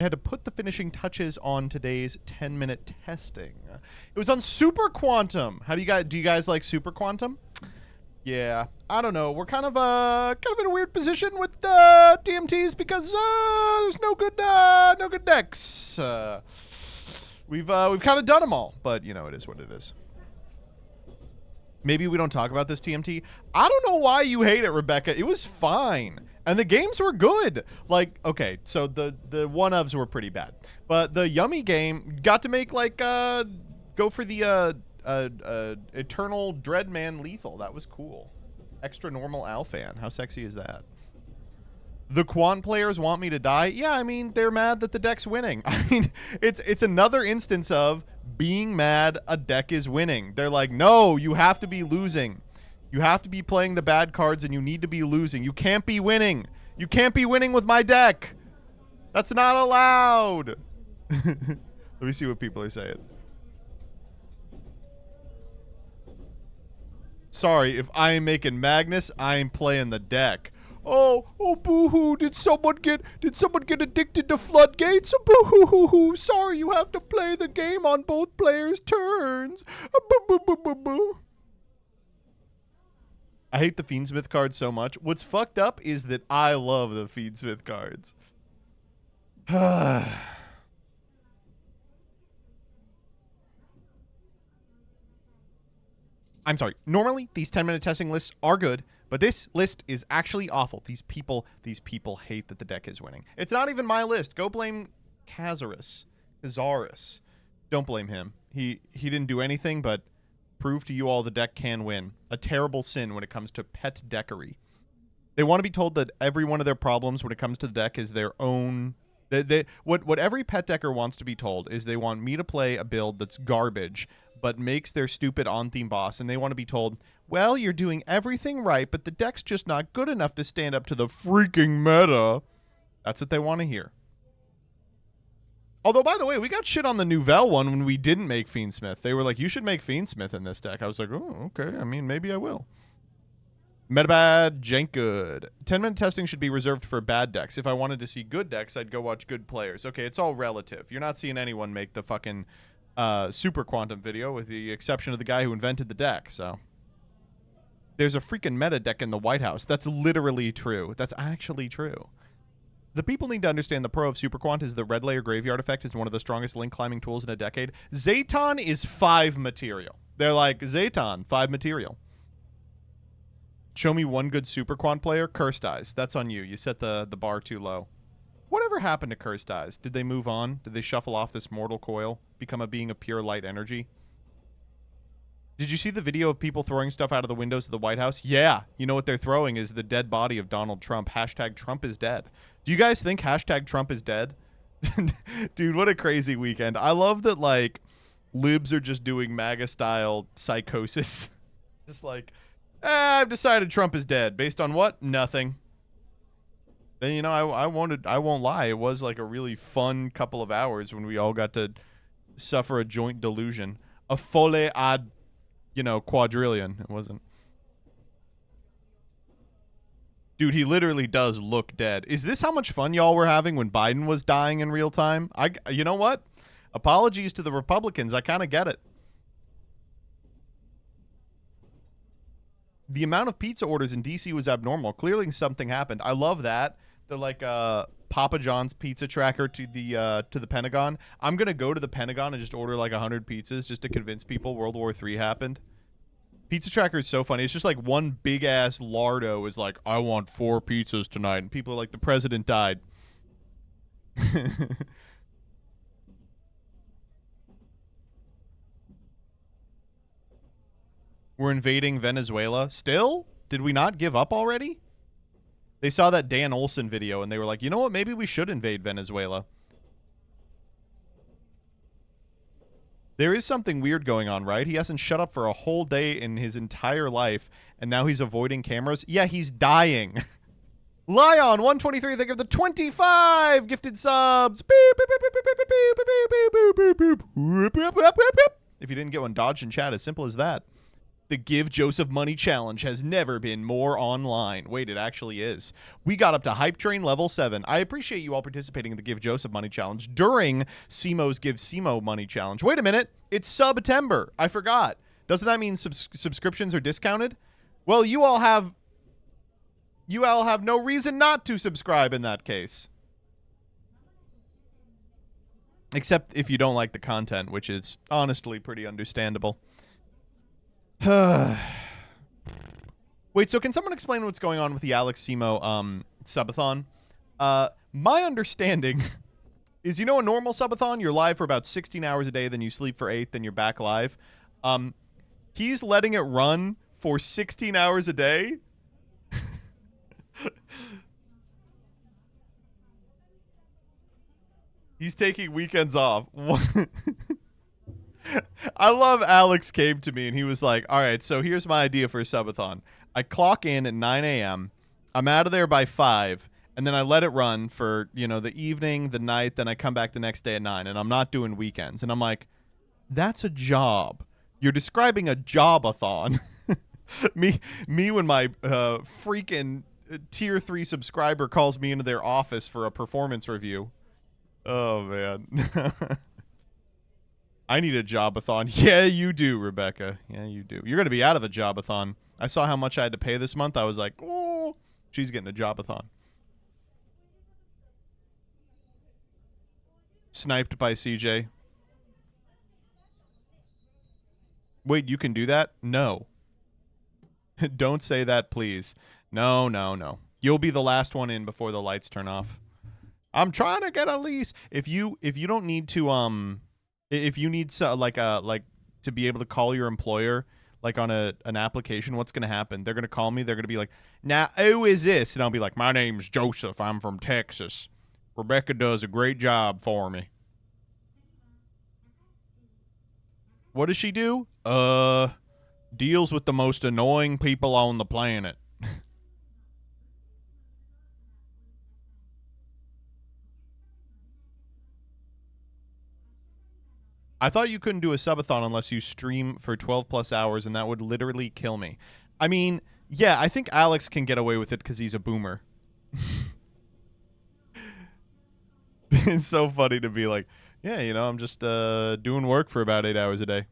I had to put the finishing touches on today's 10-minute testing. It was on Super Quantum. Do you guys like Super Quantum? Yeah, I don't know. We're kind of in a weird position with DMTs because there's no good decks. We've kind of done them all, but you know, it is what it is. Maybe we don't talk about this TMT. I don't know why you hate it, Rebecca. It was fine. And the games were good. Like, okay, so the one-ofs were pretty bad. But the Yummy game got to make, like, go for the Eternal Dreadman Lethal. That was cool. Extra Normal Alfan. How sexy is that? The Quant players want me to die? Yeah, I mean, they're mad that the deck's winning. I mean, it's another instance of being mad a deck is winning. They're like, no, you have to be losing. You have to be playing the bad cards and you need to be losing. You can't be winning. You can't be winning with my deck. That's not allowed. Let me see what people are saying. Sorry, if I am making Magnus, I am playing the deck. Oh, boo-hoo, did someone get addicted to floodgates? Boo-hoo-hoo-hoo, sorry, you have to play the game on both players' turns. Boo-boo-boo-boo-boo. I hate the Fiendsmith cards so much. What's fucked up is that I love the Fiendsmith cards. I'm sorry. Normally, these 10-minute testing lists are good, but this list is actually awful. These people hate that the deck is winning. It's not even my list. Go blame Cazares. Don't blame him. He didn't do anything but prove to you all the deck can win. A terrible sin when it comes to pet deckery. They want to be told that every one of their problems when it comes to the deck is their own. What every pet decker wants to be told is they want me to play a build that's garbage but makes their stupid on-theme boss, and they want to be told, well, you're doing everything right, but the deck's just not good enough to stand up to the freaking meta. That's what they want to hear. Although, by the way, we got shit on the Nouvelle one when we didn't make Fiendsmith. They were like, you should make Fiendsmith in this deck. I was like, oh, okay. I mean, maybe I will. Metabad, Jank good. 10-minute testing should be reserved for bad decks. If I wanted to see good decks, I'd go watch good players. Okay, it's all relative. You're not seeing anyone make the fucking Super Quantum video, with the exception of the guy who invented the deck, so. There's a freaking meta deck in the White House. That's literally true. That's actually true. The people need to understand the pro of Super Quant is the red layer graveyard effect is one of the strongest link climbing tools in a decade. Zayton is 5 material. They're like, Zayton, 5 material. Show me one good Super Quant player. Cursed Eyes. That's on you. You set the bar too low. Whatever happened to Cursed Eyes? Did they move on? Did they shuffle off this mortal coil? Become a being of pure light energy? Did you see the video of people throwing stuff out of the windows of the White House? Yeah. You know what they're throwing is the dead body of Donald Trump. Hashtag Trump is dead. Do you guys think hashtag Trump is dead? Dude, what a crazy weekend. I love that, like, libs are just doing MAGA-style psychosis. Just like, I've decided Trump is dead. Based on what? Nothing. Then, you know, I won't lie. It was like a really fun couple of hours when we all got to suffer a joint delusion. A folle ad, you know, quadrillion. It wasn't. Dude, he literally does look dead. Is this how much fun y'all were having when Biden was dying in real time? You know what? Apologies to the Republicans. I kind of get it. The amount of pizza orders in D.C. was abnormal. Clearly something happened. I love that. The like Papa John's pizza tracker to the Pentagon. I'm gonna go to the Pentagon and just order like 100 pizzas just to convince people World War III happened. Pizza tracker is so funny. It's just like one big ass lardo is like, I want 4 pizzas tonight, and people are like, the president died. We're invading Venezuela. Still? Did we not give up already? They saw that Dan Olson video and they were like, you know what? Maybe we should invade Venezuela. There is something weird going on, right? He hasn't shut up for a whole day in his entire life, and now he's avoiding cameras. Yeah, he's dying. Lion 123, thank you for the 25 gifted subs. If you didn't get one, dodge in chat. As simple as that. The Give Joseph Money Challenge has never been more online. Wait, it actually is. We got up to Hype Train level 7. I appreciate you all participating in the Give Joseph Money Challenge during Simo's Give Simo Money Challenge. Wait a minute. It's September. I forgot. Doesn't that mean subscriptions are discounted? Well, you all have no reason not to subscribe in that case. Except if you don't like the content, which is honestly pretty understandable. Wait, so can someone explain what's going on with the Alex Simo subathon? My understanding is, you know, a normal subathon, you're live for about 16 hours a day, then you sleep for 8, then you're back live. He's letting it run for 16 hours a day. He's taking weekends off. I love Alex came to me and he was like, all right, so here's my idea for a subathon. I clock in at 9 a.m. I'm out of there by 5, and then I let it run for, you know, the evening, the night, then I come back the next day at 9, and I'm not doing weekends. And I'm like, that's a job. You're describing a job-a-thon. me when my freaking tier 3 subscriber calls me into their office for a performance review. Oh, man. I need a job-a-thon. Yeah, you do, Rebecca. Yeah, you do. You're going to be out of a job-a-thon. I saw how much I had to pay this month. I was like, oh, she's getting a job-a-thon. Sniped by CJ. Wait, you can do that? No. Don't say that, please. No, no, no. You'll be the last one in before the lights turn off. I'm trying to get a lease. If you don't need to if you need to to be able to call your employer like on an application, what's going to happen? They're going to call me. They're going to be like, "Now, who is this?" And I'll be like, "My name's Joseph. I'm from Texas. Rebecca does a great job for me." What does she do? Deals with the most annoying people on the planet. I thought you couldn't do a subathon unless you stream for 12 plus hours, and that would literally kill me. I mean, yeah, I think Alex can get away with it because he's a boomer. It's so funny to be like, yeah, you know, I'm just doing work for about 8 hours a day.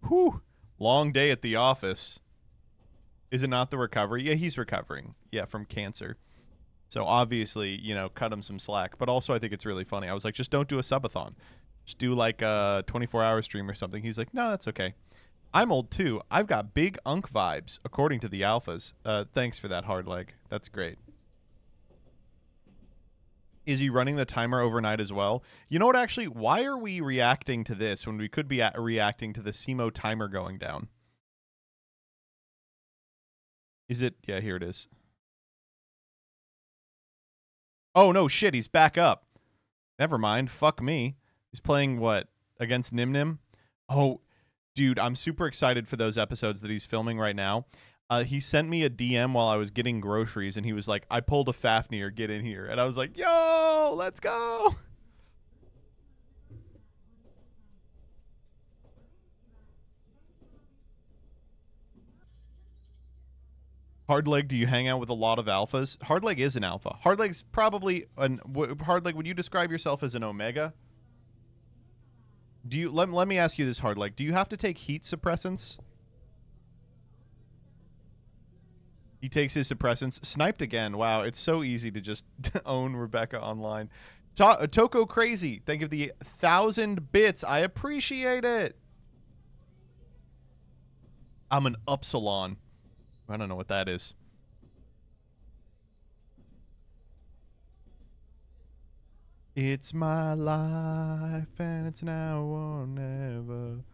Whew. Long day at the office. Is it not the recovery? Yeah, he's recovering. Yeah, from cancer. So obviously, you know, cut him some slack. But also I think it's really funny. I was like, just don't do a subathon. Just do like a 24-hour stream or something. He's like, no, that's okay. I'm old too. I've got big unk vibes, according to the alphas. Thanks for that, hard leg. That's great. Is he running the timer overnight as well? You know what, actually? Why are we reacting to this when we could be reacting to the Simo timer going down? Is it? Yeah, here it is. Oh, no, shit, he's back up. Never mind. Fuck me. He's playing what? Against Nim Nim? Oh, dude, I'm super excited for those episodes that he's filming right now. He sent me a DM while I was getting groceries, and he was like, I pulled a Fafnir, get in here. And I was like, yo, let's go. Hardleg, do you hang out with a lot of alphas? Hardleg is an alpha. Hardleg's probably Hardleg, would you describe yourself as an omega? Do you let me ask you this, Hardleg. Do you have to take heat suppressants? He takes his suppressants. Sniped again. Wow, it's so easy to just own Rebecca online. Toko Crazy, thank you for the 1,000 bits. I appreciate it. I'm an upsilon. I don't know what that is. It's my life, and it's now or never.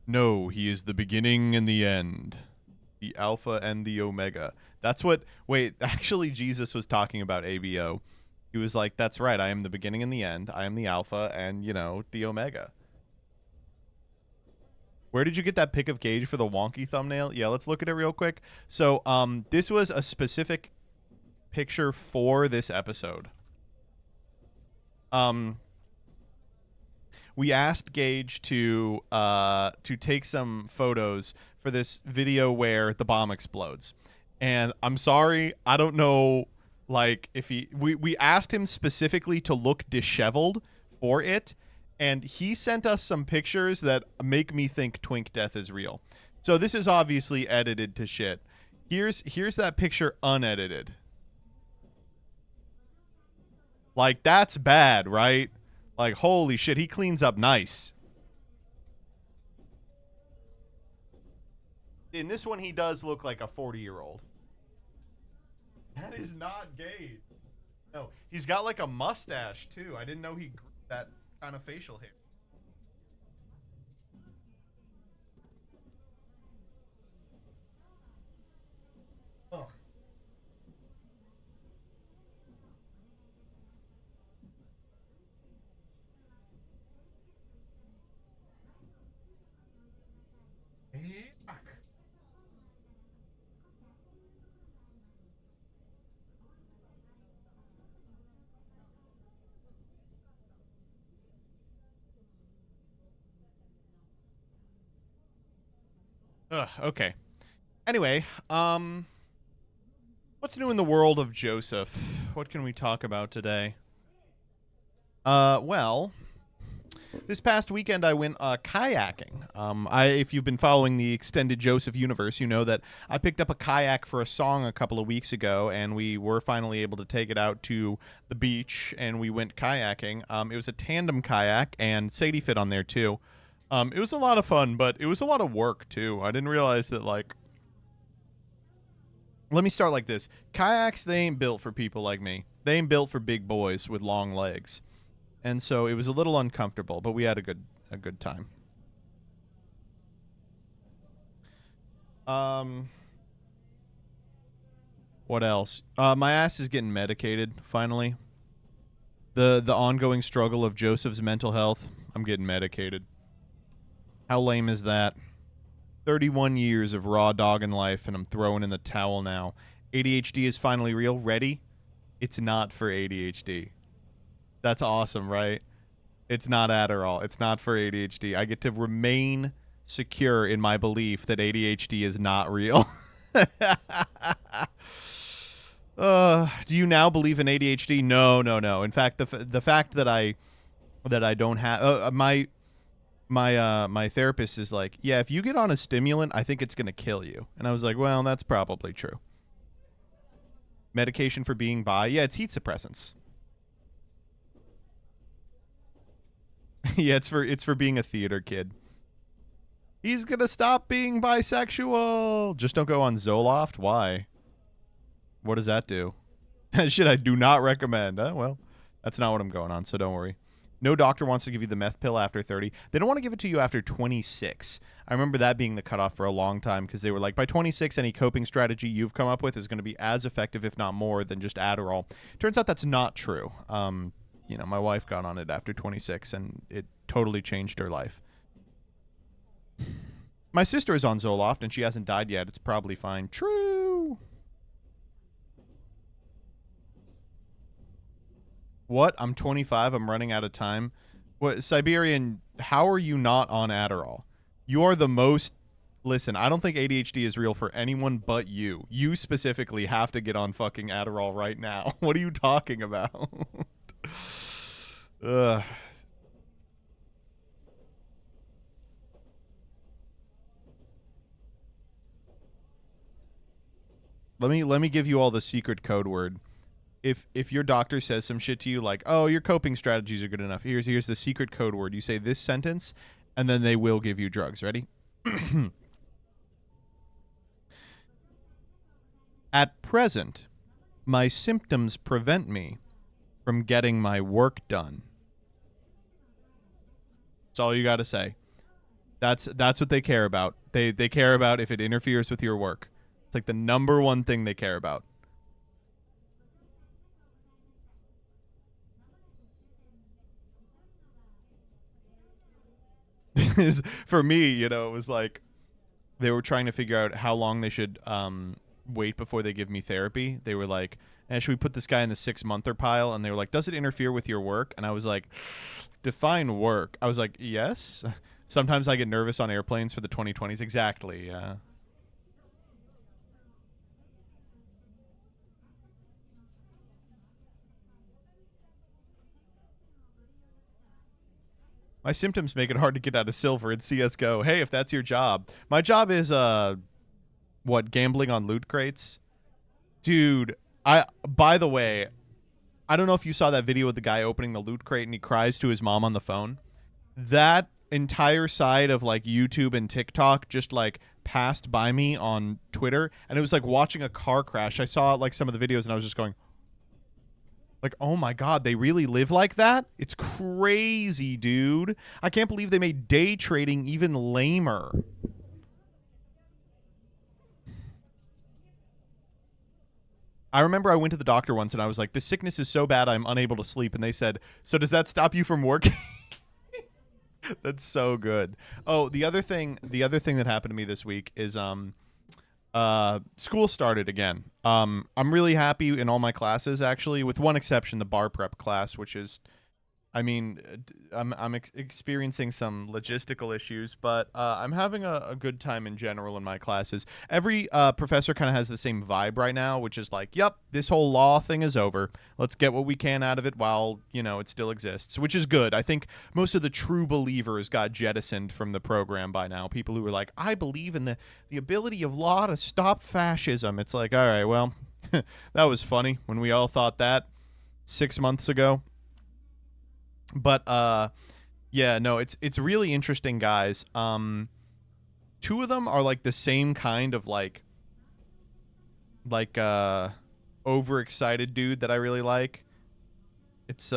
No, he is the beginning and the end. The Alpha and the Omega. That's what... Wait, actually, Jesus was talking about ABO. He was like, that's right, I am the beginning and the end. I am the Alpha and, you know, the Omega. Where did you get that pic of Gage for the wonky thumbnail? Yeah, let's look at it real quick. So, this was a specific picture for this episode. we asked Gage to take some photos for this video where the bomb explodes. And I'm sorry, I don't know, like, if we asked him specifically to look disheveled for it, and he sent us some pictures that make me think Twink Death is real. So this is obviously edited to shit. Here's that picture unedited. Like, that's bad, right? Like, holy shit, he cleans up nice. In this one, he does look like a 40-year-old. That is not gay. No, he's got like a mustache too. I didn't know he grew that kind of facial hair. Oh. Okay. Anyway, what's new in the world of Joseph? What can we talk about today? Well, this past weekend I went kayaking. If you've been following the extended Joseph universe, you know that I picked up a kayak for a song a couple of weeks ago, and we were finally able to take it out to the beach, and we went kayaking. It was a tandem kayak, and Sadie fit on there too. It was a lot of fun, but it was a lot of work too. I didn't realize that, like, let me start like this. Kayaks, they ain't built for people like me. They ain't built for big boys with long legs. And so it was a little uncomfortable, but we had a good time. What else? My ass is getting medicated finally. The ongoing struggle of Joseph's mental health. I'm getting medicated. How lame is that? 31 years of raw dogging life, and I'm throwing in the towel now. ADHD is finally real. Ready? It's not for ADHD. That's awesome, right? It's not Adderall. It's not for ADHD. I get to remain secure in my belief that ADHD is not real. Do you now believe in ADHD? No. In fact, the fact that I don't have my therapist is like, yeah, if you get on a stimulant, I think it's going to kill you. And I was like, well, that's probably true. Medication for being bi? Yeah, it's heat suppressants. Yeah, it's for being a theater kid. He's going to stop being bisexual. Just don't go on Zoloft. Why? What does that do? Shit, I do not recommend. Well, that's not what I'm going on, so don't worry. No doctor wants to give you the meth pill after 30. They don't want to give it to you after 26. I remember that being the cutoff for a long time because they were like, by 26, any coping strategy you've come up with is going to be as effective, if not more, than just Adderall. Turns out that's not true. My wife got on it after 26, and it totally changed her life. My sister is on Zoloft, and she hasn't died yet. It's probably fine. True. What? I'm 25. I'm running out of time. What, Siberian, how are you not on Adderall? You are the most... Listen, I don't think ADHD is real for anyone but you. You specifically have to get on fucking Adderall right now. What are you talking about? Ugh. Let me give you all the secret code word. If your doctor says some shit to you like, oh, your coping strategies are good enough, here's the secret code word. You say this sentence, and then they will give you drugs. Ready? At present, my symptoms prevent me from getting my work done. That's all you got to say. That's what they care about. They care about if it interferes with your work. It's like the number one thing they care about. For me, it was like they were trying to figure out how long they should wait before they give me therapy. They were like, should we put this guy in the 6-monther pile? And they were like, does it interfere with your work? And I was like, define work. I was like, yes. Sometimes I get nervous on airplanes for the 2020s. Exactly. Yeah. My symptoms make it hard to get out of silver in CSGO. Hey, if that's your job. My job is, what, gambling on loot crates? Dude, by the way, I don't know if you saw that video of the guy opening the loot crate and he cries to his mom on the phone. That entire side of like YouTube and TikTok just like passed by me on Twitter, and it was like watching a car crash. I saw like some of the videos and I was just going like, oh my god, they really live like that? It's crazy, dude. I can't believe they made day trading even lamer. I remember I went to the doctor once and I was like, this sickness is so bad I'm unable to sleep, and they said, so does that stop you from working? That's so good. Oh, the other thing that happened to me this week is school started again. I'm really happy in all my classes, actually, with one exception, the bar prep class, which is, I mean, I'm experiencing some logistical issues, but I'm having a good time in general in my classes. Every professor kind of has the same vibe right now, which is like, yep, this whole law thing is over. Let's get what we can out of it while, you know, it still exists, which is good. I think most of the true believers got jettisoned from the program by now. People who were like, I believe in the ability of law to stop fascism. It's like, all right, well, that was funny when we all thought that 6 months ago. But yeah, no, it's really interesting, guys. Two of them are like the same kind of like overexcited dude that I really like. It's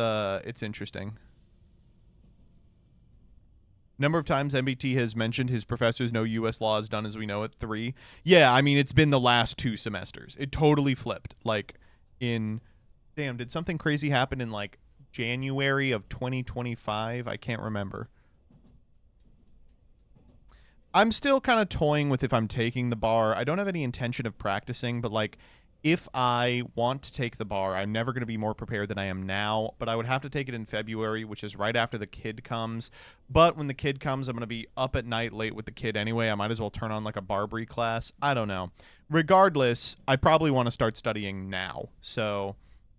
interesting. Number of times MBT has mentioned his professors know U.S. law is done as we know it. 3. Yeah, I mean, it's been the last 2 semesters. It totally flipped. Like in, damn, did something crazy happen in like January of 2025? I can't remember. I'm still kind of toying with if I'm taking the bar. I don't have any intention of practicing, but like if I want to take the bar, I'm never going to be more prepared than I am now, but I would have to take it in February, which is right after the kid comes. But when the kid comes, I'm going to be up at night late with the kid anyway. I might as well turn on like a Barbary class. I don't know. Regardless, I probably want to start studying now. So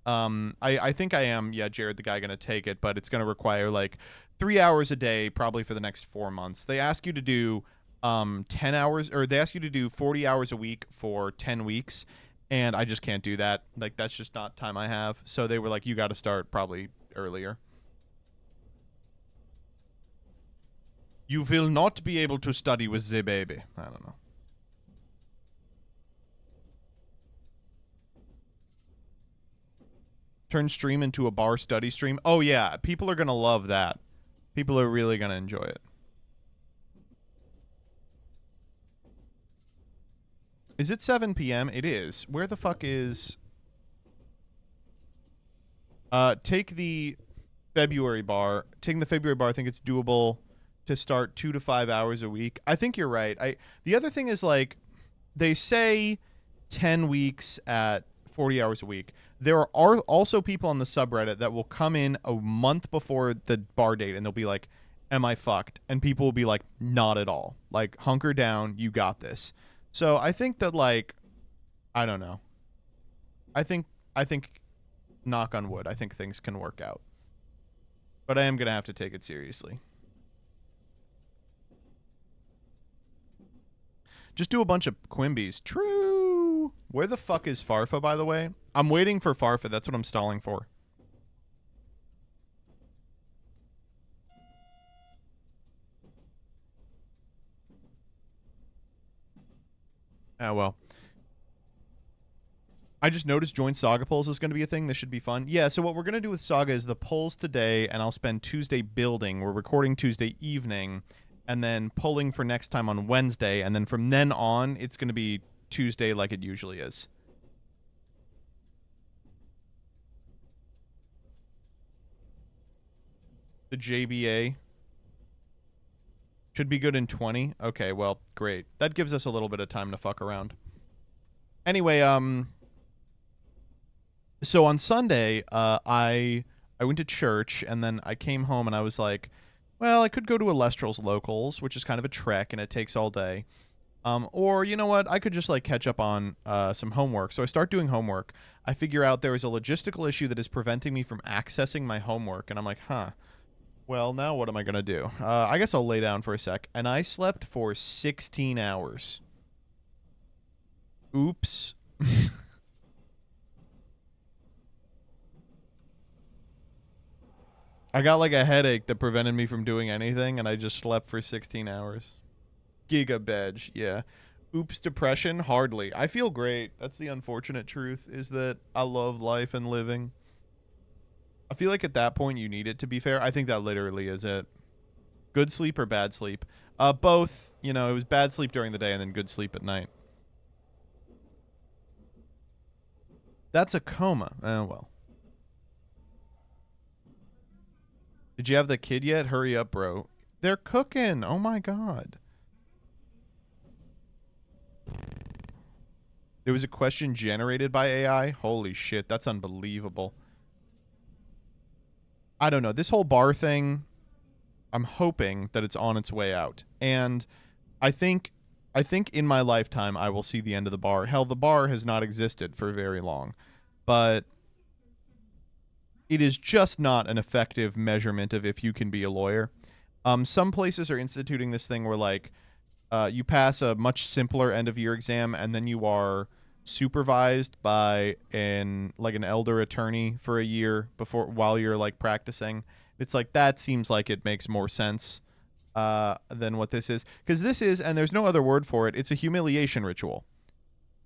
I think I am, yeah, Jared, the guy, going to take it, but it's going to require like 3 hours a day probably for the next 4 months. They ask you to do 10 hours, or they ask you to do 40 hours a week for 10 weeks, and I just can't do that. Like, that's just not time I have. So they were like, you got to start probably earlier. You will not be able to study with the baby. I don't know. Turn stream into a bar study stream. Oh, yeah. People are going to love that. People are really going to enjoy it. Is it 7 p.m.? It is. Where the fuck is... take the February bar. Taking the February bar, I think it's doable to start 2 to 5 hours a week. I think you're right. The other thing is, like, they say 10 weeks at 40 hours a week. There are also people on the subreddit that will come in a month before the bar date, and they'll be like, am I fucked? And people will be like, not at all. Like, hunker down. You got this. So I think that, like, I don't know. I think, knock on wood, I think things can work out. But I am going to have to take it seriously. Just do a bunch of Quimbies. True. Where the fuck is Farfa, by the way? I'm waiting for Farfa. That's what I'm stalling for. Ah, well. I just noticed joint Saga polls is going to be a thing. This should be fun. Yeah, so what we're going to do with Saga is the polls today, and I'll spend Tuesday building. We're recording Tuesday evening, and then polling for next time on Wednesday, and then from then on, it's going to be Tuesday like it usually is. The JBA should be good in 20. Okay, well, great. That gives us a little bit of time to fuck around. Anyway, so on Sunday, I went to church and then I came home and I was like, well, I could go to Alestral's Locals, which is kind of a trek and it takes all day. Or you know what? I could just like catch up on some homework. So I start doing homework. I figure out there is a logistical issue that is preventing me from accessing my homework, and I'm like, huh. Well, now what am I gonna do? I guess I'll lay down for a sec. And I slept for 16 hours. Oops. I got like a headache that prevented me from doing anything, and I just slept for 16 hours. Giga bedge, yeah. Oops, depression? Hardly. I feel great. That's the unfortunate truth, is that I love life and living. I feel like at that point you need it, to be fair. I think that literally is it. Good sleep or bad sleep? Both. You know, it was bad sleep during the day and then good sleep at night. That's a coma. Oh, well. Did you have the kid yet? Hurry up, bro. They're cooking. Oh, my God. There was a question generated by AI? Holy shit, that's unbelievable. I don't know. This whole bar thing, I'm hoping that it's on its way out. And I think in my lifetime I will see the end of the bar. Hell, the bar has not existed for very long. But it is just not an effective measurement of if you can be a lawyer. Some places are instituting this thing where like you pass a much simpler end of year exam and then you are supervised by an elder attorney for a year before while you're like practicing. It's like that seems like it makes more sense than what this is, because this is, and there's no other word for it, it's a humiliation ritual.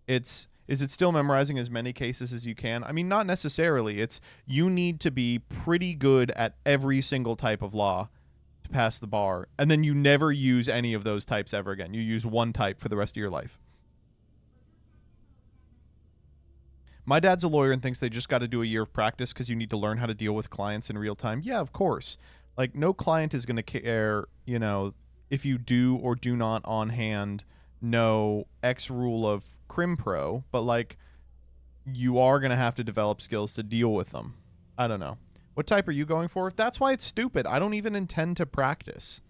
It's is it still memorizing as many cases as you can? I mean, not necessarily. It's you need to be pretty good at every single type of law to pass the bar, and then you never use any of those types ever again. You use one type for the rest of your life. My dad's a lawyer and thinks they just got to do a year of practice because you need to learn how to deal with clients in real time. Yeah, of course. Like, no client is going to care, you know, if you do or do not on hand know X rule of Crim Pro, but like, you are going to have to develop skills to deal with them. I don't know. What type are you going for? That's why it's stupid. I don't even intend to practice.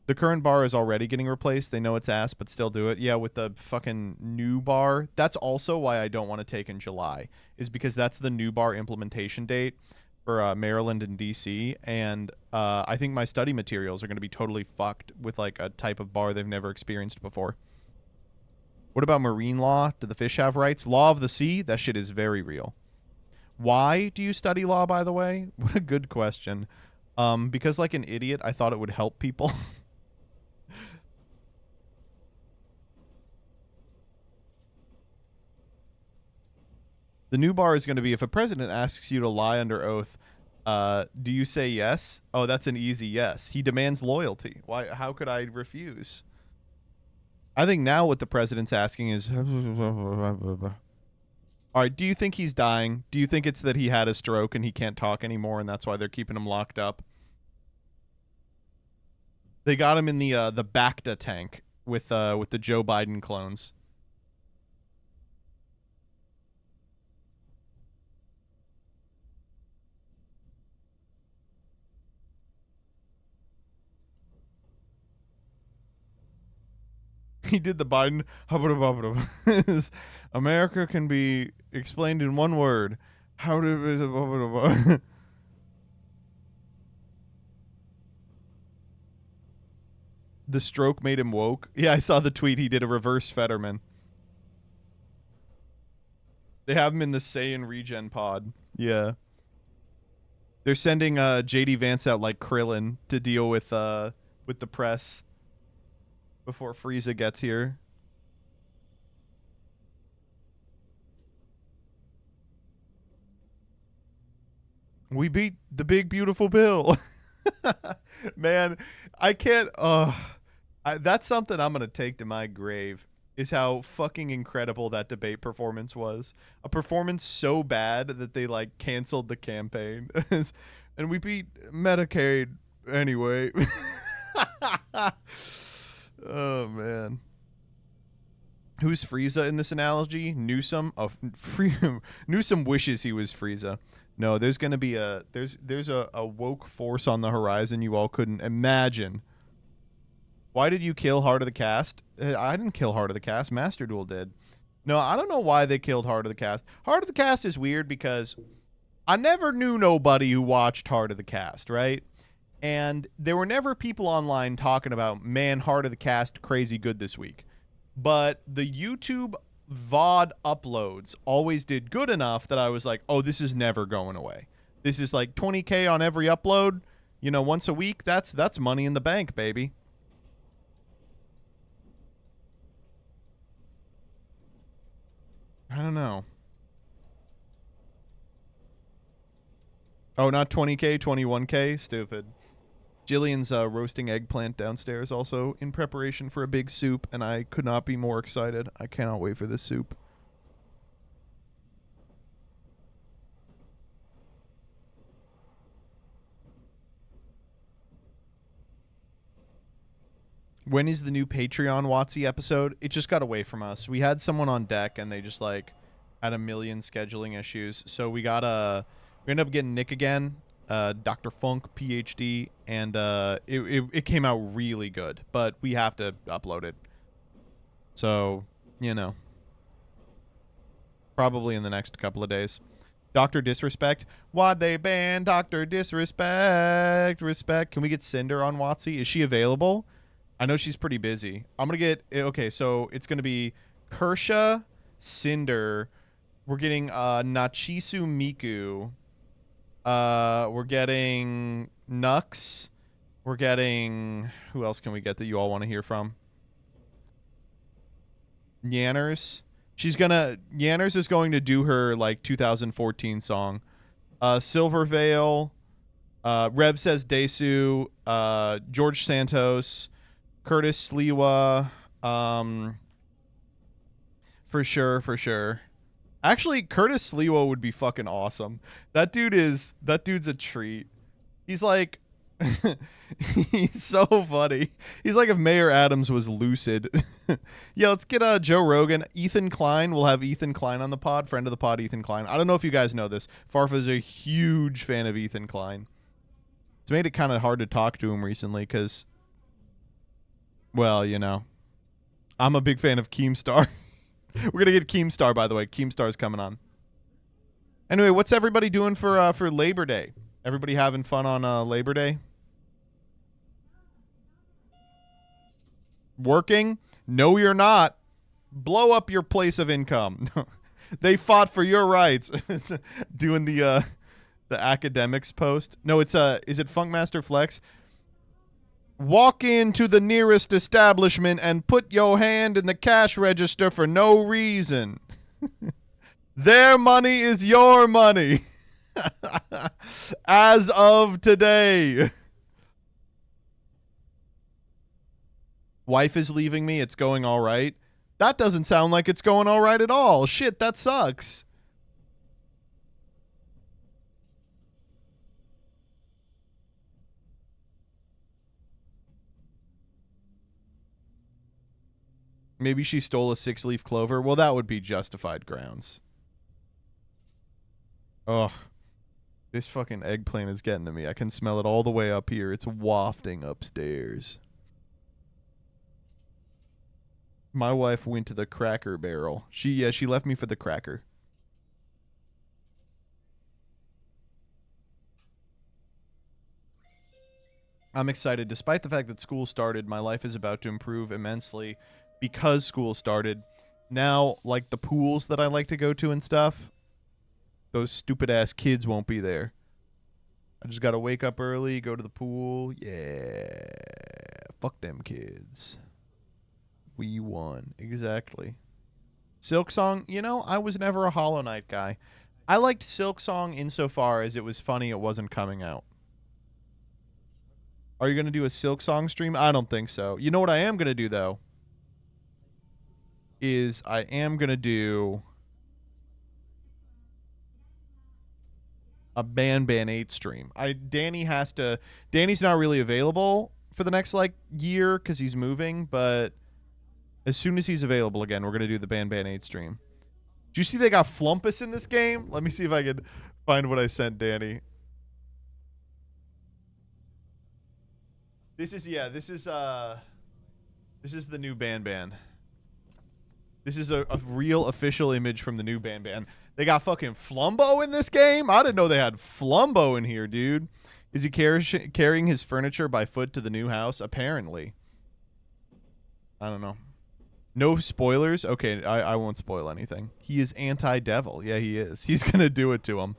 The current bar is already getting replaced. They know it's ass, but still do it. Yeah, with the fucking new bar. That's also why I don't want to take in July, is because that's the new bar implementation date for Maryland and DC. And I think my study materials are going to be totally fucked with like a type of bar they've never experienced before. What about marine law? Do the fish have rights? Law of the sea? That shit is very real. Why do you study law, by the way? What a good question. Because like an idiot, I thought it would help people. The new bar is going to be if a president asks you to lie under oath, do you say yes? Oh, that's an easy yes. He demands loyalty. Why? How could I refuse? I think now what the president's asking is, all right, do you think he's dying? Do you think it's that he had a stroke and he can't talk anymore and that's why they're keeping him locked up? They got him in the Bacta tank with the Joe Biden clones. He did the Biden. America can be explained in one word. How did the stroke made him woke? Yeah, I saw the tweet. He did a reverse Fetterman. They have him in the Saiyan regen pod. Yeah. They're sending JD Vance out like Krillin to deal with the press before Frieza gets here. We beat the big beautiful Bill. Man, I can't that's something I'm going to take to my grave, is how fucking incredible that debate performance was. A performance so bad that they like canceled the campaign. And we beat Medicaid anyway. Oh man. Who's Frieza in this analogy? Newsom. Oh, Newsom wishes he was Frieza. No, there's gonna be there's a woke force on the horizon you all couldn't imagine. Why did you kill Heart of the Cast? I didn't kill Heart of the Cast. Master Duel did. No, I don't know why they killed Heart of the Cast. Heart of the Cast is weird because I never knew nobody who watched Heart of the Cast, right? And there were never people online talking about, man, Heart of the Cast crazy good this week. But the YouTube VOD uploads always did good enough that I was like, oh, this is never going away. This is like 20K on every upload, you know, once a week. That's money in the bank, baby. I don't know. Oh, not 20K, 21K? Stupid. Jillian's roasting eggplant downstairs also in preparation for a big soup, and I could not be more excited. I cannot wait for this soup. When is the new Patreon WotC episode? It just got away from us. We had someone on deck, and they just, like, had a million scheduling issues. So we ended up getting Nick again. Dr. Funk, PhD, and it came out really good, but we have to upload it. So, you know, probably in the next couple of days. Dr. Disrespect. Why'd they ban Dr. Disrespect? Respect. Can we get Cinder on WotC? Is she available? I know she's pretty busy. I'm going to get... Okay, so it's going to be Kersha, Cinder. We're getting Nachisu Miku. We're getting Nux. We're getting... Who else can we get that you all want to hear from? Yanners. Yanners is going to do her, like, 2014 song. Silver Veil. Rev says Desu. George Santos. Curtis Sliwa. For sure. Actually, Curtis Sliwa would be fucking awesome. That dude's a treat. He's like, he's so funny. He's like if Mayor Adams was lucid. Yeah, let's get Joe Rogan. Ethan Klein. We'll have Ethan Klein on the pod. Friend of the pod, Ethan Klein. I don't know if you guys know this. Farfa's a huge fan of Ethan Klein. It's made it kind of hard to talk to him recently because, well, you know, I'm a big fan of Keemstar. We're going to get Keemstar, by the way. Keemstar's coming on. Anyway, what's everybody doing for Labor Day? Everybody having fun on Labor Day? Working? No, you're not. Blow up your place of income. They fought for your rights. Doing the academics post. No, it's is it Funkmaster Flex? Walk into the nearest establishment and put your hand in the cash register for no reason. Their money is your money. As of today. Wife is leaving me. It's going all right. That doesn't sound like it's going all right at all. Shit, that sucks. Maybe she stole a 6-leaf clover. Well, that would be justified grounds. Ugh. This fucking eggplant is getting to me. I can smell it all the way up here. It's wafting upstairs. My wife went to the Cracker Barrel. She left me for the Cracker. I'm excited. Despite the fact that school started, my life is about to improve immensely because school started. Now, like the pools that I like to go to and stuff, those stupid-ass kids won't be there. I just got to wake up early, go to the pool. Yeah. Fuck them kids. We won. Exactly. Silksong, you know, I was never a Hollow Knight guy. I liked Silksong insofar as it was funny it wasn't coming out. Are you going to do a Silksong stream? I don't think so. You know what I am going to do, though? Is I am going to do a Ban 8 stream. Danny's not really available for the next, like, year because he's moving, but As soon as he's available again, we're going to do the Ban 8 stream. Do you see they got Flumpus in this game? Let me see if I can find what I sent Danny. This is the new Ban. This is a real official image from the new Ban. They got fucking Flumbo in this game? I didn't know they had Flumbo in here, dude. Is he carrying his furniture by foot to the new house? Apparently. I don't know. No spoilers? Okay, I won't spoil anything. He is anti-devil. Yeah, he is. He's going to do it to him.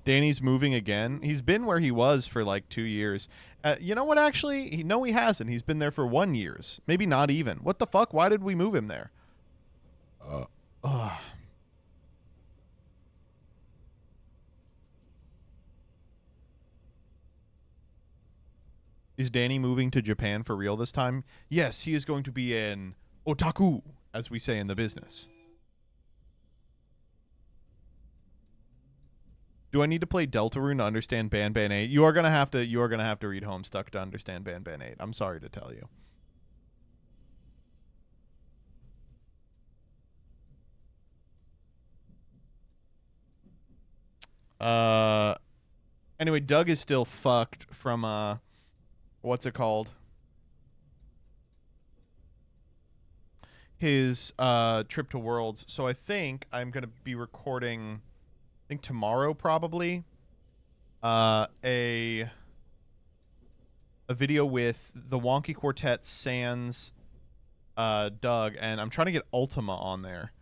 Danny's moving again. He's been where he was for like 2 years. You know what, actually? No, he hasn't. He's been there for 1 year. Maybe not even. What the fuck? Why did we move him there? Is Danny moving to Japan for real this time? Yes, he is going to be an otaku, as we say in the business. Do I need to play Deltarune to understand Ban 8? You are gonna have to read Homestuck to understand Ban 8. I'm sorry to tell you. Anyway, Doug is still fucked from what's it called? His trip to Worlds. So I think I'm gonna be recording, I think tomorrow probably, a video with the Wonky Quartet sans Doug, and I'm trying to get Ultima on there,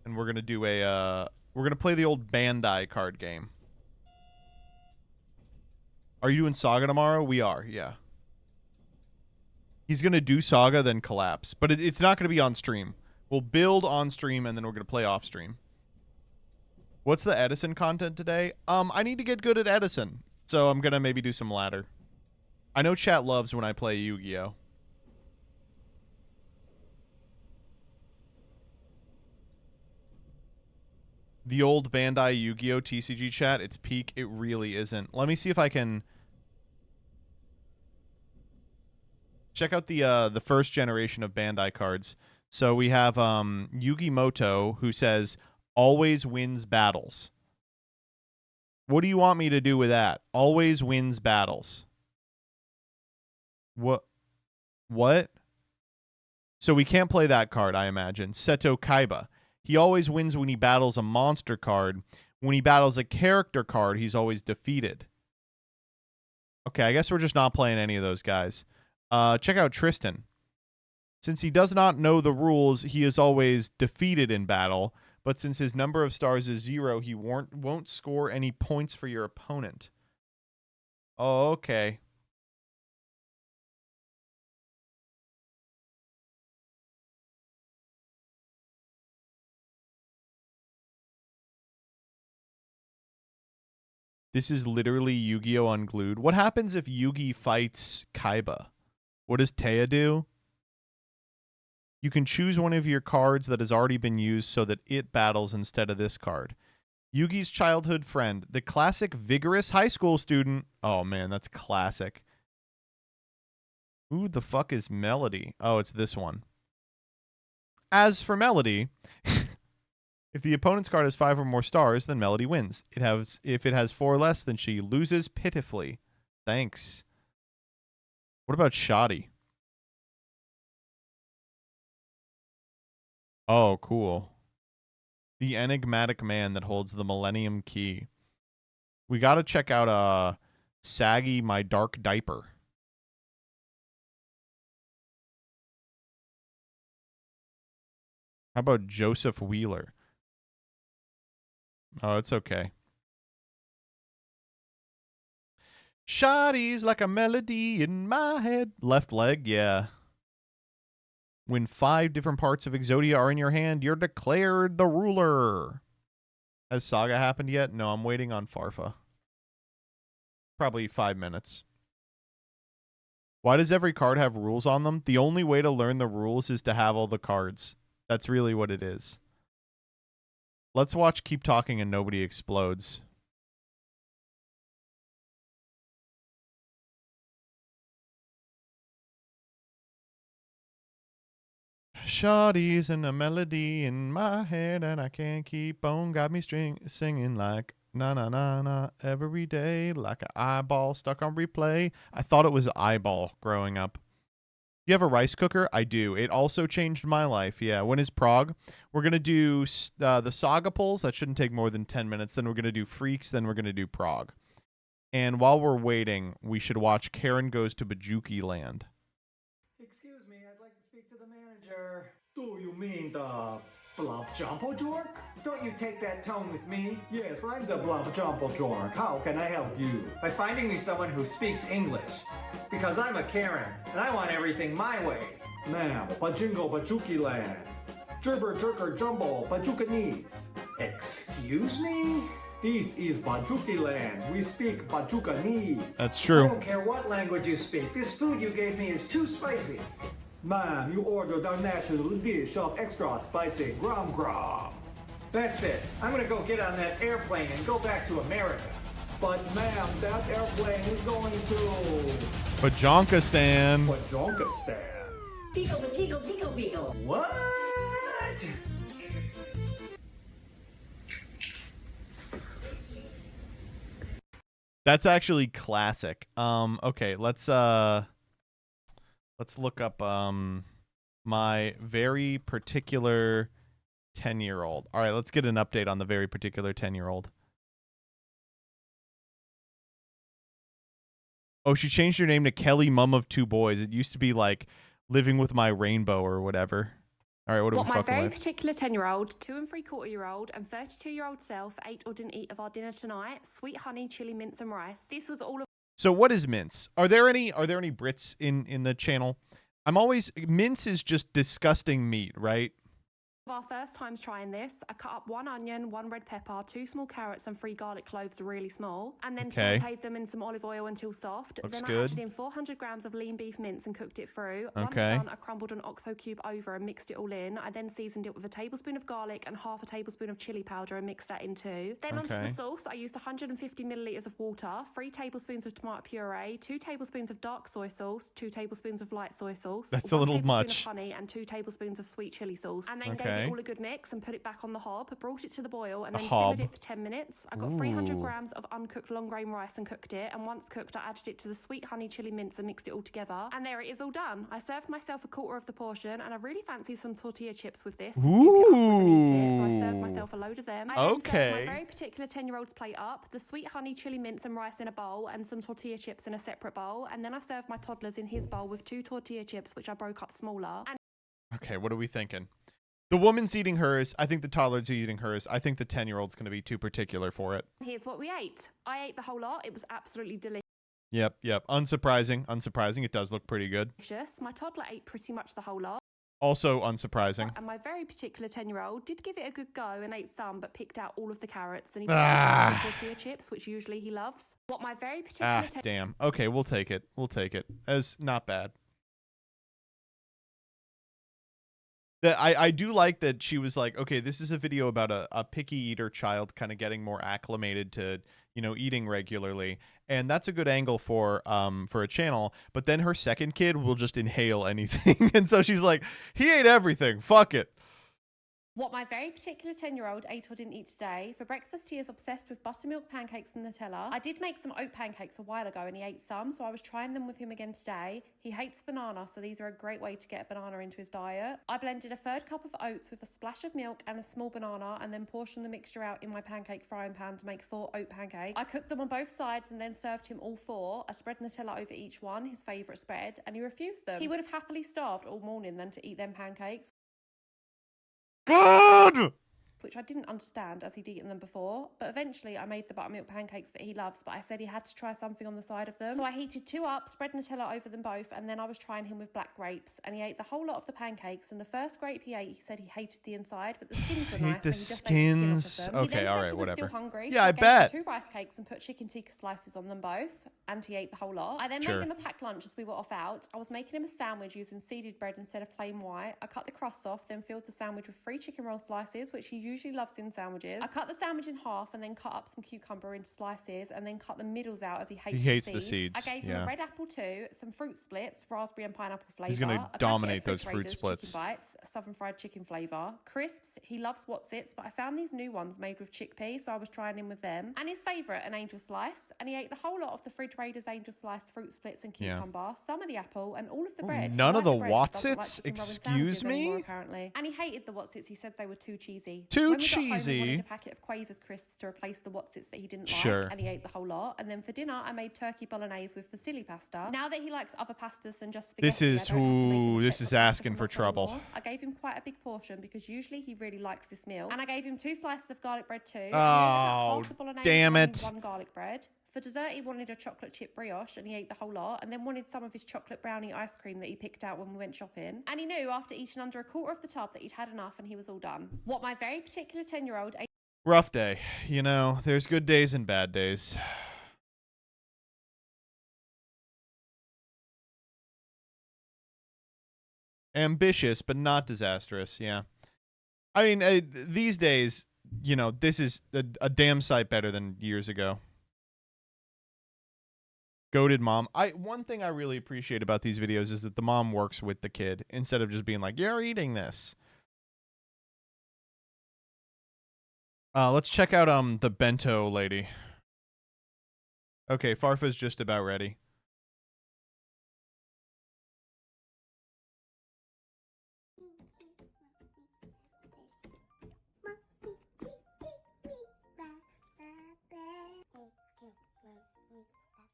and we're gonna do we're gonna play the old Bandai card game. Are you doing Saga tomorrow? We are, yeah. He's gonna do Saga, then collapse, but it's not gonna be on stream. We'll build on stream, and then we're gonna play off stream. What's the Edison content today? I need to get good at Edison, so I'm gonna maybe do some ladder. I know chat loves when I play Yu-Gi-Oh. The old Bandai Yu-Gi-Oh TCG chat, it's peak. It really isn't. Let me see if I can check out the first generation of Bandai cards. So we have Yugi Moto, who says always wins battles. What do you want me to do with that? Always wins battles. What? So we can't play that card, I imagine. Seto Kaiba. He always wins when he battles a monster card. When he battles a character card, he's always defeated. Okay, I guess we're just not playing any of those guys. Check out Tristan. Since he does not know the rules, he is always defeated in battle. But since his number of stars is 0, he won't score any points for your opponent. Oh, okay. This is literally Yu-Gi-Oh! Unglued. What happens if Yugi fights Kaiba? What does Taya do? You can choose one of your cards that has already been used so that it battles instead of this card. Yugi's childhood friend, the classic vigorous high school student. Oh, man, that's classic. Who the fuck is Melody? Oh, it's this one. As for Melody, if the opponent's card has 5 or more stars, then Melody wins. If it has 4 or less, then she loses pitifully. Thanks. What about Shoddy? Oh, cool. The enigmatic man that holds the Millennium Key. We got to check out Saggy My Dark Diaper. How about Joseph Wheeler? Oh, it's okay. Shoddy's like a melody in my head. Left leg, yeah. When 5 different parts of Exodia are in your hand, you're declared the ruler. Has Saga happened yet? No, I'm waiting on Farfa. Probably 5 minutes. Why does every card have rules on them? The only way to learn the rules is to have all the cards. That's really what it is. Let's watch Keep Talking and Nobody Explodes. Shawty's and a melody in my head and I can't keep on. Got me singing like na na na na every day, like an eyeball stuck on replay. I thought it was eyeball growing up. You have a rice cooker? I do. It also changed my life. Yeah. When is prog? We're going to do the saga pulls. That shouldn't take more than 10 minutes. Then we're going to do freaks. Then we're going to do prog. And while we're waiting, we should watch Karen Goes to Bajuki Land. Excuse me, I'd like to speak to the manager. Do you mean the Bluff Jumpo Jork? Don't you take that tone with me? Yes, I'm the Bluff Jumpo Jork. How can I help you? By finding me someone who speaks English. Because I'm a Karen, and I want everything my way. Ma'am, Bajingo Bajuki Land. Gerber Jerker Jumbo Bajukanese. Excuse me? This is Bajuki Land. We speak Bajukanese. That's true. I don't care what language you speak. This food you gave me is too spicy. Ma'am, you ordered our national dish of extra spicy grom grom. That's it. I'm gonna go get on that airplane and go back to America. But ma'am, that airplane is going to... Bajonkistan. Bajonkistan. Beagle, beagle, beagle, beagle. What? That's actually classic. Okay, let's look up my very particular 10-year-old. All right, let's get an update on the very particular 10-year-old. Oh, she changed her name to Kelly, Mum of Two Boys. It used to be like Living with My Rainbow or whatever. All right, what are we fucking with? My very particular 10-year-old, 2 3/4-year-old, and 32-year-old self ate or didn't eat of our dinner tonight: sweet honey, chili, mince, and rice. This was all of. So what is mince? Are there any Brits in the channel? Mince is just disgusting meat, right? Our first times trying this, I cut up 1 onion, 1 red pepper, 2 small carrots, and 3 garlic cloves really small, and then sauteed them in some olive oil until soft. Looks then good. I added in 400 grams of lean beef mince and cooked it through. Once Okay. done, I crumbled an oxo cube over and mixed it all in. I then seasoned it with a tablespoon of garlic and half a tablespoon of chili powder and mixed that in too. Then onto the sauce, I used 150 milliliters of water, 3 tablespoons of tomato puree, 2 tablespoons of dark soy sauce, 2 tablespoons of light soy sauce. That's a little 1 tablespoon much. of honey and 2 tablespoons of sweet chili sauce. And then gave Okay. it all a good mix and put it back on the hob, brought it to the boil, and then hob. simmered it for 10 minutes. I got 300 grams of uncooked long grain rice and cooked it, and once cooked, I added it to the sweet honey chili mince and mixed it all together. And there it is, all done. I served myself a quarter of the portion, and I really fancy some tortilla chips with this to scoop it up and eat it, so I served myself a load of them. I then served my very particular 10-year-old's plate up, the sweet honey chili mince and rice in a bowl, and some tortilla chips in a separate bowl, and then I served my toddler's in his bowl with 2 tortilla chips, which I broke up smaller. And Okay, what are we thinking? The woman's eating hers. I think the toddler's eating hers. I think the 10-year-old's going to be too particular for it. here's what we ate. I ate the whole lot. It was absolutely delicious. Yep. Unsurprising. It does look pretty good. My toddler ate pretty much the whole lot. Also unsurprising. And my very particular 10-year-old did give it a good go and ate some, but picked out all of the carrots, and he put the tortilla chips, which usually he loves. What my very particular damn. Okay, we'll take it. As not bad. I do like that she was like, okay, this is a video about a picky eater child kind of getting more acclimated to, eating regularly. And that's a good angle for a channel. But then her second kid will just inhale anything. And so she's like, he ate everything. Fuck it. What my very particular 10-year-old ate or didn't eat today. For breakfast, he is obsessed with buttermilk pancakes and Nutella. I did make some oat pancakes a while ago and he ate some, so I was trying them with him again today. He hates banana, so these are a great way to get a banana into his diet. I blended a 1/3 cup of oats with a splash of milk and a small banana, and then portioned the mixture out in my pancake frying pan to make 4 oat pancakes. I cooked them on both sides and then served him all 4. I spread Nutella over each one, his favourite spread, and he refused them. He would have happily starved all morning than to eat them pancakes. Good! Which I didn't understand as he'd eaten them before, but eventually I made the buttermilk pancakes that he loves, but I said he had to try something on the side of them. So I heated 2 up, spread Nutella over them both, and then I was trying him with black grapes, and he ate the whole lot of the pancakes, and the first grape he ate, he said he hated the inside, but the skins were nice, the and he just ate the skin off skins. of them. Okay, he then all said right, he was whatever. still hungry, Yeah, so I gave bet. him 2 rice cakes and put chicken tikka slices on them both, and he ate the whole lot. I then Sure. made him a packed lunch as we were off out. I was making him a sandwich using seeded bread instead of plain white. I cut the crust off, then filled the sandwich with 3 chicken roll slices, which he usually loves in sandwiches. I cut the sandwich in half and then cut up some cucumber into slices and then cut the middles out as he hates the seeds. I gave him a red apple too, some fruit splits, raspberry and pineapple flavour. He's going to dominate those fruit splits. Chicken bites, southern fried chicken flavour. Crisps, he loves What's-Its, but I found these new ones made with chickpea, so I was trying him with them. And his favourite, an angel slice. And he ate the whole lot of the Fridge Raiders angel slice, fruit splits and cucumber, some of the apple and all of the bread. None of the What's-Its? Excuse me? Apparently. And he hated the What's-Its. He said they were too cheesy. Too when we cheesy? got home, he wanted a packet of Quavers crisps to replace the What's-Its that he didn't like. And he ate the whole lot. And then for dinner, I made turkey bolognese with fusilli pasta. Now that he likes other pastas than just spaghetti, this is asking for trouble. I gave him quite a big portion because usually he really likes this meal. And I gave him 2 slices of garlic bread too. Oh, damn it. 1 garlic bread. For dessert, he wanted a chocolate chip brioche and he ate the whole lot, and then wanted some of his chocolate brownie ice cream that he picked out when we went shopping. And he knew after eating under a quarter of the tub that he'd had enough and he was all done. What my very particular 10-year-old... Rough day. You know, there's good days and bad days. Ambitious, but not disastrous, yeah. I mean, these days, you know, this is a damn sight better than years ago. Goated mom. One thing I really appreciate about these videos is that the mom works with the kid instead of just being like, you're eating this. Let's check out the bento lady. Okay, Farfa's just about ready.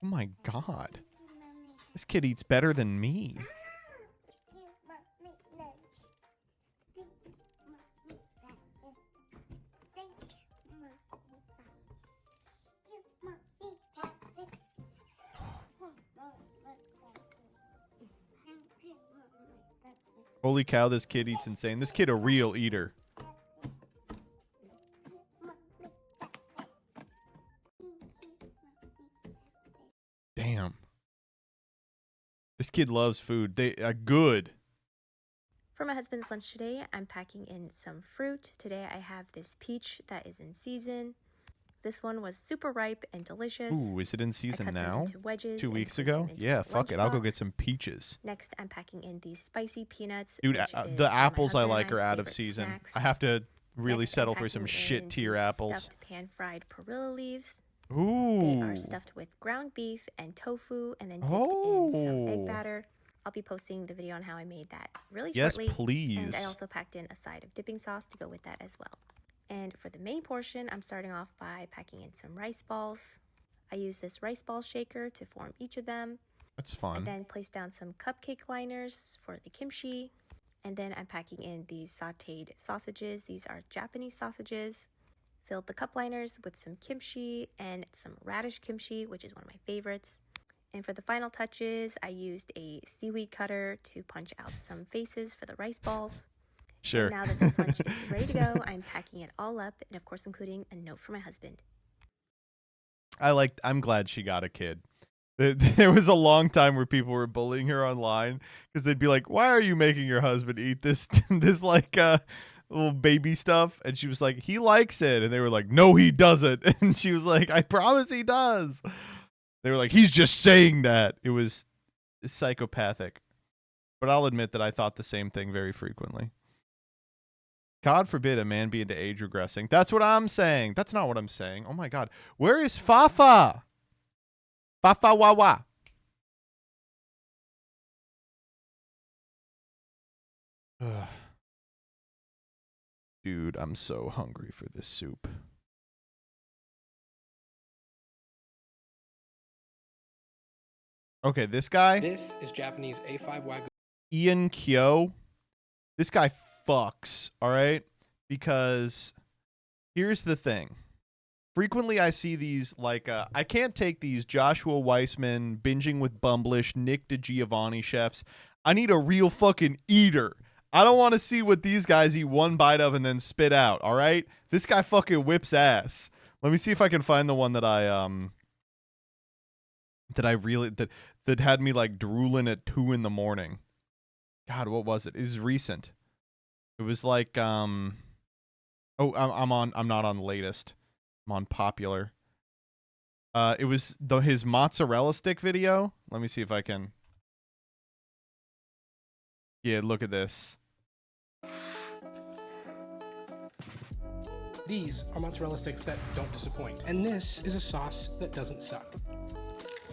Oh my god. This kid eats better than me. Holy cow, this kid eats insane. This kid a real eater. Damn. This kid loves food. They are good. For my husband's lunch today, I'm packing in some fruit. Today I have this peach that is in season. This one was super ripe and delicious. Ooh, is it in season now? Into wedges 2 weeks ago? Yeah, fuck it. I'll go get some peaches. Next, I'm packing in these spicy peanuts. Dude, the apples I like are out of season. Snacks. I have to really settle for some shit tier apples. Stuffed pan-fried perilla leaves. Ooh. They are stuffed with ground beef and tofu and then dipped in some egg batter. I'll be posting the video on how I made that really shortly. Yes, please. And I also packed in a side of dipping sauce to go with that as well. And for the main portion, I'm starting off by packing in some rice balls. I use this rice ball shaker to form each of them. That's fun. And then place down some cupcake liners for the kimchi. And then I'm packing in these sauteed sausages. These are Japanese sausages. Filled the cup liners with some kimchi and some radish kimchi, which is one of my favorites. And for the final touches, I used a seaweed cutter to punch out some faces for the rice balls. Sure. And now that this lunch is ready to go, I'm packing it all up, and of course including a note for my husband. I'm glad she got a kid. There was a long time where people were bullying her online because they'd be like, "Why are you making your husband eat this like little baby stuff?" And she was like, "He likes it." And they were like, "No, he doesn't." And she was like, "I promise he does." They were like, "He's just saying that." It was psychopathic. But I'll admit that I thought the same thing very frequently. God forbid a man be into age regressing. That's what I'm saying. That's not what I'm saying. Oh my God. Where is Fafa? Fafa Wawa. Ugh. Dude, I'm so hungry for this soup. Okay, this guy. This is Japanese A5 Wagyu. Ian Kyo. This guy fucks, all right? Because here's the thing. Frequently I see these, like, I can't take these Joshua Weissman, Binging with Bumblish, Nick DiGiovanni chefs. I need a real fucking eater. I don't want to see what these guys eat one bite of and then spit out, all right? This guy fucking whips ass. Let me see if I can find the one that that had me, like, drooling at 2 in the morning. God, what was it? It was recent. It was like, Oh, I'm not on latest. I'm on popular. It was his mozzarella stick video. Let me see if I can. Yeah, look at this. These are mozzarella sticks that don't disappoint. And this is a sauce that doesn't suck.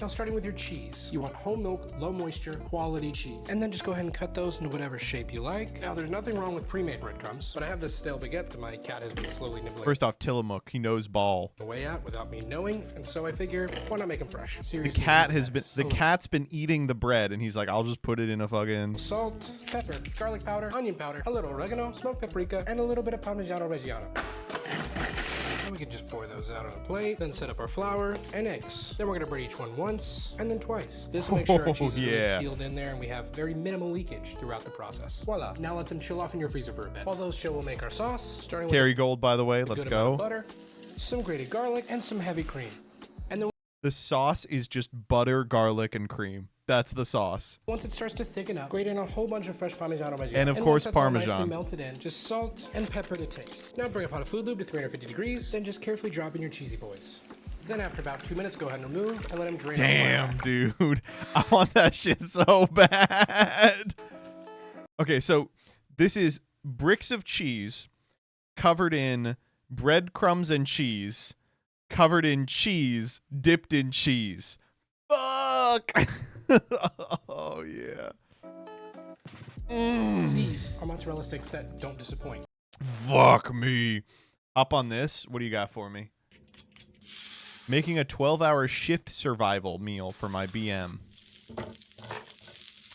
Now starting with your cheese, you want whole milk, low moisture, quality cheese. And then just go ahead and cut those into whatever shape you like. Now there's nothing wrong with pre-made breadcrumbs, but I have this stale baguette that my cat has been slowly nibbling First off, Tillamook, he knows ball. away at without me knowing, and so I figure, why not make them fresh? The Seriously, cat these has been guys. the cat's been eating the bread, and he's like, I'll just put it in a fucking. Salt, pepper, garlic powder, onion powder, a little oregano, smoked paprika, and a little bit of Parmigiano Reggiano. And we can just pour those out on a plate, then set up our flour and eggs. Then we're gonna bread each one once and then twice. This will make sure our cheese is really yeah. sealed in there and we have very minimal leakage throughout the process. Voila. Now let them chill off in your freezer for a bit. While those chill, we'll make our sauce, starting with Kerrygold, by the way. a Let's good amount go. of butter, some grated garlic, and some heavy cream. And then The sauce is just butter, garlic, and cream. That's the sauce. once it starts to thicken up, grate in a whole bunch of fresh Parmigiano Reggiano. And of once course, that's all nicely Parmesan. melted in, just salt and pepper to taste. Now bring a pot of food lube to 350 degrees, then just carefully drop in your cheesy boys. Then after about 2 minutes, go ahead and remove and let them drain. Damn, dude. I want that shit so bad. Okay, so this is bricks of cheese covered in breadcrumbs and cheese, covered in cheese, dipped in cheese. Fuck. Oh, yeah. These are mozzarella sticks that don't disappoint. Fuck me. Up on this. What do you got for me? Making a 12-hour shift survival meal for my BM.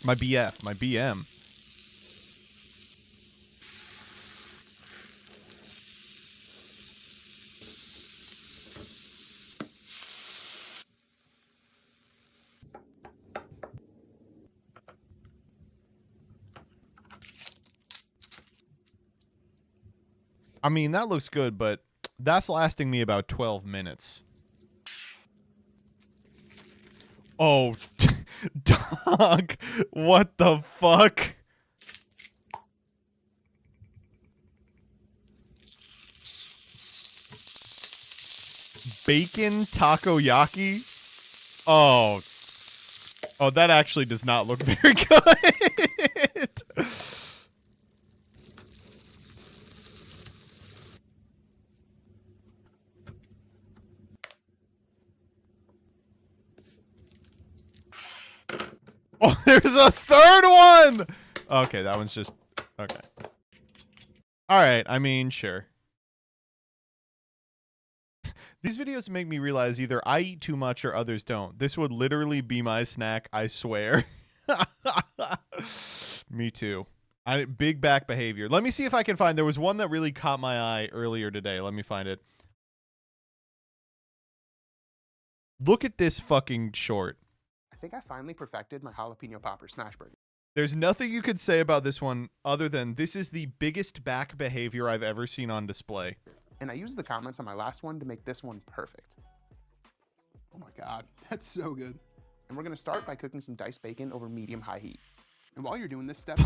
My BF. My BM. I mean, that looks good, but that's lasting me about 12 minutes. Oh, dog. What the fuck? Bacon takoyaki? Oh. Oh, that actually does not look very good. Oh, there's a third one! Okay, that one's just... Okay. Alright, I mean, sure. These videos make me realize either I eat too much or others don't. This would literally be my snack, I swear. Me too. Big back behavior. Let me see if I can find... There was one that really caught my eye earlier today. Let me find it. Look at this fucking short. I think I finally perfected my jalapeno popper smash burger. There's nothing you could say about this one other than this is the biggest back behavior I've ever seen on display. And I used the comments on my last one to make this one perfect. Oh my God, that's so good. And we're gonna start by cooking some diced bacon over medium-high heat. And while you're doing this step,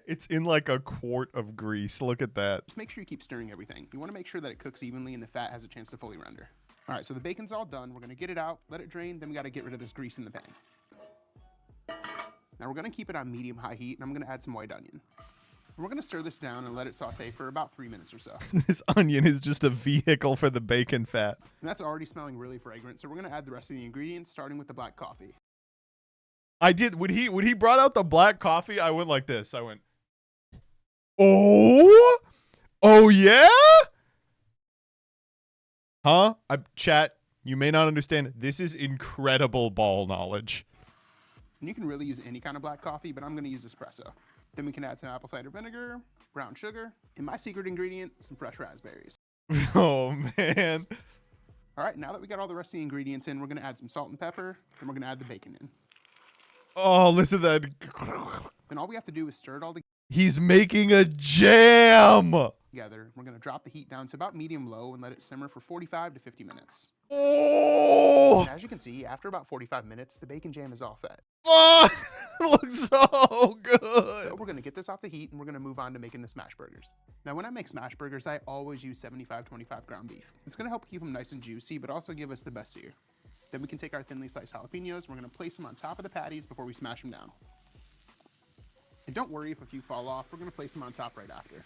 It's in like a quart of grease. Look at that. just make sure you keep stirring everything. You wanna make sure that it cooks evenly and the fat has a chance to fully render. All right, so the bacon's all done. We're gonna get it out, let it drain, then we gotta get rid of this grease in the pan. Now we're gonna keep it on medium-high heat, and I'm gonna add some white onion. And we're gonna stir this down and let it saute for about 3 minutes or so. This onion is just a vehicle for the bacon fat. And that's already smelling really fragrant, so we're gonna add the rest of the ingredients, starting with the black coffee. I did when he brought out the black coffee, I went like this. I went, "Oh? Oh yeah?" Huh? Chat, you may not understand. This is incredible ball knowledge. And you can really use any kind of black coffee, but I'm gonna use espresso. Then we can add some apple cider vinegar, brown sugar, and my secret ingredient, some fresh raspberries. Oh man. All right, now that we got all the rest of the ingredients in, we're gonna add some salt and pepper, and we're gonna add the bacon in. Oh, listen to that. Then all we have to do is stir it all He's making a jam. together. We're gonna drop the heat down to about medium-low and let it simmer for 45 to 50 minutes. Oh, And as you can see, after about 45 minutes, the bacon jam is all set. fuck. looks so good. So we're gonna get this off the heat and we're gonna move on to making the smash burgers. Now when I make smash burgers, I always use 75-25 ground beef. It's gonna help keep them nice and juicy, but also give us the best sear. Then we can take our thinly sliced jalapenos, we're gonna place them on top of the patties before we smash them down. And don't worry if a few fall off, we're gonna place them on top right after.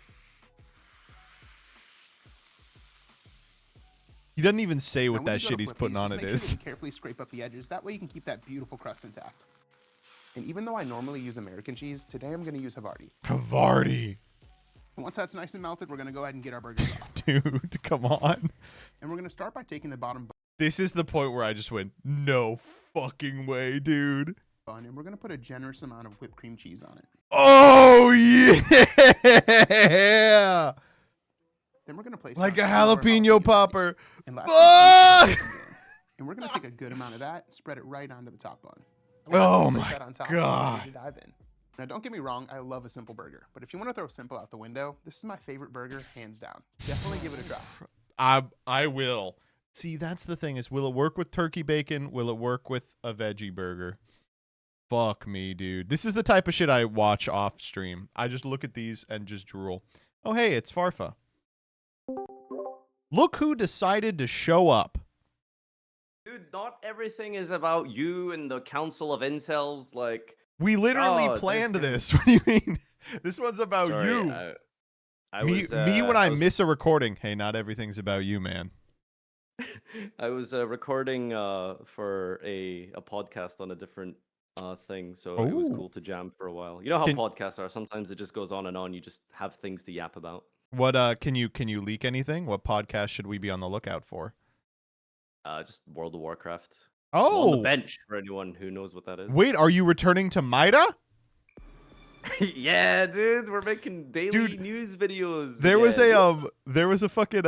He doesn't even say Now, what when that you go shit to he's flip putting these, on just it make sure is. that you carefully scrape up the edges, that way you can keep that beautiful crust intact. And even though I normally use American cheese, today I'm gonna use Havarti. Havarti. And once that's nice and melted, we're gonna go ahead and get our burgers off. Dude, come on. And we're gonna start by taking the bottom This is the point where I just went, no fucking way, dude. bun, and we're gonna put a generous amount of whipped cream cheese on it. Oh, yeah. Then we're gonna place Like a down 2 more jalapeno jalapeno popper. bites. And lastly, Fuck! and we're gonna take a good amount of that and spread it right onto the top bun. Oh Place my that on top and we're ready to God. dive in. Now don't get me wrong, I love a simple burger, but if you want to throw simple out the window, this is my favorite burger, hands down. Definitely give it a try. I will. See, that's the thing is, will it work with turkey bacon? Will it work with a veggie burger? Fuck me, dude. This is the type of shit I watch off stream. I just look at these and just drool. Oh, hey, it's Farfa. Look who decided to show up. Dude, not everything is about you and the Council of Incels. Like, We literally Oh, planned this this. What do you mean? This one's about sorry, you. Me when I miss a recording. Hey, not everything's about you, man. I was recording for a podcast on a different thing, so it was Ooh. cool to jam for a while. You know how Can- podcasts are. Sometimes it just goes on and on. You just have things to yap about. What can you leak anything? What podcast should we be on the lookout for? Just World of Warcraft. I'm on the Oh, bench for anyone who knows what that is. wait, are you returning to Maida? Yeah, dude, we're making daily Dude, news videos. There was again. a fucking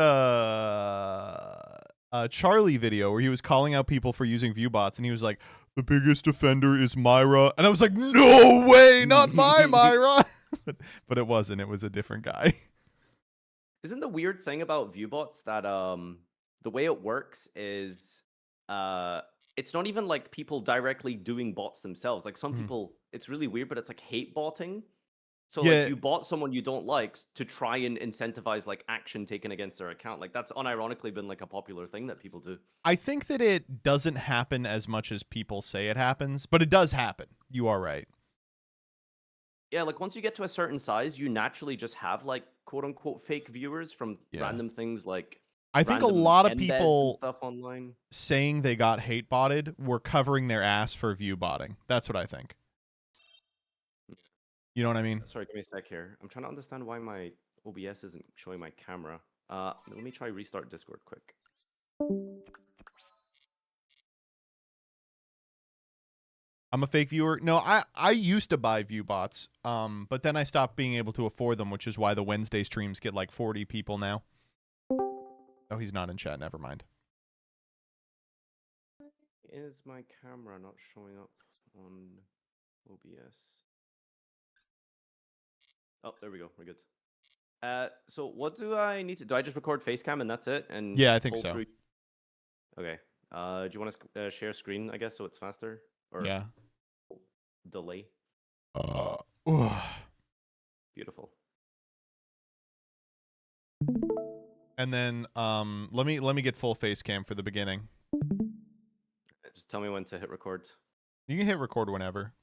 Charlie video where he was calling out people for using viewbots, and he was like, "The biggest offender is Myra," and I was like, "No way, not my Myra!" But it wasn't. It was a different guy. Isn't the weird thing about viewbots that the way it works is it's not even like people directly doing bots themselves. Like some people, it's really weird, but it's like hate botting. So Yeah. like you bot someone you don't like to try and incentivize like action taken against their account. Like that's unironically been like a popular thing that people do. I think that it doesn't happen as much as people say it happens, but it does happen. You are right. Yeah, like once you get to a certain size, you naturally just have like quote unquote fake viewers from Yeah. random things like I think a random lot of embeds and people stuff online. saying they got hate botted were covering their ass for view botting. That's what I think. You know what I mean? Sorry, give me a sec here. I'm trying to understand why my OBS isn't showing my camera. Let me try restart Discord quick. I'm a fake viewer. No, I used to buy view bots, but then I stopped being able to afford them, which is why the Wednesday streams get like 40 people now. Oh, he's not in chat. Never mind. Is my camera not showing up on OBS? Oh, there we go. We're good. So what do I need to do? I just record Facecam and that's it? And Yeah, I think pull so. through- Okay. Do you want to share screen, I guess, so it's faster? Or Yeah. delay? Beautiful. And then let me get full face cam for the beginning. Just tell me when to hit record. You can hit record whenever.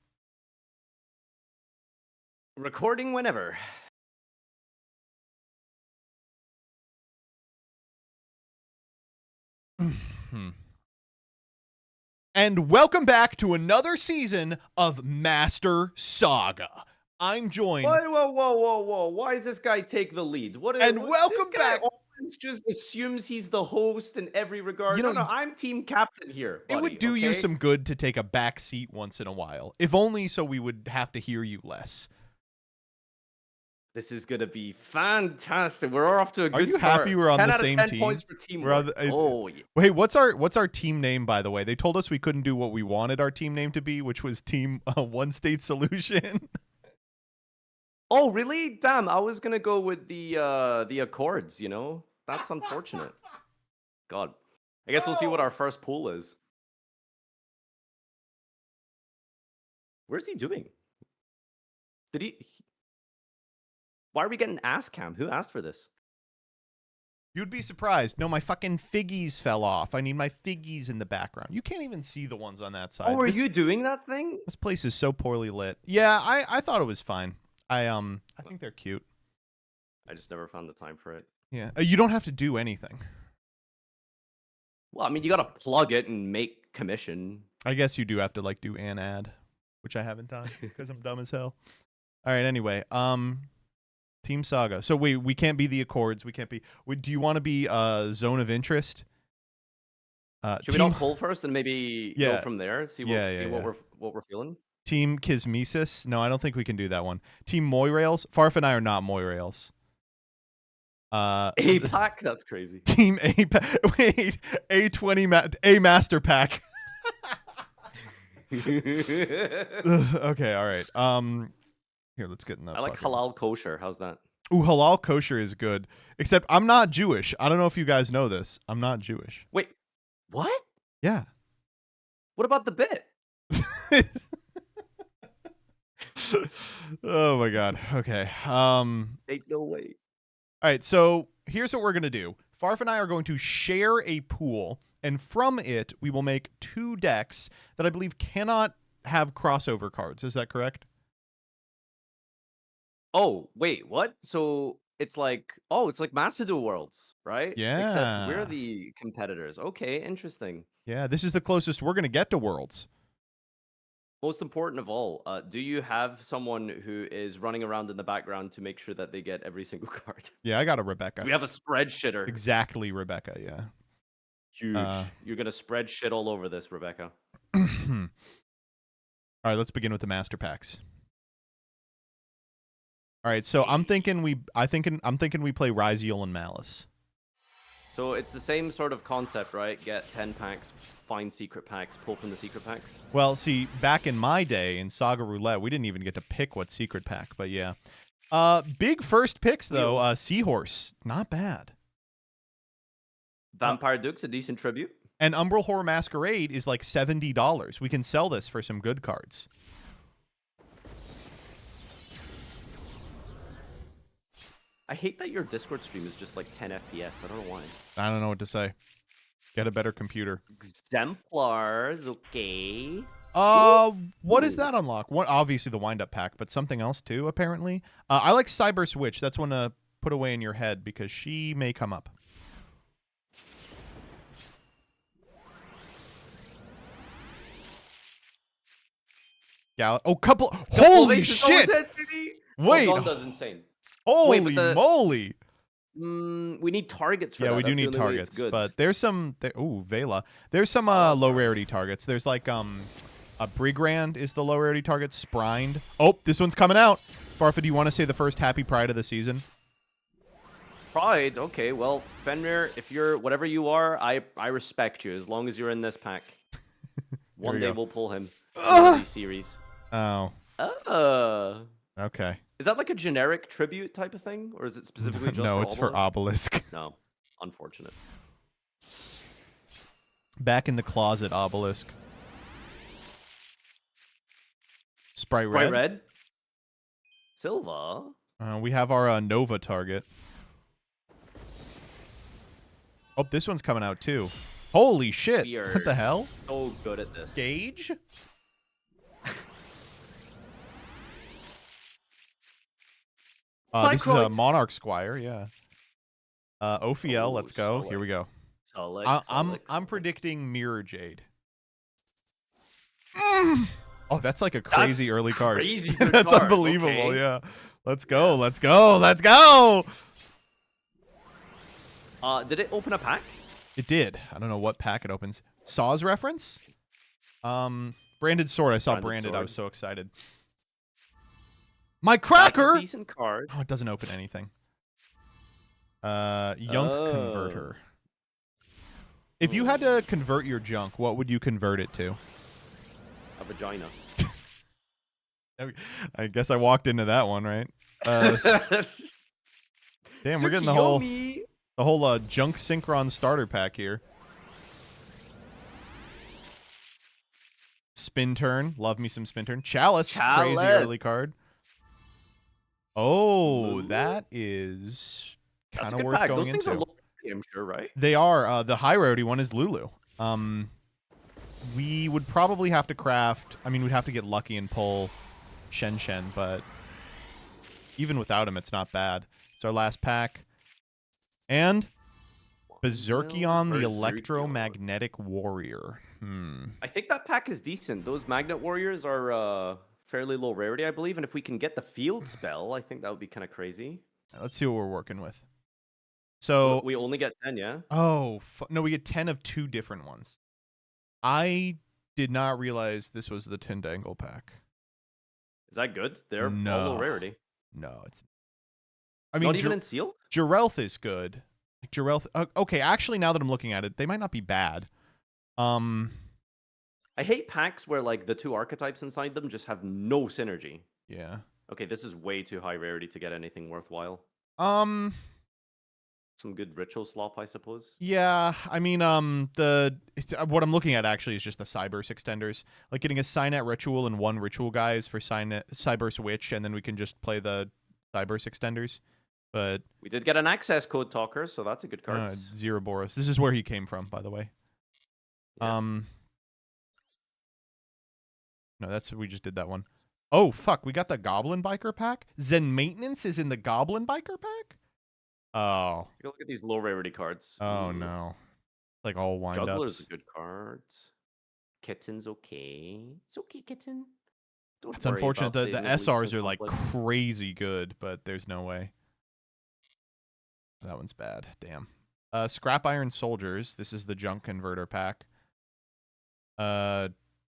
Recording whenever. And welcome back to another season of Master Saga. I'm joined. Whoa. Why does this guy take the lead? And welcome this guy back. always just assumes he's the host in every regard. You know, no, I'm team captain here, It would buddy, do you okay? some good to take a back seat once in a while, if only so we would have to hear you less. This is gonna be fantastic. We're off to a Are good you start. happy we're on 10 the out of same 10 team? points for teamwork. Oh, yeah. Wait, what's our team name, by the way? They told us we couldn't do what we wanted our team name to be, which was Team One State Solution. Oh, really? Damn, I was gonna go with the Accords. You know, that's unfortunate. God, I guess we'll see what our first pool is. Where's he doing? Did he? Why are we getting ass cam? Who asked for this? You'd be surprised. No, my fucking figgies fell off. I need my figgies in the background. You can't even see the ones on that side. Oh, are you doing that thing? This place is so poorly lit. Yeah, I thought it was fine. I think they're cute. I just never found the time for it. Yeah, you don't have to do anything. Well, I mean, you gotta plug it and make commission. I guess you do have to like do an ad, which I haven't done because I'm dumb as hell. All right. Anyway, Team Saga. So we can't be the Accords. We can't be. Do you want to be Zone of Interest? Should we not pull first and maybe Yeah. go from there? See what we're feeling. Team Kismesis. No, I don't think we can do that one. Team Moirails. Farf and I are not Moirails. APAC? That's crazy. Team APAC. Wait, A20 A Master Pack. Okay, all right. Here, let's get in that. I like halal kosher. How's that? Ooh, halal kosher is good. Except I'm not Jewish. I don't know if you guys know this. I'm not Jewish. Wait, what? Yeah. What about the bit? Oh my god. Okay. Ain't no way. All right, so here's what we're going to do. Farf and I are going to share a pool, and from it, we will make 2 decks that I believe cannot have crossover cards. Is that correct? Oh, wait, what? So it's like Master Duel Worlds, right? Yeah. Except we're the competitors. Okay, interesting. Yeah, this is the closest we're going to get to Worlds. Most important of all, do you have someone who is running around in the background to make sure that they get every single card? Yeah, I got a Rebecca. We have a spread shitter. Exactly, Rebecca, yeah. Huge. You're going to spread shit all over this, Rebecca. All right, let's begin with the Master Packs. All right, so I'm thinking we play Ryziel and Malice. So it's the same sort of concept, right? Get 10 packs, find secret packs, pull from the secret packs. Well, see, back in my day in Saga Roulette, we didn't even get to pick what secret pack, but yeah. Big first picks though. Seahorse, not bad. Vampire Duke's a decent tribute. And Umbral Horror Masquerade is like $70. We can sell this for some good cards. I hate that your Discord stream is just like 10 FPS. I don't know why. I don't know what to say. Get a better computer. Exemplars, okay. What is that unlock? What? Obviously the wind-up pack, but something else too, apparently. I like Cyber Switch. That's one to put away in your head because she may come up. Couple. Holy shit! Wait. Gonda's insane. Holy moly! We need targets for that. Yeah, we do need targets, but there's some. Ooh, Vela. There's some low rarity targets. There's like a Brigrand is the low rarity target. Sprined. Oh, this one's coming out. Farfa, do you want to say the first Happy Pride of the season? Pride. Okay, well, Fenrir, if you're whatever you are, I respect you as long as you're in this pack. One day we'll pull him. In these series. Oh. Okay. Is that like a generic tribute type of thing, or is it specifically just no, for it's for Obelisk. No, unfortunate. Back in the closet, Obelisk. Sprite Red. Silva. We have our Nova target. Oh, this one's coming out too. Holy shit! What the hell? So good at this. Gage. This is a Monarch Squire, yeah. Ophiel, let's go. Solid. Here we go. I'm predicting Mirror Jade. Oh, that's like a crazy early card. Crazy that's card. unbelievable, Okay. yeah. Let's go, let's go, let's go! Did it open a pack? It did. I don't know what pack it opens. Saw's reference? Branded Sword. I saw Branded. I was so excited. My cracker! That's a decent card. Oh, it doesn't open anything. Yunk Converter. If you had to convert your junk, what would you convert it to? A vagina. I guess I walked into that one, right? Damn, we're getting the whole junk synchron starter pack here. Spin turn. Love me some spin turn. Chalice. Crazy Chalice. early card. Oh, Ooh. that is That's kind a of good worth pack. going Those things are into. low, I'm sure, right? They are. The high rarity one is Lulu. We would probably have to craft... I mean, we'd have to get lucky and pull Shen Shen, but even without him, it's not bad. It's our last pack. And Berserkion the Electromagnetic Warrior. I think that pack is decent. Those Magnet Warriors are fairly low rarity, I believe. And if we can get the field spell, I think that would be kind of crazy. Let's see what we're working with. So we only get 10, yeah? Oh, no, we get 10 of 2 different ones. I did not realize this was the Tindangle pack. Is that good? They're all low rarity. No, it's... I mean, not even in sealed? Jirelth is good. Like Jirelth... okay, actually, now that I'm looking at it, they might not be bad. I hate packs where, like, the 2 archetypes inside them just have no synergy. Yeah. Okay, this is way too high rarity to get anything worthwhile. Some good ritual slop, I suppose. Yeah, I mean, what I'm looking at actually is just the Cyberse extenders. Like getting a Signet Ritual and 1 Ritual guys for Cyberse Witch, and then we can just play the Cyberse extenders. But we did get an access code talker, so that's a good card. Zeroboros. This is where he came from, by the way. Yeah. No, we just did that one. Oh, fuck, we got the Goblin Biker pack? Zen Maintenance is in the Goblin Biker pack? Oh. Take a look at these low rarity cards. Oh, no. Like all wind-ups. Juggler's a good card. Kitten's okay. It's okay, Kitten. It's unfortunate that the SRs are like crazy good, but there's no way. That one's bad. Damn. Scrap Iron Soldiers. This is the junk converter pack.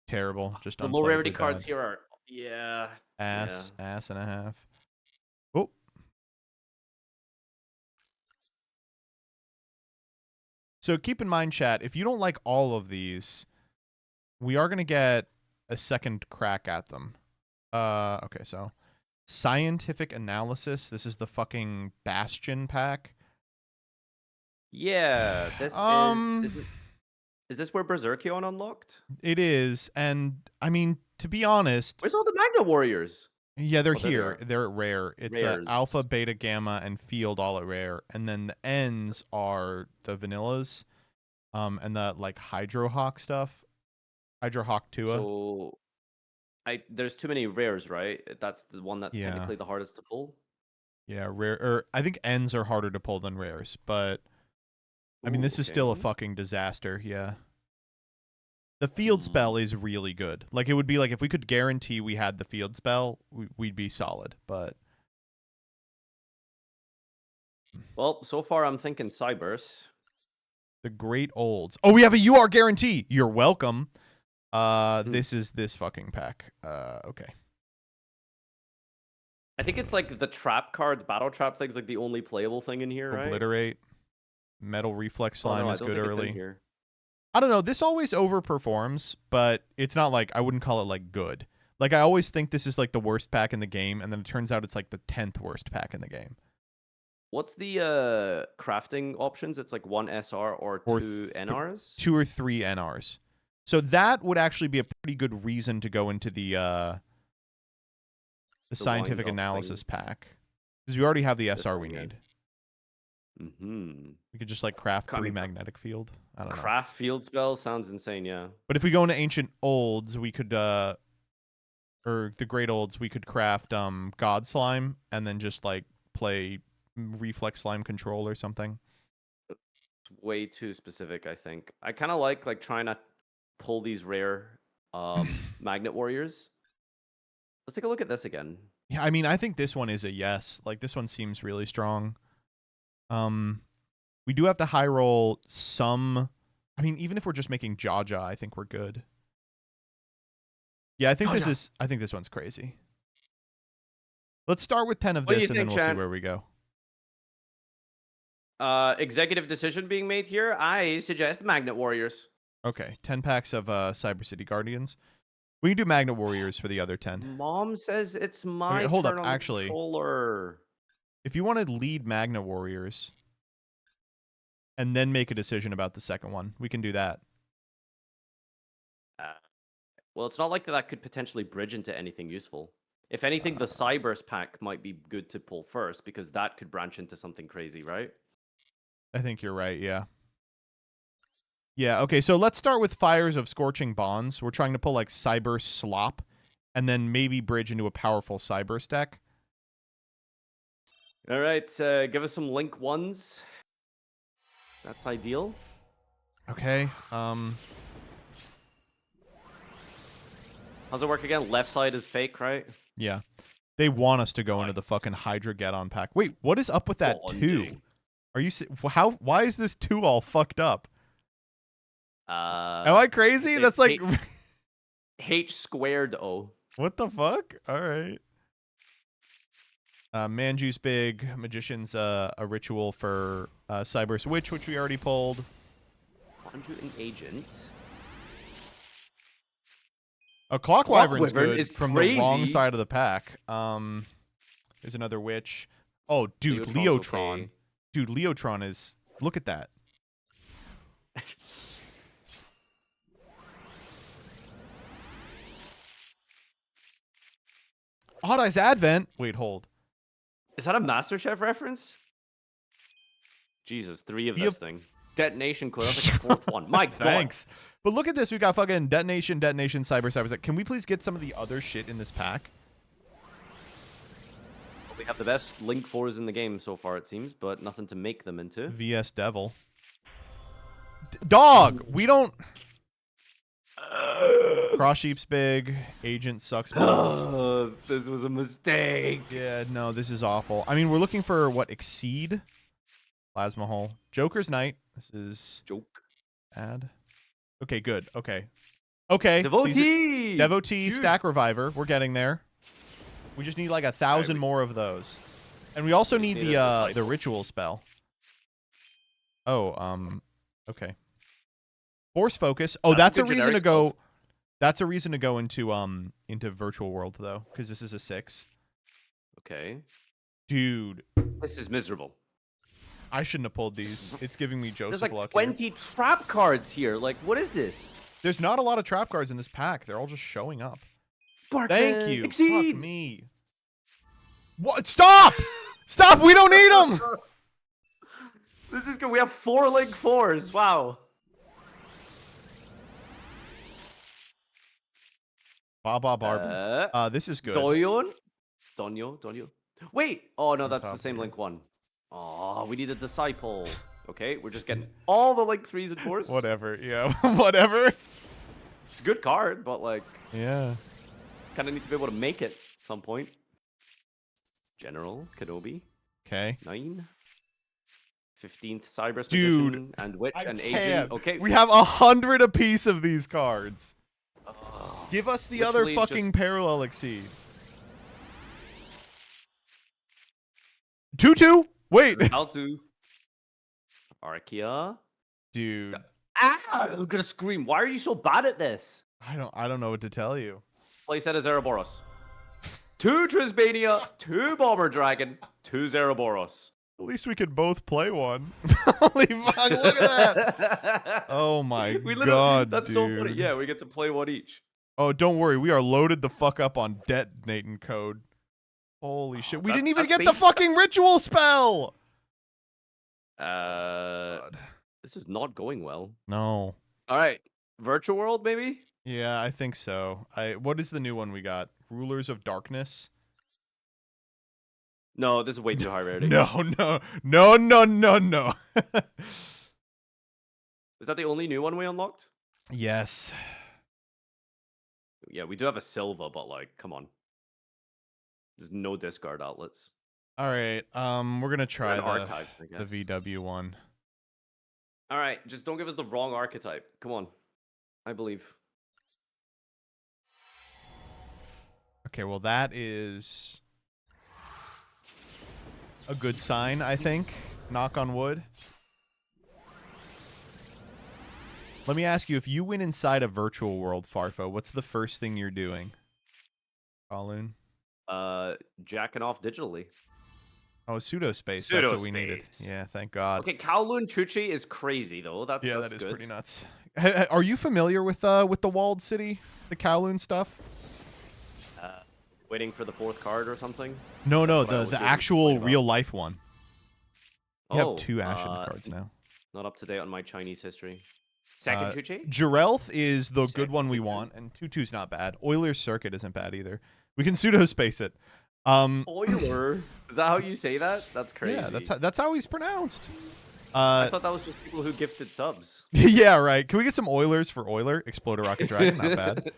Terrible. Just the low rarity cards here are ass and a half. Oh. So keep in mind, chat, if you don't like all of these, we are gonna get a second crack at them. Okay, so Scientific Analysis. This is the fucking Bastion pack. Yeah, this is this where Berserkion unlocked? It is, and I mean, to be honest, where's all the Magna Warriors? Yeah, they're here. They're at rare. It's alpha, beta, gamma, and field all at rare, and then the ends are the vanillas, and the like Hydrohawk stuff, Hydrohawk Tua. So, there's too many rares, right? That's the one that's technically the hardest to pull. Yeah, rare. I think ends are harder to pull than rares, but I mean, this is still a fucking disaster. Yeah. The field spell is really good. Like, it would be like if we could guarantee we had the field spell, we'd be solid, but... Well, so far I'm thinking Cyberse. The Great Olds. Oh, we have a UR guarantee! You're welcome. This is this fucking pack. Okay. I think it's like the trap card, battle trap thing's like the only playable thing in here, right? Obliterate. Metal Reflex Slime is good early. Here. I don't know. This always overperforms, but it's not like, I wouldn't call it like good. Like, I always think this is like the worst pack in the game, and then it turns out it's like the 10th worst pack in the game. What's the crafting options? It's like 1 SR or 2 NRs? 2 or 3 NRs. So that would actually be a pretty good reason to go into the Scientific Analysis pack. Because we already have the SR we need. We could just like craft 3 magnetic field. I don't know. Craft field spell sounds insane, yeah. But if we go into Ancient Olds, we could or the Great Olds, we could craft God Slime and then just like play Reflex Slime Control or something. It's way too specific, I think. I kind of like trying to pull these rare Magnet Warriors. Let's take a look at this again. Yeah, I mean, I think this one is a yes. Like, this one seems really strong. We do have to high roll some. I mean, even if we're just making Jaja, I think we're good. Yeah, I think I think this one's crazy. Let's start with 10 of this, and then we'll see where we go. Executive decision being made here. I suggest Magnet Warriors. Okay, 10 packs of Cyber City Guardians. We can do Magnet Warriors for the other 10. Mom says it's my hold turn up, on actually. The controller. If you want to lead Magnet Warriors and then make a decision about the second one, we can do that. Well, it's not like that could potentially bridge into anything useful. If anything, the Cyberse pack might be good to pull first because that could branch into something crazy, right? I think you're right, yeah. Yeah, okay, so let's start with Fires of Scorching Bonds. We're trying to pull, like, Cyber Slop, and then maybe bridge into a powerful Cyber deck. All right, give us some Link 1s. That's ideal. Okay, How's it work again? Left side is fake, right? yeah. They want us to go into the fucking Hydra Get-On pack. Wait, what is up with that 2? Are you... Why is this 2 all fucked up? Am I crazy? That's like... H squared O. What the fuck? All right. Manju's big. Magician's a ritual for Cyberse Witch, which we already pulled. Manju an agent. A Clock Wyvern's good is from crazy. the wrong side of the pack. There's another witch. Oh, dude, Leotron's Leotron. okay. Dude, Leotron is... Look at that. Odd Eyes Advent. Wait, hold. Is that a MasterChef reference? Jesus, 3 of this thing. Detonation code. That's like the 4th one. My God. Thanks. But look at this. We got fucking Detonation, Cyber. Can we please get some of the other shit in this pack? Well, we have the best Link 4s in the game so far, it seems, but nothing to make them into. VS Devil. Dog! We don't... Cross Sheep's big. Agent sucks balls. This was a mistake. Yeah, no, this is awful. I mean, we're looking for, what, Exceed? Plasma Hole. Joker's Knight. This is... Joke. Add. Okay, good. Okay. Okay. Devotee! Devotee, Dude. Stack Reviver. We're getting there. We just need like 1,000 more of those. And we also need the ritual spell. Oh, okay. Force Focus. Oh, that's a reason to go... That's a reason to go into Virtual World, though, because this is a 6. Okay. Dude. This is miserable. I shouldn't have pulled these. It's giving me Joseph There's like Luck 20 trap cards here. Like, what is this? There's not a lot of trap cards in this pack. They're all just showing up. Barkman. Thank you. Exceed. Fuck me. What? Stop! Stop! We don't need them! This is good. We have 4 Link 4s. Wow. Baba Barb. This is good. Donyo. Wait. Oh, no, that's the same Link 1. Oh, we need a Disciple. Okay, we're just getting all the Link 3s and 4s. Whatever. Yeah, whatever. It's a good card, but like... Yeah. Kind of need to be able to make it at some point. General, Kenobi. Okay. 9. 15th Cyber Dude, Magician and Witch I and can't. Agent. Okay. We have 100 apiece of these cards. Give us the other Literally fucking just- Parallel Exceed. 2-2? Wait. Altu. Archaea. Dude. I'm gonna scream. Why are you so bad at this? I don't know what to tell you. Playset is Ereboros. 2 Trisbania, 2 Bomber Dragon, 2 Zeraboros. At least we could both play one. Holy fuck, look at that. Oh my god, That's dude. so funny. Yeah, we get to play one each. Oh, don't worry. We are loaded the fuck up on detonating code. Holy shit. We didn't even get the that's fucking ritual spell. This is not going well. No. All right. Virtual World, maybe? Yeah, I think so. What is the new one we got? Rulers of Darkness? No, this is way too high rarity. No. Is that the only new one we unlocked? Yes. Yeah, we do have a Silva, but like, come on. There's no discard outlets. All right. We're gonna try And archives, I guess. the VW one. All right, just don't give us the wrong archetype. Come on. I believe. Okay, well that is a good sign, I think. Knock on wood. Let me ask you, if you went inside a virtual world, Farfo, what's the first thing you're doing? Kowloon? Jacking off digitally. Oh, pseudo-space. That's what we needed. Yeah, thank God. Okay, Kowloon Chuchi is crazy though. That's that is good. pretty nuts. Are you familiar with the walled city? the Kowloon stuff? Waiting for the 4th card or something? No, That's what I the always hear people actual complain about. real life one. You Oh, have 2 Ashen cards now. Not up to date on my Chinese history. Second Chuchi? Jirelth is the good one we want, and 2/2's not bad. Euler's Circuit isn't bad either. We can pseudo space it. Euler? Is that how you say that? That's crazy. Yeah, that's how he's pronounced. I thought that was just people who gifted subs. Yeah, right. Can we get some Oilers for Euler? Exploder Rocket Dragon, not bad.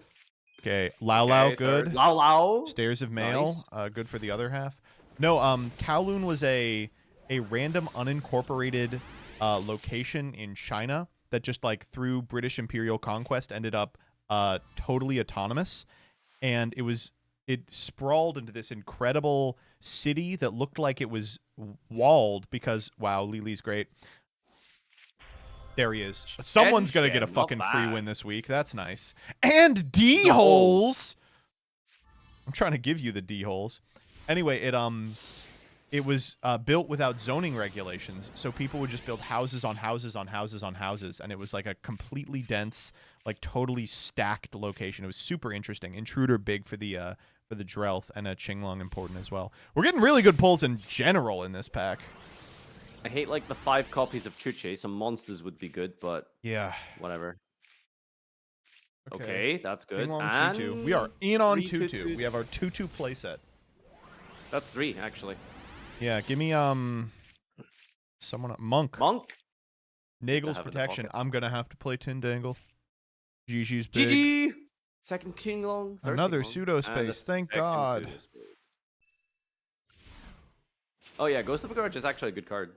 Okay, Lao Lao, Okay, good. third. Lao Lao. Stairs of Mail, Nice. good for the other half. No, Kowloon was a random unincorporated location in China that just like through British Imperial conquest ended up totally autonomous, and it sprawled into this incredible city that looked like it was walled because wow, Lily's great. There he is. Someone's gonna get a Not fucking free bad. win this week. That's nice. And D holes. I'm trying to give you the D holes. Anyway, it was built without zoning regulations, so people would just build houses on houses on houses on houses, and it was like a completely dense, like totally stacked location. It was super interesting. Intruder big for the Drelth, and a Qinglong important as well. We're getting really good pulls in general in this pack. I hate like the 5 copies of Chuchi. Some monsters would be good, but Yeah. whatever. Okay, that's good. Qinglong And 2/2. We are in on 3 2/2. 2/2. We have our 2/2 playset. That's 3 actually. Yeah, give me someone Monk. Monk. Nagel's have in the protection. pocket. I'm gonna have to play Tindangle. Gigi's big. GG. Second Qinglong. Third Another Qinglong, pseudo and a space, thank second God. pseudo space. Oh yeah, Ghost of a Garage is actually a good card.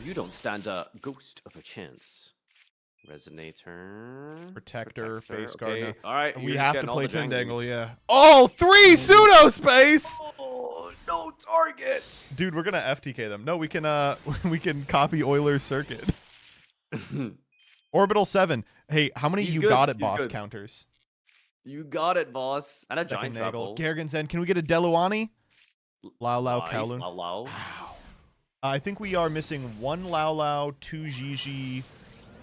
You don't stand a ghost of a chance. Resonator. Protector, face okay. guard. All right, We you're have just to getting all play the jangles. Tindangle, yeah. Oh, 3 pseudo space! Oh, no targets. Dude, we're gonna FTK them. No, we can we can copy Euler's Circuit. Orbital 7. Hey, how many He's you good, got at he's boss good. counters? You got it, boss. And a Second giant Nagel. trapple. Garrigan's End. Can we get a Deluani? Lao Lao Nice, Kowloon. Lao Lao. I think we are missing 1 Lao Lao, 2 Gigi,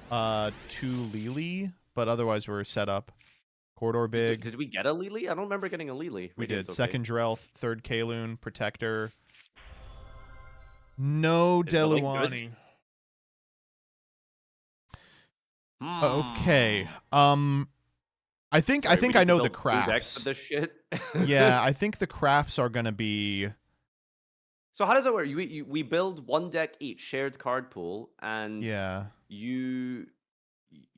2 Lili, but otherwise we're set up. Corridor big. Did we get a Lili? I don't remember getting a Lili. We Radiant's did. okay. Second Drelth, third Kaloon, Protector. No Is the link good? Deluani. Hmm. Okay. I think Sorry, we I need to know the build blue decks crafts. for this shit. Yeah, I think the crafts are gonna be. So how does it work? We build 1 deck each, shared card pool, and Yeah. you.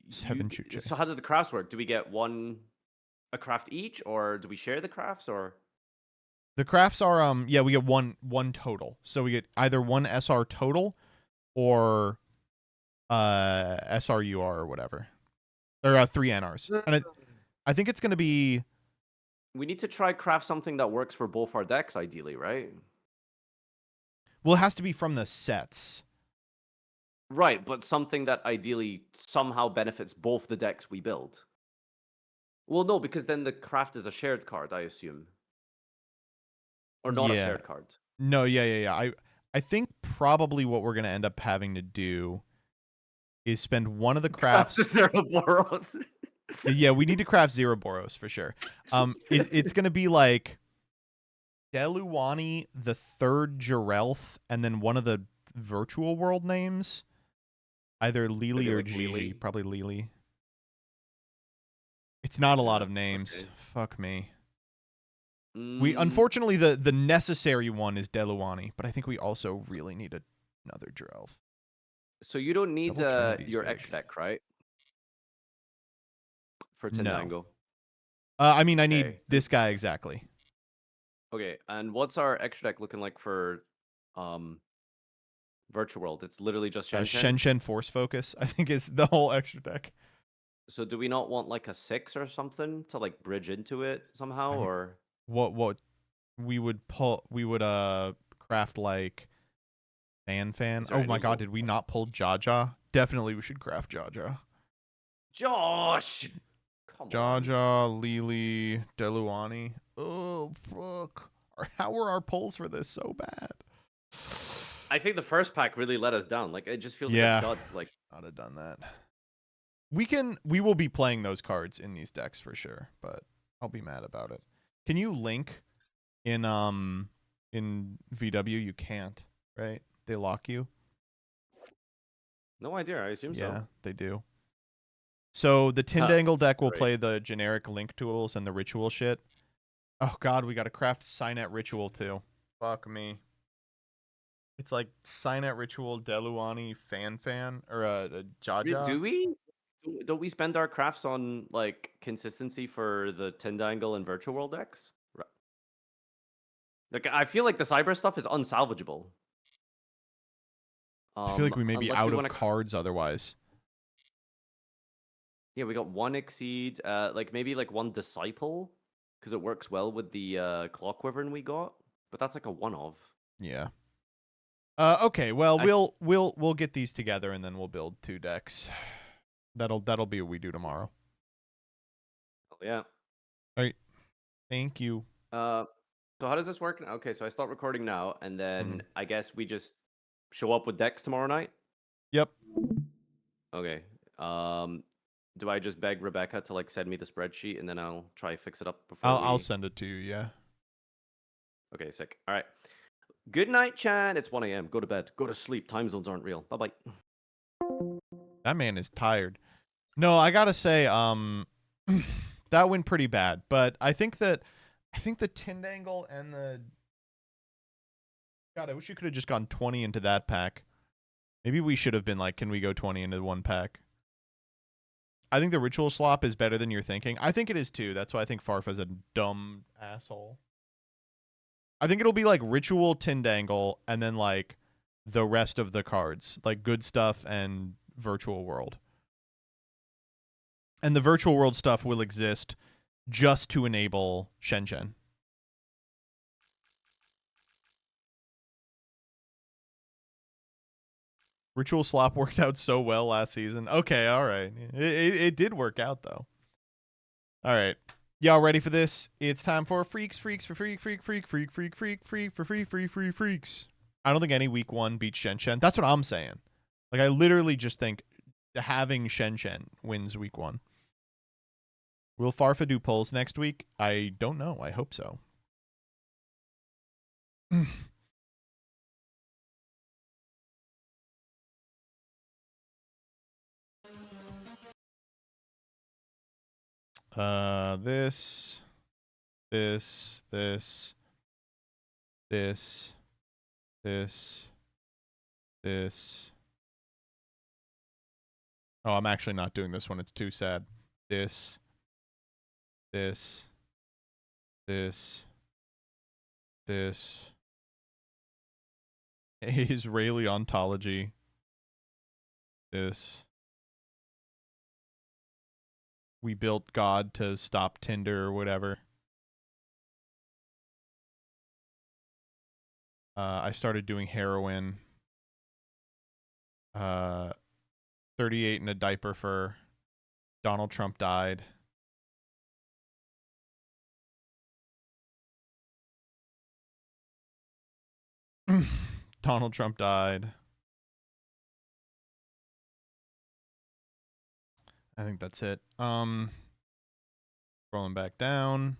7 Chuche. So how do the crafts work? Do we get a craft each, or do we share the crafts, or? The crafts are yeah, we get one total. So we get either 1 SR total or SRUR or whatever. Or 3 NRs. And I think it's going to be We need to try craft something that works for both our decks, ideally, right? well, it has to be from the sets. Right, but something that ideally somehow benefits both the decks we build. Well, no, because then the craft is a shared card, I assume. Or not a Yeah. shared card. No, yeah. I think probably what we're going to end up having to do is spend one of the crafts. Boros. Yeah, we need to craft 0 Boros for sure. It's going to be like Deluani, the 3rd Jirelth, and then one of the virtual world names. Either Lili Maybe or like Gigi. Lili. Probably Lili. It's not a lot of Yeah, names. okay. Fuck me. We Mm, unfortunately the necessary one is Deluani, but I think we also really need another Jirelth. So you don't need Double Trinity's your big. extra deck, right? For No. Tindango. I mean, I need Okay. this guy exactly. Okay, and what's our extra deck looking like for Virtual World? It's literally just Shen Shen. Shen Force Focus, I think, is the whole extra deck. So do we not want like a 6 or something to like bridge into it somehow, I think- or? What we would craft like fan. Is there Oh my god, any- did we not pull Jaja? Definitely we should craft Jaja. Josh! Come on. Jaja, Lili, Deluani. Oh fuck. How were our pulls for this so bad? I think the first pack really let us down. Like it just feels Yeah. like a dud. Like I'd have done that. We will be playing those cards in these decks for sure, but I'll be mad about it. Can you link in VW? You can't, right? They lock you. No idea. I assume so. Yeah, they do. So the Tindangle deck will great. play the generic link tools and the ritual shit. Oh god, we got to craft Signet Ritual too. Fuck me. It's like Signet Ritual, Deluani, Fan, or Jaja. Do we? Don't we spend our crafts on like consistency for the Tindangle and Virtual World decks? Right. Like I feel like the cyber stuff is unsalvageable. I feel like we may be unless out we of wanna cards otherwise. Yeah, we got one Exceed, like maybe like one Disciple, because it works well with the Clock Wyvern we got, but that's like a one-off. Yeah. Okay, well, I- we'll get these together and then we'll build 2 decks. That'll be what we do tomorrow. Oh, yeah. All right. Thank you. So how does this work? Okay, so I start recording now, and then Mhm. I guess we just show up with decks tomorrow night. Yep. Okay. Do I just beg Rebecca to like send me the spreadsheet, and then I'll try to fix it up before I'll send it to you, yeah. Okay, sick. All right. Good night, Chan. It's 1 a.m. Go to bed. Go to sleep. Time zones aren't real. Bye-bye. That man is tired. No, I got to say that went pretty bad, but I think the Tindangle and the God, I wish you could have just gone 20 into that pack. Maybe we should have been like, can we go 20 into one pack? I think the Ritual Slop is better than you're thinking. I think it is too. That's why I think Farfa's a dumb asshole. I think it'll be like Ritual, Tindangle, and then like the rest of the cards, like Good Stuff and Virtual World. And the Virtual World stuff will exist just to enable Shen. Ritual Slop worked out so well last season. Okay, all right. It did work out, though. All right. Y'all ready for this? It's time for freaks for freaks. I don't think any week 1 beats Shen. That's what I'm saying. Like, I literally just think having Shen wins week 1. Will Farfa do polls next week? I don't know. I hope so. This. Oh, I'm actually not doing this one. It's too sad. This. Israeli ontology. This. We built God to stop Tinder or whatever. I started doing heroin. 38 in a diaper for Donald Trump died. Donald Trump died. I think that's it. Scrolling back down.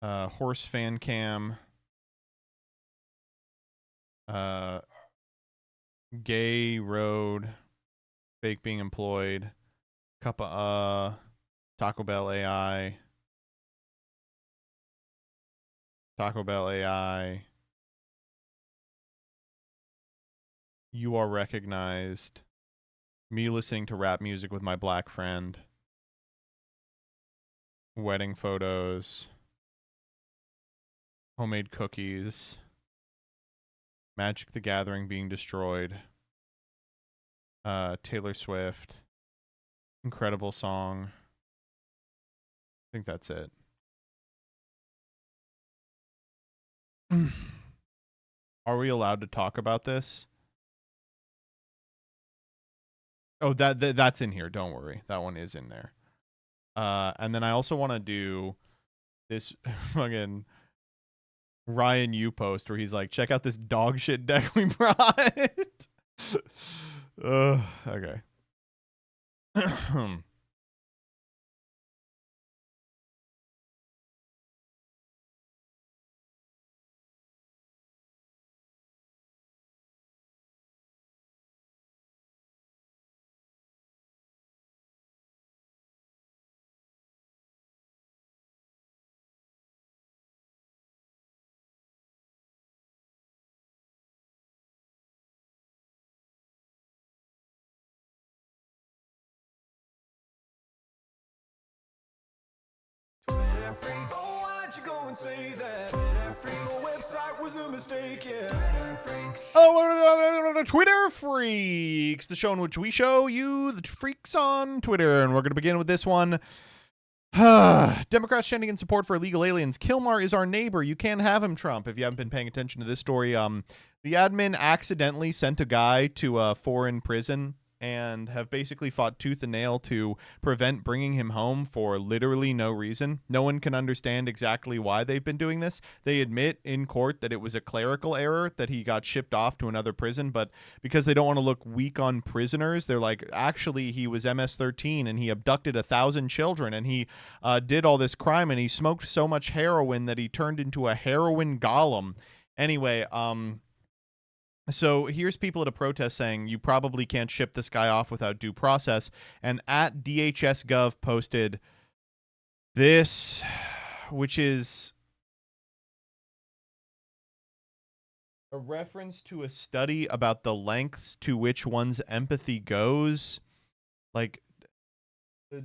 Horse fan cam. Gay road. Fake being employed. Kappa Taco Bell AI. Taco Bell AI. You are recognized. Me listening to rap music with my black friend. Wedding photos. Homemade cookies. Magic the Gathering being destroyed. Taylor Swift. Incredible song. I think that's it. Are we allowed to talk about this? Oh, that's in here. Don't worry. That one is in there. And then I also want to do this fucking Ryan Yu post where he's like, check out this dog shit deck we brought. Okay. Oh, Twitter Freaks, the show in which we show you the freaks on Twitter. And we're going to begin with this one. Democrats chanting in support for illegal aliens. Kilmar is our neighbor. You can't have him, Trump. If you haven't been paying attention to this story, the admin accidentally sent a guy to a foreign prison and have basically fought tooth and nail to prevent bringing him home for literally no reason. No one can understand exactly why they've been doing this. They admit in court that it was a clerical error that he got shipped off to another prison, but because they don't want to look weak on prisoners, they're like, actually, he was MS-13 and he abducted 1,000 children and he did all this crime and he smoked so much heroin that he turned into a heroin golem. Anyway, so here's people at a protest saying you probably can't ship this guy off without due process. And at DHS.gov posted this, which is a reference to a study about the lengths to which one's empathy goes. Like, the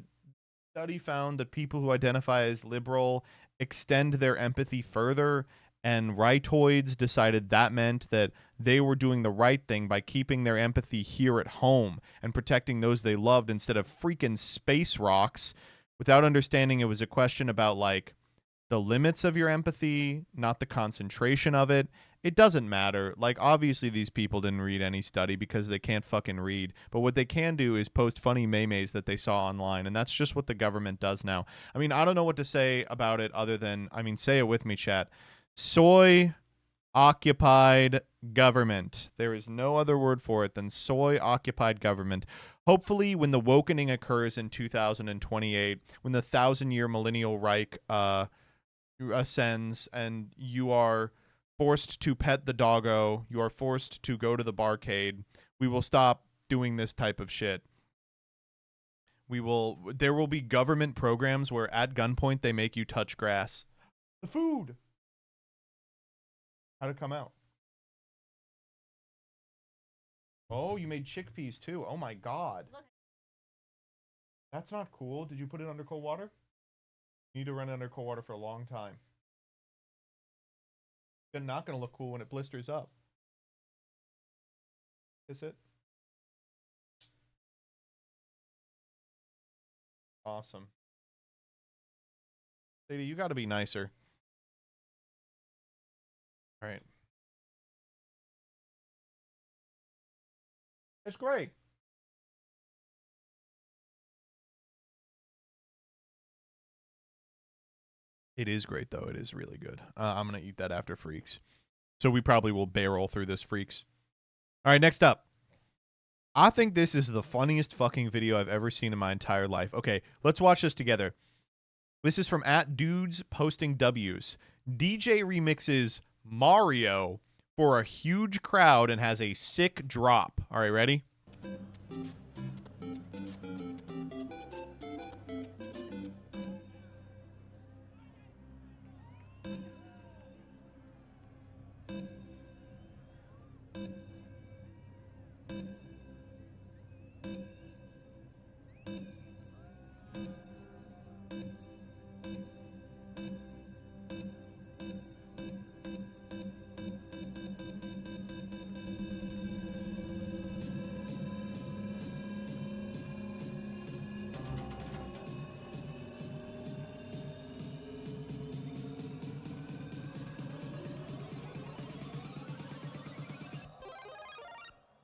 study found that people who identify as liberal extend their empathy further, and rightoids decided that meant that they were doing the right thing by keeping their empathy here at home and protecting those they loved instead of freaking space rocks, without understanding it was a question about, like, the limits of your empathy, not the concentration of it. It doesn't matter. Like, obviously these people didn't read any study because they can't fucking read. But what they can do is post funny memes that they saw online, and that's just what the government does now. I mean, I don't know what to say about it other than, I mean, say it with me, chat. Soy-occupied government. There is no other word for it than soy-occupied government. Hopefully, when the wokening occurs in 2028, when the 1,000-year millennial Reich ascends and you are forced to pet the doggo, you are forced to go to the barcade, we will stop doing this type of shit. There will be government programs where at gunpoint they make you touch grass. The food. How'd it come out? Oh, you made chickpeas too. Oh my god. That's not cool. Did you put it under cold water? You need to run it under cold water for a long time. It's not going to look cool when it blisters up. Is it? Awesome. Sadie, you got to be nicer. All right. It's great. It is great, though. It is really good. I'm going to eat that after Freaks. So we probably will barrel through this, Freaks. All right, next up. I think this is the funniest fucking video I've ever seen in my entire life. Okay, let's watch this together. This is from @DudesPostingWs. DJ remixes Mario for a huge crowd and has a sick drop. All right, ready?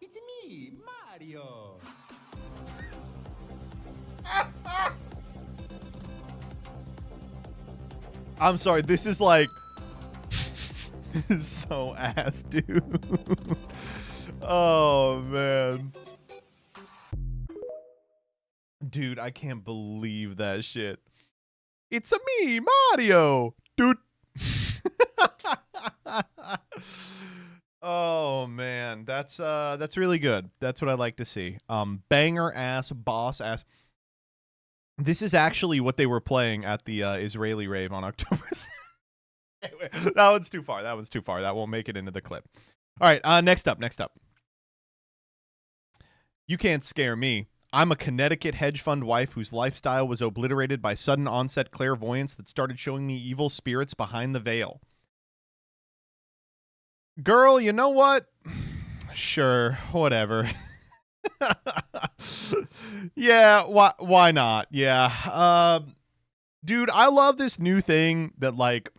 It's me, Mario. I'm sorry, this is like... this is so ass, dude. Oh, man. Dude, I can't believe that shit. It's a me, Mario. Dude. Oh man, that's really good. That's what I like to see. Banger ass, boss ass. This is actually what they were playing at the Israeli rave on October. Anyway, that one's too far. That one's too far. That won't make it into the clip. All right, next up. You can't scare me. I'm a Connecticut hedge fund wife whose lifestyle was obliterated by sudden onset clairvoyance that started showing me evil spirits behind the veil. Girl, you know what? Sure, whatever. Yeah, why not? Yeah. Dude, I love this new thing that like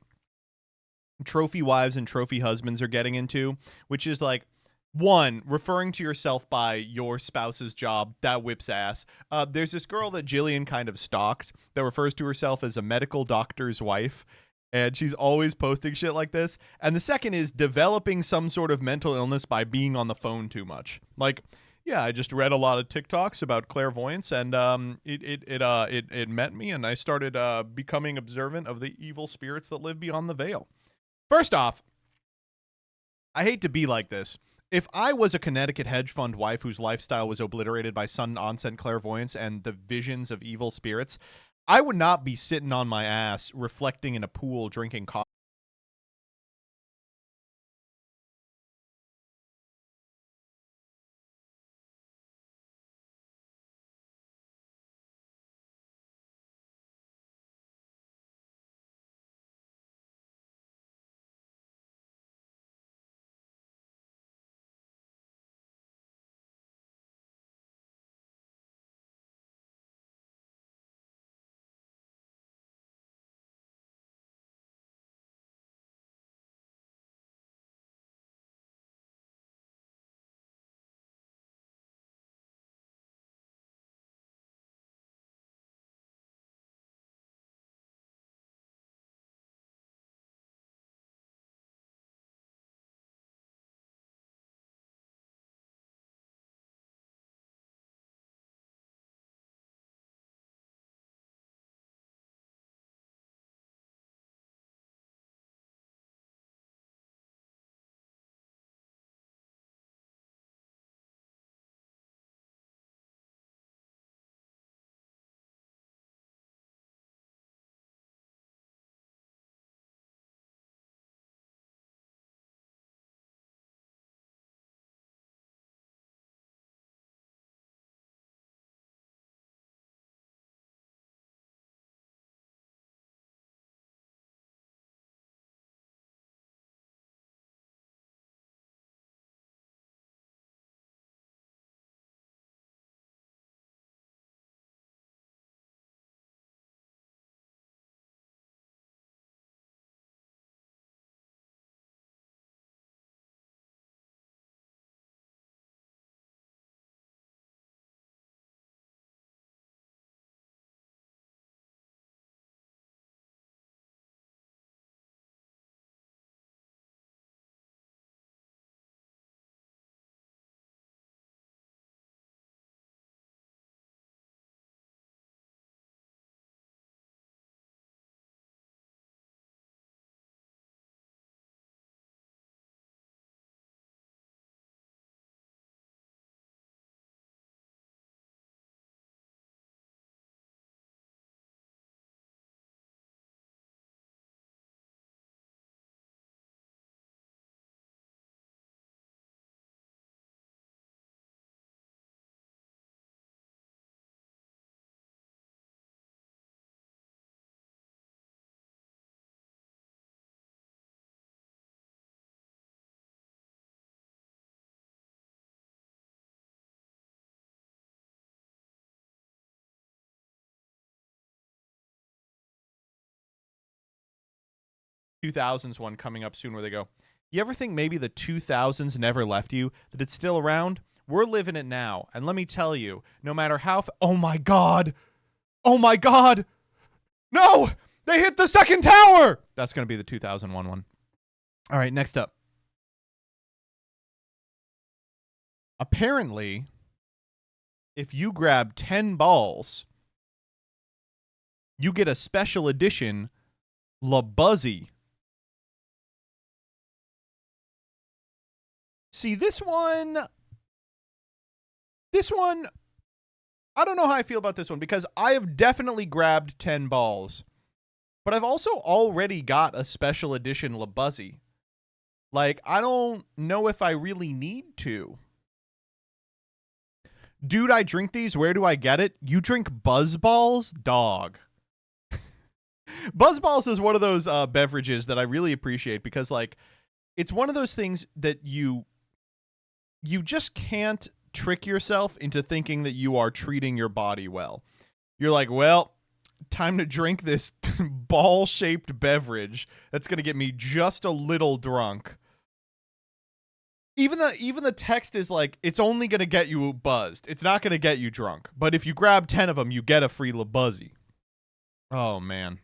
trophy wives and trophy husbands are getting into, which is like, one, referring to yourself by your spouse's job. That whips ass. There's this girl that Jillian kind of stalks that refers to herself as a medical doctor's wife, and she's always posting shit like this. And the second is developing some sort of mental illness by being on the phone too much. Like, yeah, I just read a lot of TikToks about clairvoyance, and it met me, and I started becoming observant of the evil spirits that live beyond the veil. First off, I hate to be like this. If I was a Connecticut hedge fund wife whose lifestyle was obliterated by sudden onset clairvoyance and the visions of evil spirits, I would not be sitting on my ass reflecting in a pool drinking coffee. '2000s one coming up soon where they go, you ever think maybe the 2000s never left you, that it's still around? We're living it now. And let me tell you, no matter how... oh my God. Oh my God. No, they hit the second tower. That's going to be the 2001 one. All right, next up. Apparently, if you grab 10 balls, you get a special edition La Buzzy. See, this one, I don't know how I feel about this one because I have definitely grabbed 10 balls, but I've also already got a special edition La Buzzy. Like, I don't know if I really need to. Dude, I drink these. Where do I get it? You drink Buzz Balls? Dog. Buzz Balls is one of those beverages that I really appreciate because, like, it's one of those things that you just can't trick yourself into thinking that you are treating your body well. You're like, well, time to drink this ball-shaped beverage that's going to get me just a little drunk. Even the text is like, it's only going to get you buzzed. It's not going to get you drunk. But if you grab 10 of them, you get a free La Buzzy. Oh, man.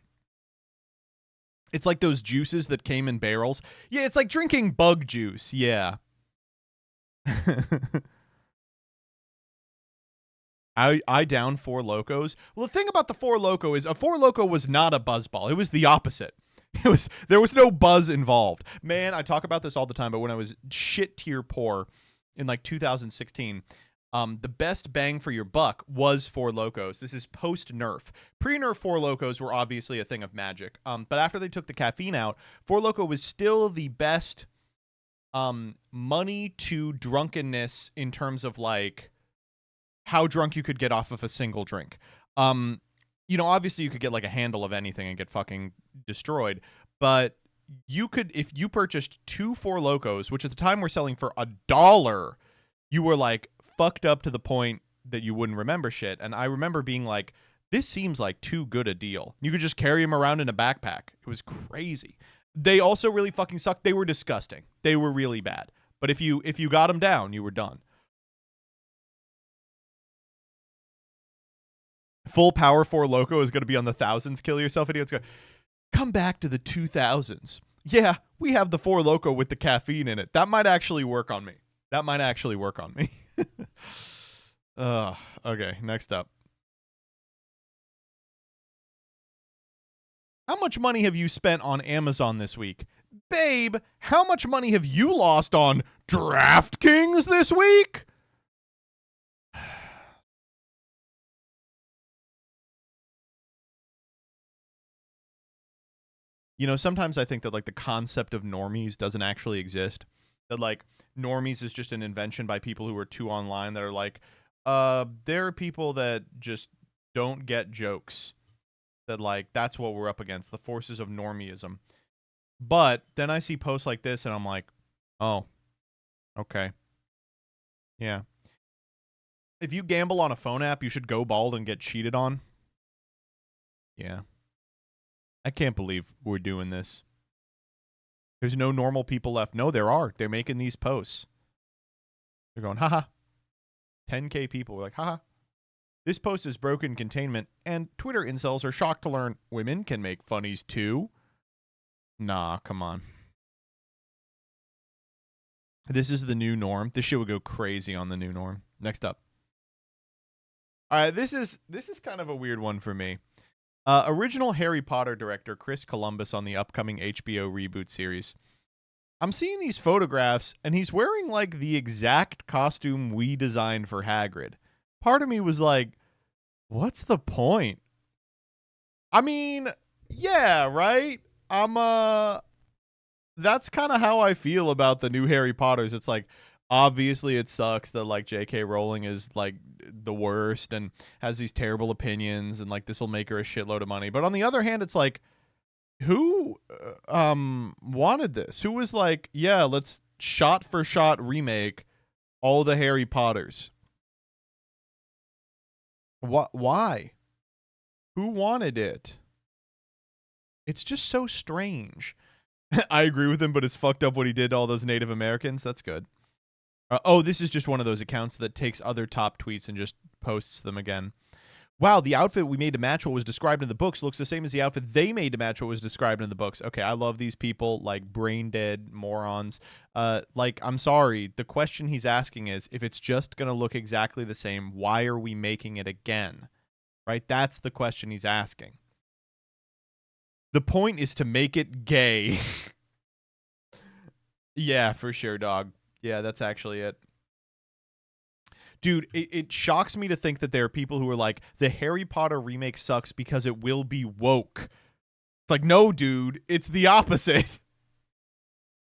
It's like those juices that came in barrels. Yeah, it's like drinking bug juice. Yeah. I down Four Locos. Well, the thing about the Four Loco is a Four Loco was not a buzzball. It was the opposite. There was no buzz involved. Man, I talk about this all the time, but when I was shit tier poor in like 2016, the best bang for your buck was Four Locos. This is post nerf. Pre-nerf Four Locos were obviously a thing of magic. But after they took the caffeine out, Four Loco was still the best money to drunkenness in terms of like how drunk you could get off of a single drink. You know, obviously you could get like a handle of anything and get fucking destroyed, but you could, if you purchased 2 Four Locos, which at the time were selling for $1, you were like fucked up to the point that you wouldn't remember shit. And I remember being like, this seems like too good a deal. You could just carry them around in a backpack. It was crazy. They also really fucking sucked. They were disgusting. They were really bad. But if you got them down, you were done. Full power Four Loco is going to be on the thousands kill yourself video. It's going to come back to the 2000s. Yeah, we have the Four Loco with the caffeine in it. That might actually work on me. Okay, next up. How much money have you spent on Amazon this week? Babe, how much money have you lost on DraftKings this week? You know, sometimes I think that, like, the concept of normies doesn't actually exist. That, like, normies is just an invention by people who are too online that are like, there are people that just don't get jokes. That, like, that's what we're up against, the forces of normieism. But then I see posts like this, and I'm like, oh, okay. Yeah. If you gamble on a phone app, you should go bald and get cheated on. Yeah. I can't believe we're doing this. There's no normal people left. No, there are. They're making these posts. They're going, haha. 10K people. We're like, haha. This post is broken containment, and Twitter incels are shocked to learn women can make funnies too. Nah, come on. This is the new norm. This shit would go crazy on the new norm. Next up. All right, this is kind of a weird one for me. Original Harry Potter director Chris Columbus on the upcoming HBO reboot series. I'm seeing these photographs, and he's wearing, like, the exact costume we designed for Hagrid. Part of me was like, what's the point? I mean, yeah, right? That's kind of how I feel about the new Harry Potters. It's like, obviously it sucks that, like, J.K. Rowling is, like, the worst and has these terrible opinions and, like, this will make her a shitload of money. But on the other hand, it's like, who wanted this? Who was like, yeah, let's shot for shot remake all the Harry Potters? Why? Who wanted it? It's just so strange. I agree with him, but it's fucked up what he did to all those Native Americans. That's good. Oh, this is just one of those accounts that takes other top tweets and just posts them again. Wow, the outfit we made to match what was described in the books looks the same as the outfit they made to match what was described in the books. Okay, I love these people, like brain dead morons. Like, I'm sorry. The question he's asking is, if it's just going to look exactly the same, why are we making it again? Right? That's the question he's asking. The point is to make it gay. Yeah, for sure, dog. Yeah, that's actually it. Dude, it shocks me to think that there are people who are like, the Harry Potter remake sucks because it will be woke. It's like, no, dude, it's the opposite.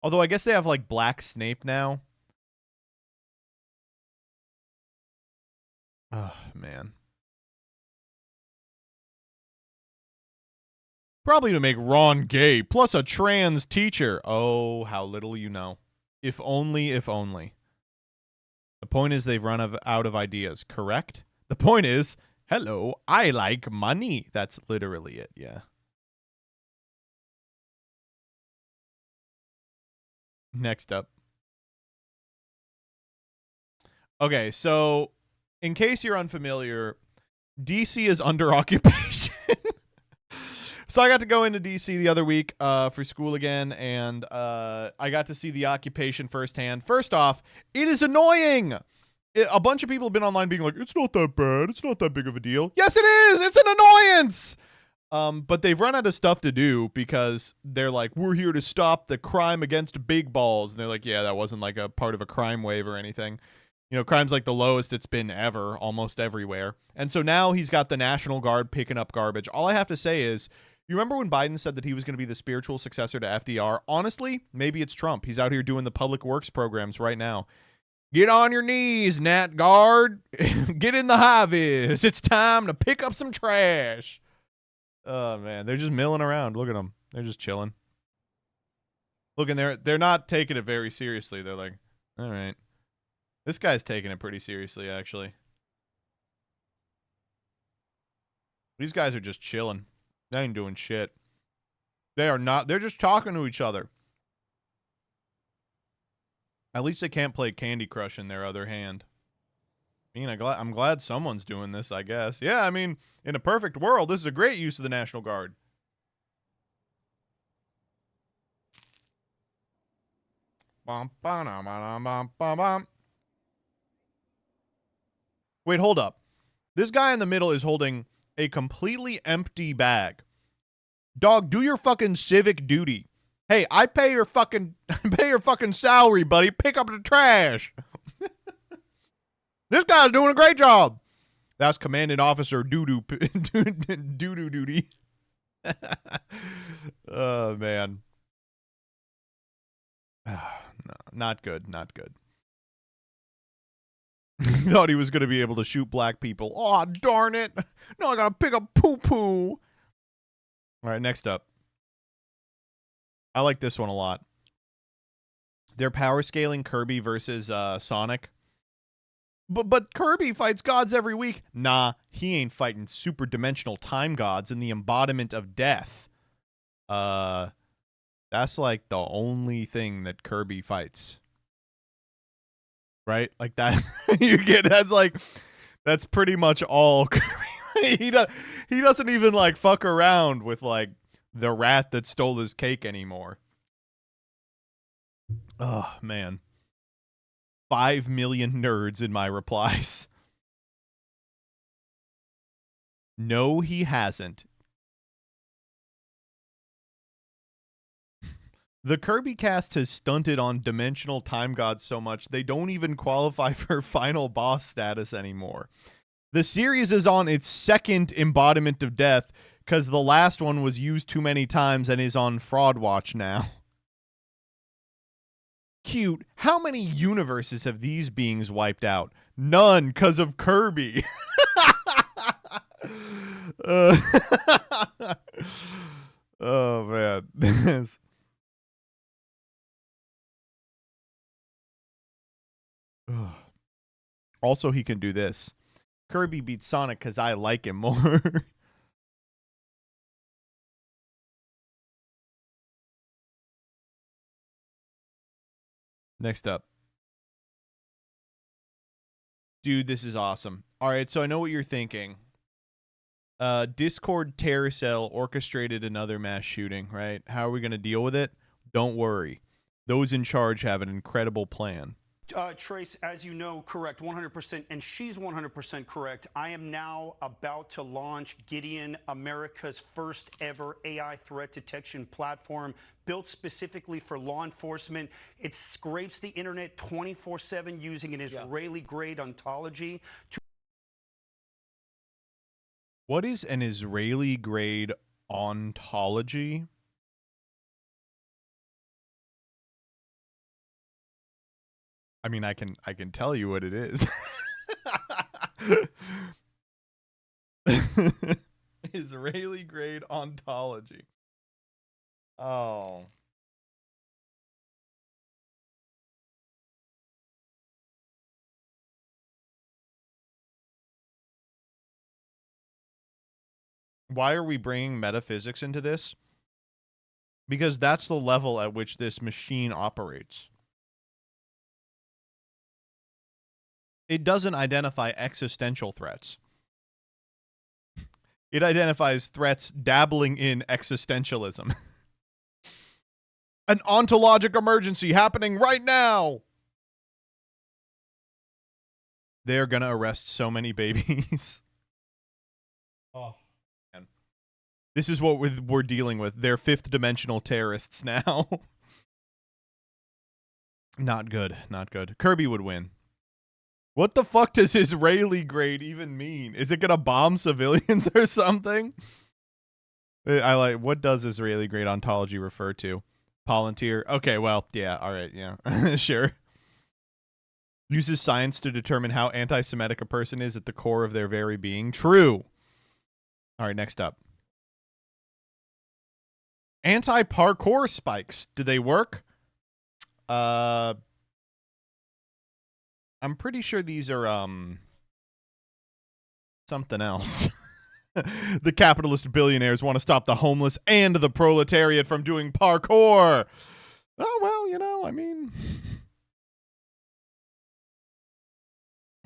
Although I guess they have, like, Black Snape now. Oh, man. Probably to make Ron gay, plus a trans teacher. Oh, how little you know. If only, if only. The point is they've run out of ideas, correct? The point is, hello, I like money. That's literally it, yeah. Next up. Okay, so in case you're unfamiliar, DC is under occupation. So I got to go into DC the other week for school again, and I got to see the occupation firsthand. First off, it is annoying. A bunch of people have been online being like, it's not that bad. It's not that big of a deal. Yes, it is. It's an annoyance. But they've run out of stuff to do because they're like, we're here to stop the crime against big balls. And they're like, yeah, that wasn't like a part of a crime wave or anything. You know, crime's like the lowest it's been ever, almost everywhere. And so now he's got the National Guard picking up garbage. All I have to say is, you remember when Biden said that he was going to be the spiritual successor to FDR? Honestly, maybe it's Trump. He's out here doing the public works programs right now. Get on your knees, Nat Guard. Get in the high-vis. It's time to pick up some trash. Oh, man. They're just milling around. Look at them. They're just chilling. Look, and they're not taking it very seriously. They're like, all right. This guy's taking it pretty seriously, actually. These guys are just chilling. They ain't doing shit. They are not. They're just talking to each other. At least they can't play Candy Crush in their other hand. I mean, I'm glad someone's doing this, I guess. Yeah, I mean, in a perfect world, this is a great use of the National Guard. Wait, hold up. This guy in the middle is holding a completely empty bag. Dog, do your fucking civic duty. Hey, I pay your fucking salary, buddy. Pick up the trash. This guy's doing a great job. That's Commanding Officer Doo-doo duty. Oh, man. No, not good. Not good. Thought he was going to be able to shoot black people. Oh, darn it. No, I got to pick up poo-poo. All right, next up. I like this one a lot. They're power scaling Kirby versus Sonic. But Kirby fights gods every week. Nah, he ain't fighting super dimensional time gods in the embodiment of death. That's like the only thing that Kirby fights. Right? Like that you get that's pretty much all Kirby. He doesn't even like fuck around with like the rat that stole his cake anymore. Oh, man. 5 million nerds in my replies. No, he hasn't. The Kirby cast has stunted on dimensional time gods so much they don't even qualify for final boss status anymore. The series is on its second embodiment of death because the last one was used too many times and is on fraud watch now. Cute. How many universes have these beings wiped out? None, because of Kirby. Oh, man. Also, he can do this. Kirby beats Sonic because I like him more. Next up. Dude, this is awesome. All right, so I know what you're thinking. Discord terror cell orchestrated another mass shooting, right? How are we going to deal with it? Don't worry. Those in charge have an incredible plan. Trace, as you know, correct, 100%, and she's 100% correct. I am now about to launch Gideon, America's first ever AI threat detection platform built specifically for law enforcement. It scrapes the internet 24/7 using an Israeli-grade ontology. What is an Israeli-grade ontology? I mean, I can tell you what it is. Israeli grade ontology. Oh. Why are we bringing metaphysics into this? Because that's the level at which this machine operates. It doesn't identify existential threats. It identifies threats dabbling in existentialism. An ontologic emergency happening right now. They're going to arrest so many babies. Oh, man. This is what we're dealing with. They're fifth dimensional terrorists now. Not good. Not good. Kirby would win. What the fuck does Israeli grade even mean? Is it gonna bomb civilians or something? I like, what does Israeli grade ontology refer to? Palantir. Okay, well, yeah, all right, yeah. Sure. Uses science to determine how anti-Semitic a person is at the core of their very being. True. All right, next up. Anti-parkour spikes. Do they work? I'm pretty sure these are something else. The capitalist billionaires want to stop the homeless and the proletariat from doing parkour. Oh, well, you know, I mean.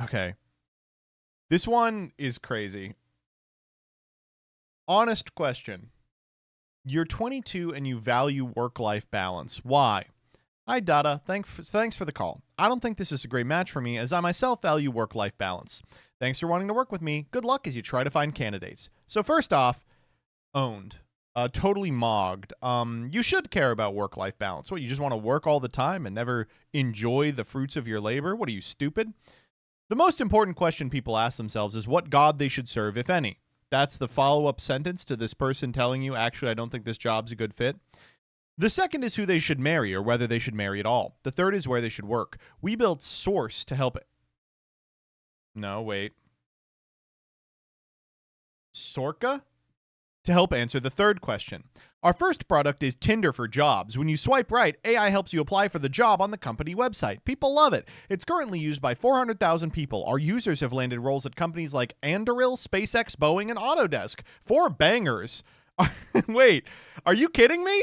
Okay. This one is crazy. Honest question. You're 22 and you value work-life balance. Why? Hi, Dada. Thanks for the call. I don't think this is a great match for me, as I myself value work-life balance. Thanks for wanting to work with me. Good luck as you try to find candidates. So first off, owned. Totally mogged. You should care about work-life balance. What, you just want to work all the time and never enjoy the fruits of your labor? What, are you stupid? The most important question people ask themselves is what god they should serve, if any. That's the follow-up sentence to this person telling you, actually, I don't think this job's a good fit. The second is who they should marry or whether they should marry at all. The third is where they should work. We built Source to help it. No, wait. Sorka? To help answer the third question. Our first product is Tinder for Jobs. When you swipe right, AI helps you apply for the job on the company website. People love it. It's currently used by 400,000 people. Our users have landed roles at companies like Anduril, SpaceX, Boeing, and Autodesk. 4 bangers. Wait, are you kidding me?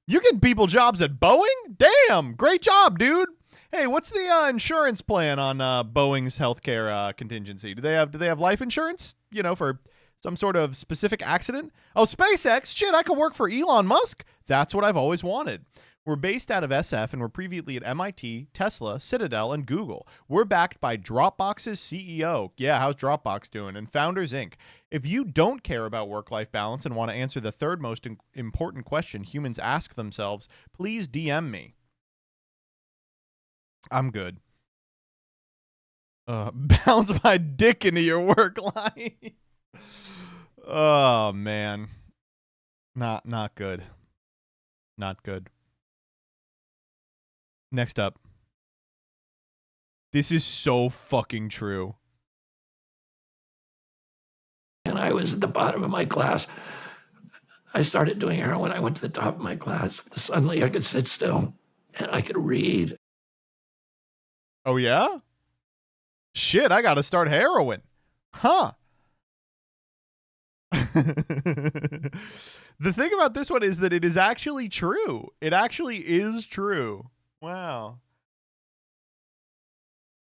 You getting people jobs at Boeing? Damn, great job, dude. Hey, what's the insurance plan on Boeing's healthcare contingency? Do they have life insurance? You know, for some sort of specific accident? Oh, SpaceX? Shit, I could work for Elon Musk. That's what I've always wanted. We're based out of SF and we're previously at MIT, Tesla, Citadel, and Google. We're backed by Dropbox's CEO. Yeah, how's Dropbox doing? And Founders Inc. If you don't care about work-life balance and want to answer the third most important question humans ask themselves, please DM me. I'm good. Bounce my dick into your work life. Oh, man. Not good. Not good. Next up. This is so fucking true. And I was at the bottom of my class. I started doing heroin. I went to the top of my class. Suddenly I could sit still and I could read. Oh, yeah? Shit, I gotta start heroin. Huh. The thing about this one is that it is actually true. It actually is true. Wow.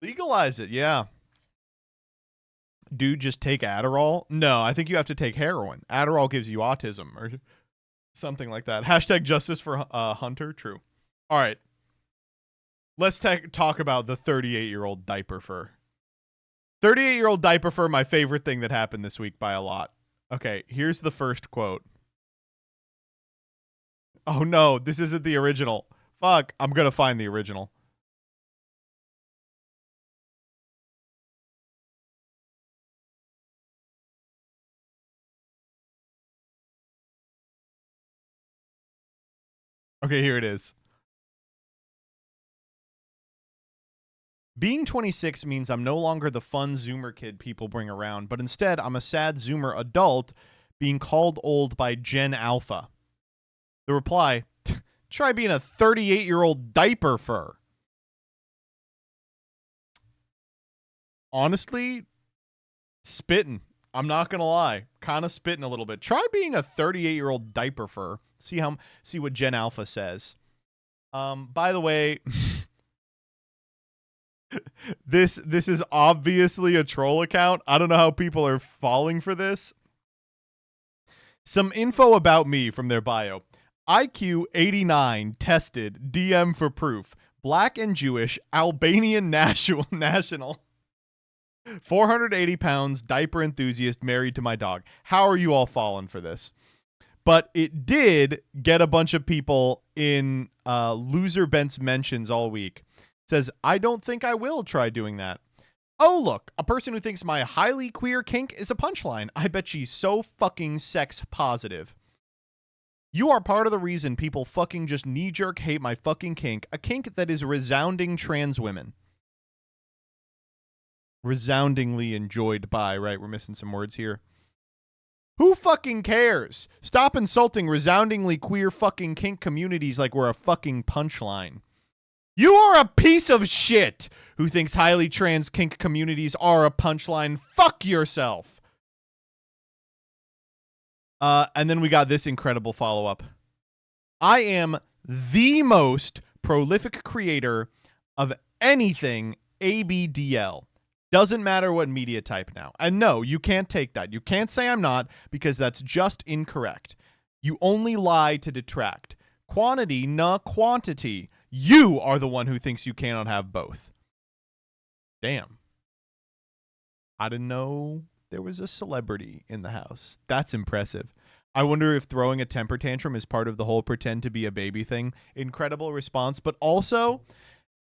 Legalize it, yeah. dude, just take Adderall? No, I think you have to take heroin. Adderall gives you autism or something like that. Hashtag justice for Hunter. True. All right. Let's talk about the 38-year-old diaper fur. 38-year-old diaper fur, my favorite thing that happened this week by a lot. Okay, here's the first quote. Oh no, this isn't the original. Fuck, I'm gonna find the original. Okay, here it is. Being 26 means I'm no longer the fun Zoomer kid people bring around, but instead I'm a sad Zoomer adult being called old by Gen Alpha. The reply, try being a 38-year-old diaper fur. Honestly, spitting. I'm not going to lie. Kind of spitting a little bit. Try being a 38-year-old diaper fur. See what Gen Alpha says. By the way, this is obviously a troll account. I don't know how people are falling for this. Some info about me from their bio. IQ 89, tested, DM for proof. Black and Jewish, Albanian national. 480 pounds, diaper enthusiast, married to my dog. How are you all falling for this? But it did get a bunch of people in Loser Bent's mentions all week. It says, I don't think I will try doing that. Oh, look, a person who thinks my highly queer kink is a punchline. I bet she's so fucking sex positive. You are part of the reason people fucking just knee-jerk hate my fucking kink, a kink that is resounding trans women. Resoundingly enjoyed by, right? We're missing some words here. Who fucking cares? Stop insulting resoundingly queer fucking kink communities like we're a fucking punchline. You are a piece of shit who thinks highly trans kink communities are a punchline. Fuck yourself. And then we got this incredible follow-up. I am the most prolific creator of anything ABDL. Doesn't matter what media type now. And no, you can't take that. You can't say I'm not, because that's just incorrect. You only lie to detract. Quantity, not quantity. You are the one who thinks you cannot have both. Damn. I didn't know there was a celebrity in the house. That's impressive. I wonder if throwing a temper tantrum is part of the whole pretend to be a baby thing. Incredible response. But also,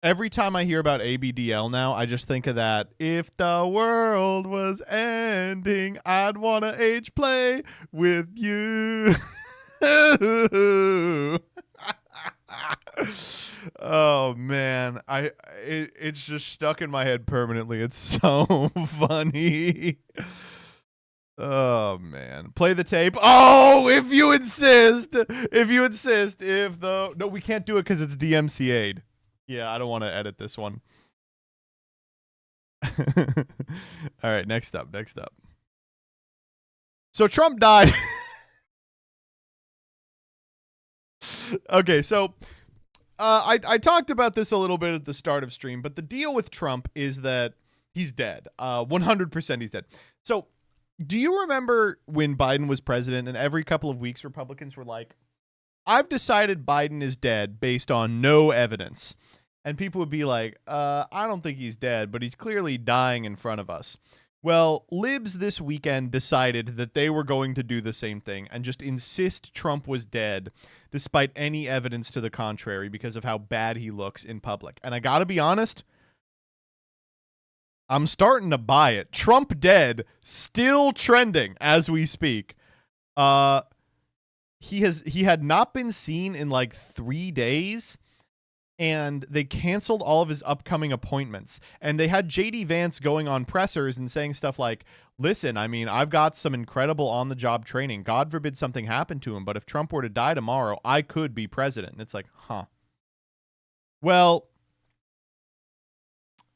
every time I hear about ABDL now, I just think of that. If the world was ending, I'd want to age play with you. Oh man, it's just stuck in my head permanently. It's so funny. Oh man, play the tape. Oh, if you insist. No, we can't do it because it's DMCA'd. Yeah, I don't want to edit this one. All right, next up. So Trump died. Okay, so I talked about this a little bit at the start of stream, but the deal with Trump is that he's dead. 100% he's dead. So do you remember when Biden was president and every couple of weeks Republicans were like, I've decided Biden is dead based on no evidence. And people would be like, I don't think he's dead, but he's clearly dying in front of us. Well, libs this weekend decided that they were going to do the same thing and just insist Trump was dead despite any evidence to the contrary because of how bad he looks in public. And I gotta be honest, I'm starting to buy it. Trump dead, still trending as we speak. He had not been seen in like 3 days. And they canceled all of his upcoming appointments. And they had J.D. Vance going on pressers and saying stuff like, listen, I mean, I've got some incredible on-the-job training. God forbid something happened to him, but if Trump were to die tomorrow, I could be president. And it's like, huh. Well,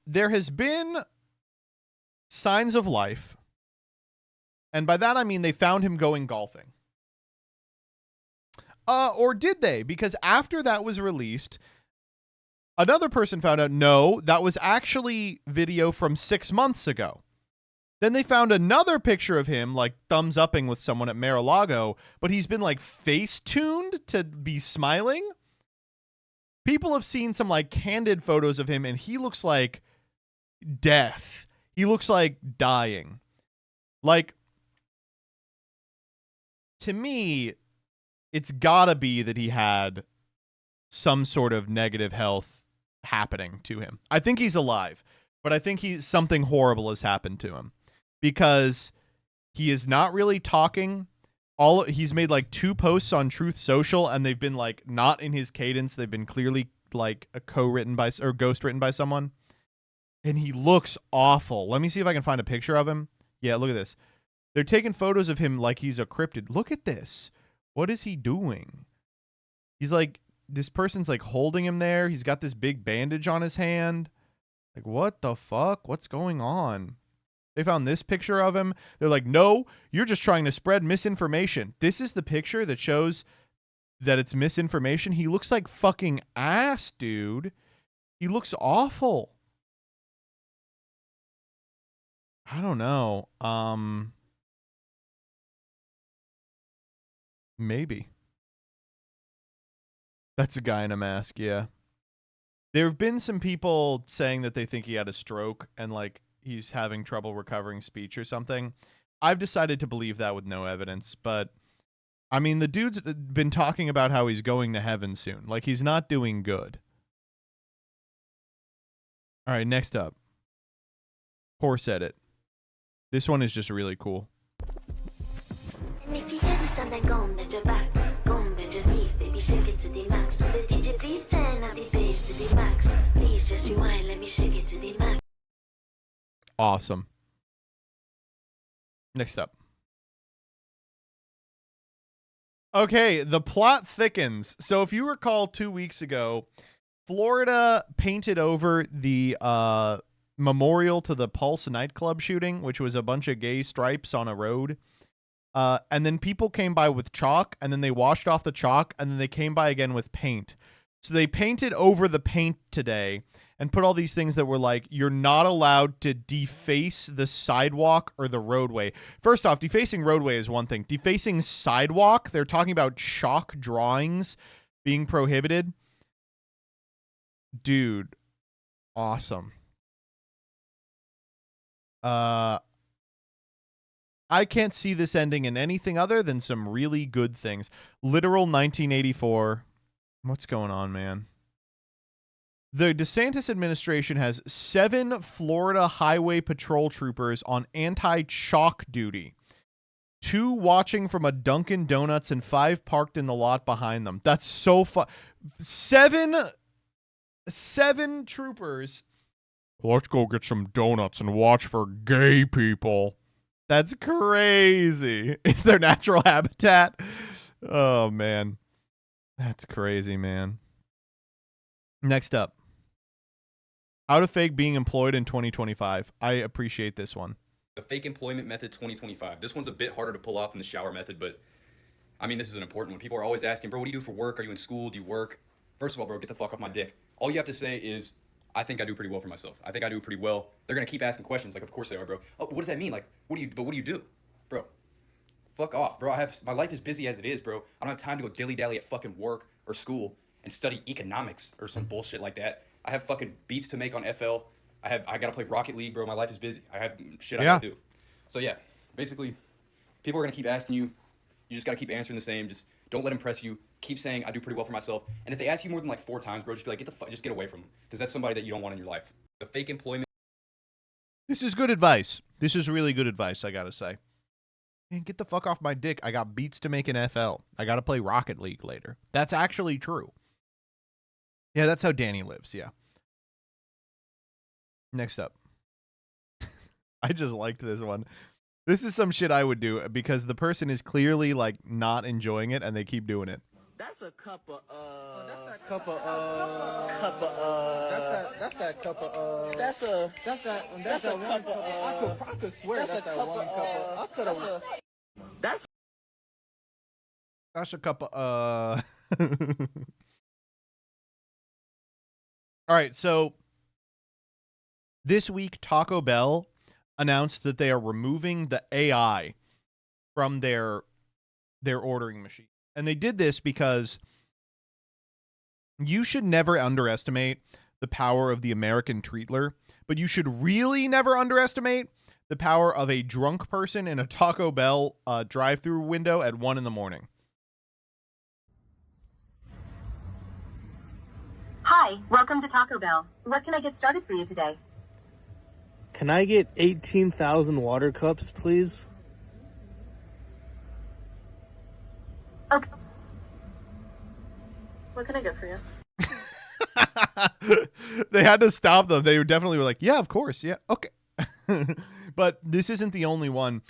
there has been signs of life. And by that, I mean they found him going golfing. Or did they? Because after that was released, another person found out, no, that was actually video from 6 months ago. Then they found another picture of him like thumbs upping with someone at Mar-a-Lago, but he's been like face tuned to be smiling. People have seen some like candid photos of him and he looks like death. He looks like dying. Like, to me, it's gotta be that he had some sort of negative health happening to him. I think he's alive, but I think something horrible has happened to him because he is not really talking. He's made like 2 posts on Truth Social and they've been like not in his cadence. They've been clearly like a co-written by or ghost written by someone. And he looks awful. Let me see if I can find a picture of him. Yeah, look at this. They're taking photos of him like he's a cryptid. Look at this. What is he doing? He's like, this person's like holding him there. He's got this big bandage on his hand. Like, what the fuck? What's going on? They found this picture of him. They're like, no, you're just trying to spread misinformation. This is the picture that shows that it's misinformation. He looks like fucking ass, dude. He looks awful. I don't know. Maybe. That's a guy in a mask, yeah. There have been some people saying that they think he had a stroke and like he's having trouble recovering speech or something. I've decided to believe that with no evidence, but I mean, the dude's been talking about how he's going to heaven soon. Like, he's not doing good. All right, next up. Horse edit. This one is just really cool. And if you hear the sound, then go and bend your back. Go and bend your knees, baby, shake it to the max. Will the DJ please turn up the bass to the max? Please just rewind, let me shake it to the max. Awesome. Next up. Okay, the plot thickens. So if you recall 2 weeks ago, Florida painted over the memorial to the Pulse nightclub shooting, which was a bunch of gay stripes on a road. And then people came by with chalk, and then they washed off the chalk, and then they came by again with paint. So they painted over the paint today and put all these things that were like, you're not allowed to deface the sidewalk or the roadway. First off, defacing roadway is one thing. Defacing sidewalk, they're talking about chalk drawings being prohibited. Dude, awesome. I can't see this ending in anything other than some really good things. Literal 1984. What's going on, man? The DeSantis administration has 7 Florida Highway Patrol troopers on anti-chalk duty. 2 watching from a Dunkin' Donuts and 5 parked in the lot behind them. That's so fun. 7 troopers. Let's go get some donuts and watch for gay people. That's crazy. It's their natural habitat. Oh, man. That's crazy, man. Next up. How to fake being employed in 2025. I appreciate this one. The fake employment method 2025. This one's a bit harder to pull off than the shower method, but I mean, this is an important one. People are always asking, bro, what do you do for work? Are you in school? Do you work? First of all, bro, get the fuck off my dick. All you have to say is, I think I do pretty well for myself. I think I do pretty well. They're going to keep asking questions. Like, of course they are, bro. Oh, what does that mean? Like, what do you do? Bro, fuck off, bro. My life is busy as it is, bro. I don't have time to go dilly-dally at fucking work or school and study economics or some bullshit like that. I have fucking beats to make on FL. I gotta play Rocket League, bro. My life is busy. I have shit I gotta do. So yeah, basically, people are gonna keep asking you. You just gotta keep answering the same. Just don't let them press you. Keep saying I do pretty well for myself. And if they ask you more than like 4 times, bro, just be like, just get away from them, because that's somebody that you don't want in your life. The fake employment. This is good advice. This is really good advice, I gotta say. Man, get the fuck off my dick. I got beats to make in FL. I gotta play Rocket League later. That's actually true. Yeah, that's how Danny lives, yeah. Next up. I just liked this one. This is some shit I would do because the person is clearly like not enjoying it and they keep doing it. That's a cup of that's that cup of that's that cup of that's a one cup I could swear that's that one cup I could have that's a cup of All right, so this week Taco Bell announced that they are removing the AI from their ordering machine. And they did this because you should never underestimate the power of the American treatler, but you should really never underestimate the power of a drunk person in a Taco Bell drive-through window at 1 a.m. Hi, welcome to Taco Bell. What can I get started for you today? Can I get 18,000 water cups, please? Okay. What can I get for you? They had to stop them. They definitely were like, yeah, of course. Yeah, okay. But this isn't the only one.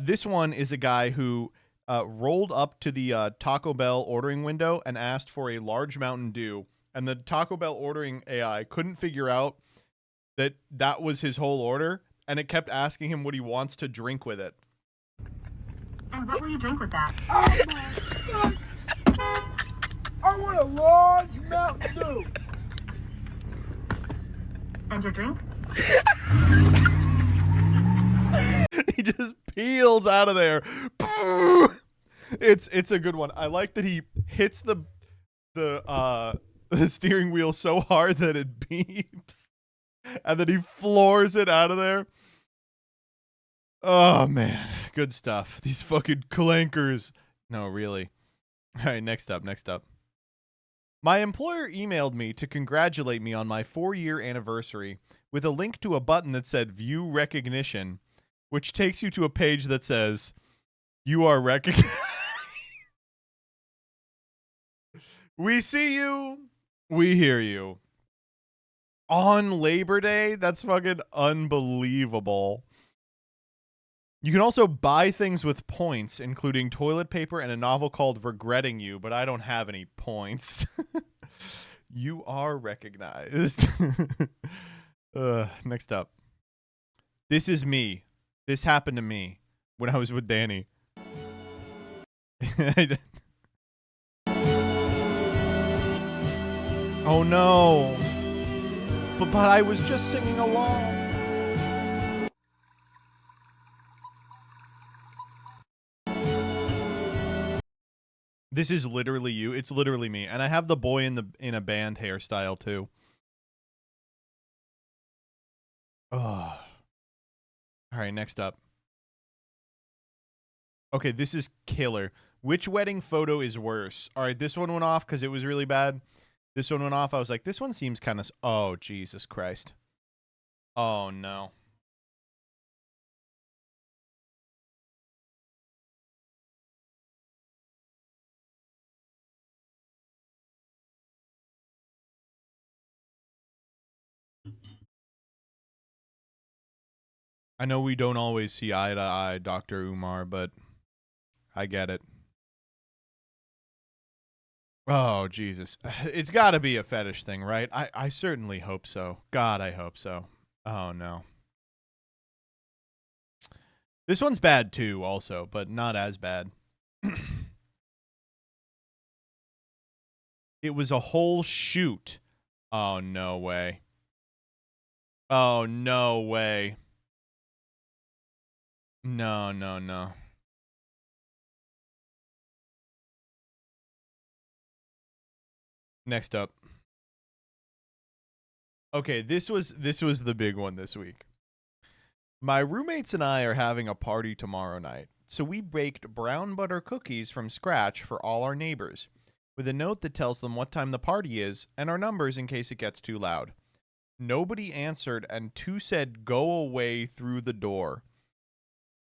This one is a guy who rolled up to the Taco Bell ordering window and asked for a large Mountain Dew. And the Taco Bell ordering AI couldn't figure out that was his whole order. And it kept asking him what he wants to drink with it. And what will you drink with that? Oh my God! I want a large Mountain Dew. And your drink? He just peels out of there. It's a good one. I like that he hits the steering wheel so hard that it beeps, and then he floors it out of there. Oh man, good stuff. These fucking clankers. No, really. All right, next up. My employer emailed me to congratulate me on my 4-year anniversary with a link to a button that said View Recognition, which takes you to a page that says, you are recognized. We see you. We hear you. On Labor Day? That's fucking unbelievable. You can also buy things with points, including toilet paper and a novel called Regretting You, but I don't have any points. You are recognized. Next up. This is me. This happened to me when I was with Danny. Oh no. But I was just singing along. This is literally you. It's literally me. And I have the boy in a band hairstyle too. Oh. All right, next up. Okay, this is killer. Which wedding photo is worse? All right, this one went off because it was really bad. This one went off. I was like, this one seems kind of... Oh, Jesus Christ. Oh, no. I know we don't always see eye to eye, Dr. Umar, but I get it. Oh, Jesus. It's got to be a fetish thing, right? I certainly hope so. God, I hope so. Oh, no. This one's bad, too, also, but not as bad. It was a whole shoot. Oh, no way. Oh, no way. No, no, no. Next up. Okay, this was the big one this week. My roommates and I are having a party tomorrow night, so we baked brown butter cookies from scratch for all our neighbors, with a note that tells them what time the party is and our numbers in case it gets too loud. Nobody answered, and 2 said, "Go away through the door."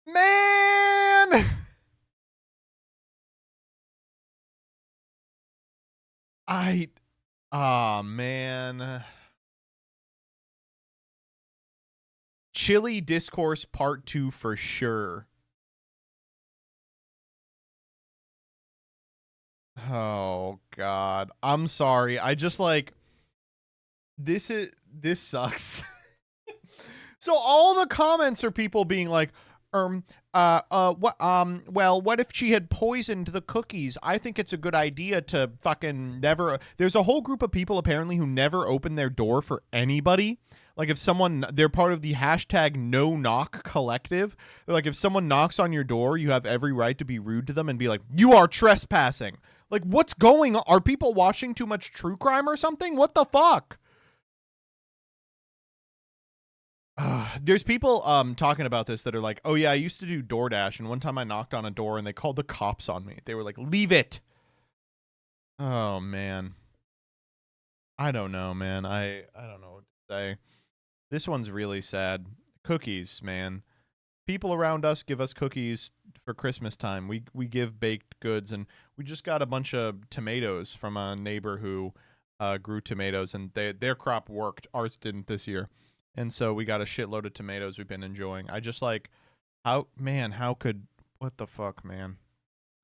Man! Man. Chilly Discourse Part 2 for sure. Oh, God. I'm sorry. I just like... This sucks. So all the comments are people being like, What if she had poisoned the cookies? I think it's a good idea to fucking never. There's a whole group of people apparently who never open their door for anybody. Like if someone, they're part of the hashtag no knock collective. Like if someone knocks on your door, you have every right to be rude to them and be like, you are trespassing. Like what's going on? Are people watching too much true crime or something? What the fuck? There's people talking about this that are like, oh yeah, I used to do DoorDash, and one time I knocked on a door and they called the cops on me. They were like, leave it. Oh man. I don't know, man. I don't know what to say. This one's really sad. Cookies, man. People around us give us cookies for Christmas time. We give baked goods, and we just got a bunch of tomatoes from a neighbor who grew tomatoes, and their crop worked. Ours didn't this year. And so we got a shitload of tomatoes we've been enjoying. I just like, how could, what the fuck, man?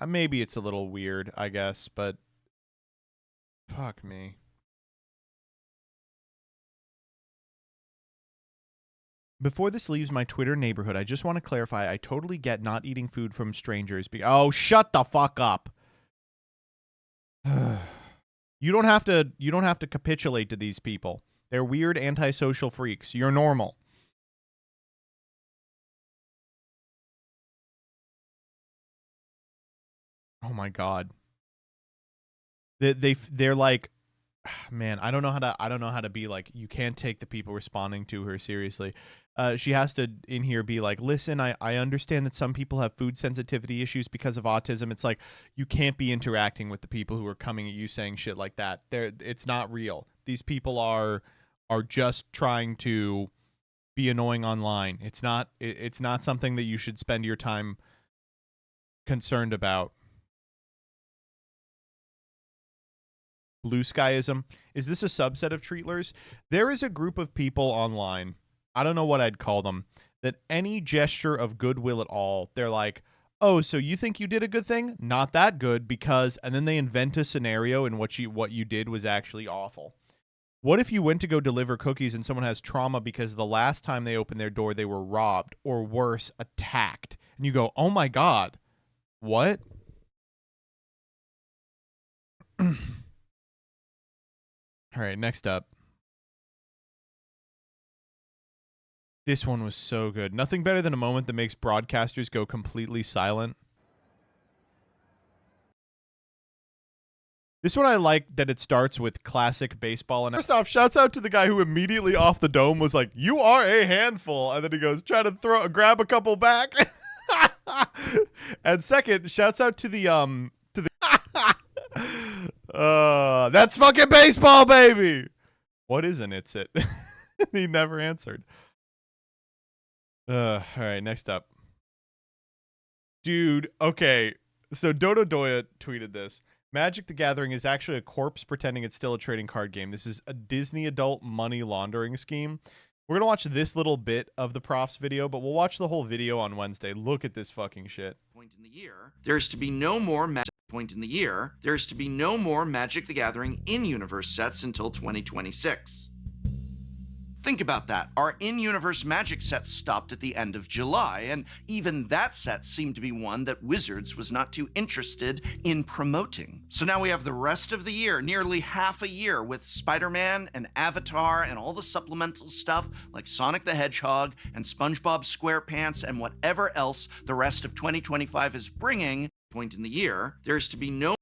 Maybe it's a little weird, I guess, but fuck me. Before this leaves my Twitter neighborhood, I just want to clarify, I totally get not eating food from strangers. Oh, shut the fuck up. You don't have to capitulate to these people. They're weird antisocial freaks. You're normal. Oh my god. They're like, man, I don't know how to be like, you can't take the people responding to her seriously. She has to in here be like, listen, I understand that some people have food sensitivity issues because of autism. It's like, you can't be interacting with the people who are coming at you saying shit like that. It's not real. These people are just trying to be annoying online. It's not something that you should spend your time concerned about. Blue skyism. Is this a subset of treatlers? There is a group of people online, I don't know what I'd call them, that any gesture of goodwill at all, they're like, oh, so you think you did a good thing? Not that good because, and then they invent a scenario in what you did was actually awful. What if you went to go deliver cookies and someone has trauma because the last time they opened their door, they were robbed or worse, attacked? And you go, oh my God, what? All right, next up. This one was so good. Nothing better than a moment that makes broadcasters go completely silent. This one I like that it starts with classic baseball. And first off, shouts out to the guy who immediately off the dome was like, "You are a handful," and then he goes, "Try to grab a couple back." And second, shouts out to the that's fucking baseball, baby. What is an it's it? He never answered. All right, next up. Dude, okay. So Dodo Doya tweeted this. Magic the Gathering is actually a corpse pretending it's still a trading card game. This is a Disney adult money laundering scheme. We're going to watch this little bit of the profs video, but we'll watch the whole video on Wednesday. Look at this fucking shit. Point in the year, there's to be no more Magic the Gathering in-universe sets until 2026. Think about that. Our in-universe Magic sets stopped at the end of July, and even that set seemed to be one that Wizards was not too interested in promoting. So now we have the rest of the year, nearly half a year, with Spider-Man and Avatar and all the supplemental stuff like Sonic the Hedgehog and SpongeBob SquarePants and whatever else the rest of 2025 is bringing. Point in the year, there's to be no...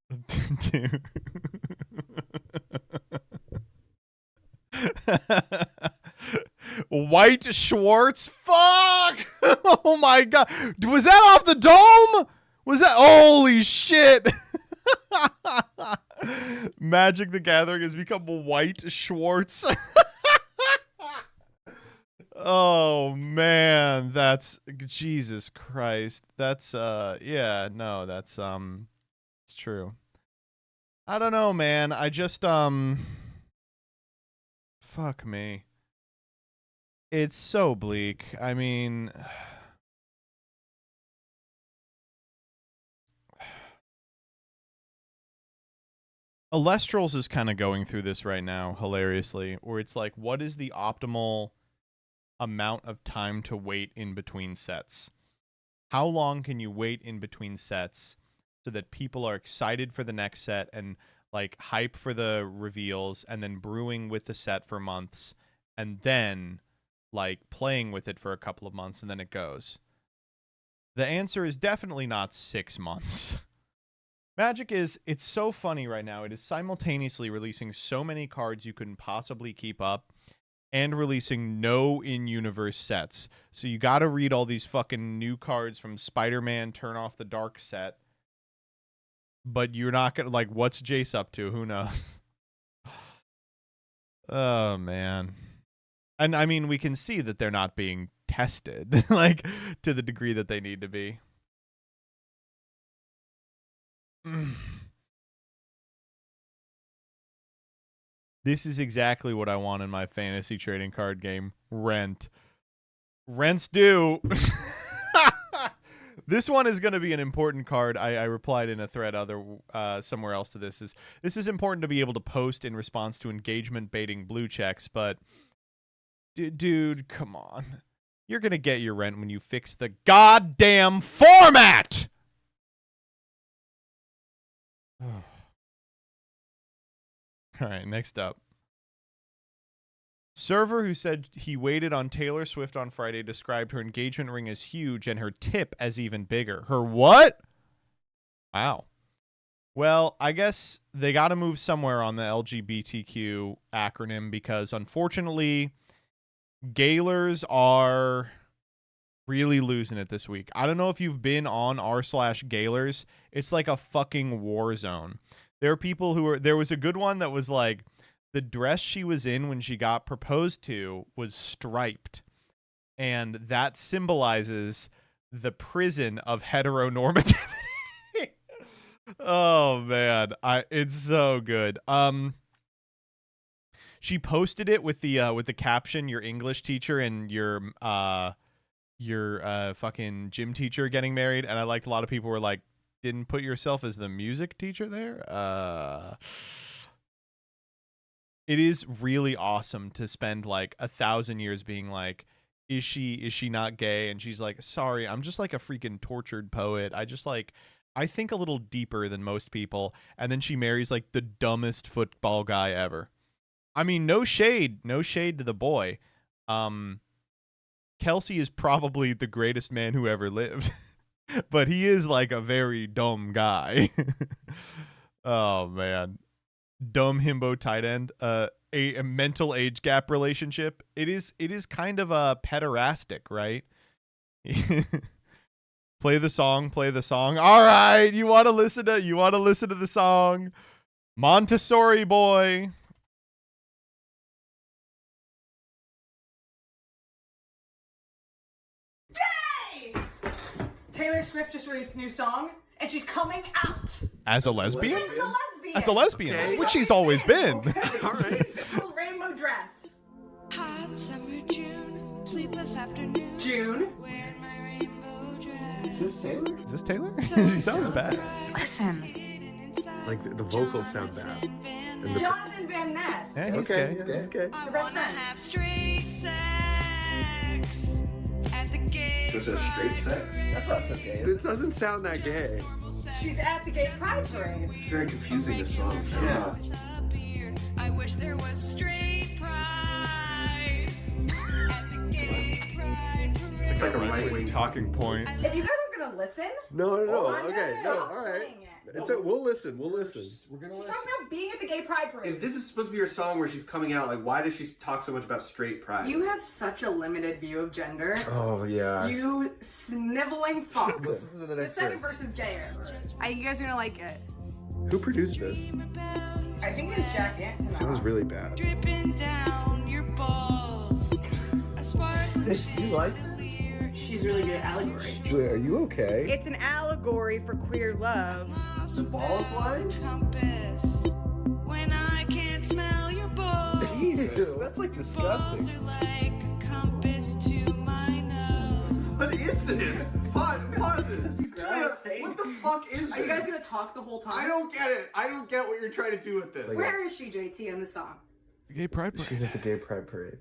White Schwartz? Fuck! Oh my god. Was that off the dome? Was that? Holy shit. Magic the Gathering has become White Schwartz. Oh man, that's Jesus Christ. That's yeah, no, that's it's true. I don't know, man. I just fuck me. It's so bleak. I mean, Alestrals is kind of going through this right now, hilariously, where it's like, what is the optimal amount of time to wait in between sets? How long can you wait in between sets so that people are excited for the next set and like hype for the reveals and then brewing with the set for months and then like playing with it for a couple of months and then it goes? The answer is definitely not 6 months. Magic it's so funny right now. It is simultaneously releasing so many cards you couldn't possibly keep up and releasing no in-universe sets. So you got to read all these fucking new cards from Spider-Man Turn Off the Dark set. But you're not going to, like, what's Jace up to? Who knows? Oh, man. And, I mean, we can see that they're not being tested, like, to the degree that they need to be. This is exactly what I want in my fantasy trading card game. Rent. Rent's due. This one is going to be an important card. I replied in a thread somewhere else to this. This is important to be able to post in response to engagement baiting blue checks, but dude, come on. You're going to get your rent when you fix the goddamn format! All right, next up. Server who said he waited on Taylor Swift on Friday described her engagement ring as huge and her tip as even bigger. Her what? Wow. Well, I guess they got to move somewhere on the LGBTQ acronym because unfortunately, Gaylors are really losing it this week. I don't know if you've been on r/Gaylors. It's like a fucking war zone. There are people there was a good one that was like, the dress she was in when she got proposed to was striped. And that symbolizes the prison of heteronormativity. Oh, man. It's so good. She posted it with the caption, your English teacher and your fucking gym teacher getting married. And I liked a lot of people were like, didn't put yourself as the music teacher there? It is really awesome to spend like 1,000 years being like, is she not gay? And she's like, sorry, I'm just like a freaking tortured poet. I think a little deeper than most people. And then she marries like the dumbest football guy ever. I mean, no shade to the boy. Kelsey is probably the greatest man who ever lived, but he is like a very dumb guy. Oh man. Dumb himbo tight end, a mental age gap relationship. It is kind of a pederastic, right? Play the song. All right, you want to listen to the song. Montessori boy. Yay! Taylor Swift just released a new song, and she's coming out. As a lesbian? She's a lesbian. As a lesbian, okay. Which she's always been. Okay. All right. It's called Rainbow Dress. Hot summer June, sleepless afternoon. June. Wearing my rainbow dress. Is this Taylor? She sounds bad. Listen. Like the vocals sound bad. Jonathan Van Ness. Yeah, he's gay. Yeah, he's gay. It's her best friend. Have straight sex at the gay. So it's straight sex? That's not so gay. It doesn't sound that gay. She's at the gay pride parade. It's very confusing, this song. Yeah. I wish there was straight pride at the gay pride parade. It's like a right-wing talking point. If you guys are gonna listen, No. I'm Okay, gonna no, stop all right. playing it. We'll listen. We're gonna She's talking about being at the gay pride parade. If this is supposed to be your song where she's coming out, like, why does she talk so much about straight pride? You have such a limited view of gender. Oh, yeah. You sniveling fuck. Let's listen to the next second verse. verse is gayer. I think you guys are gonna like it. Who produced this? I think it's Jack Antonoff. It sounds really bad. Dripping down your balls. You like this? She's really good at allegory. Julia, are you okay? It's an allegory for queer love. The balls line? Compass. When I can't smell your balls. Ew, that's like disgusting. Balls are like a compass to my nose. What is this? Pause this. Julia, what the fuck is this? Are you guys gonna talk the whole time? I don't get it. I don't get what you're trying to do with this. Where is she, JT, in the song? Gay pride parade. She's at the gay pride parade.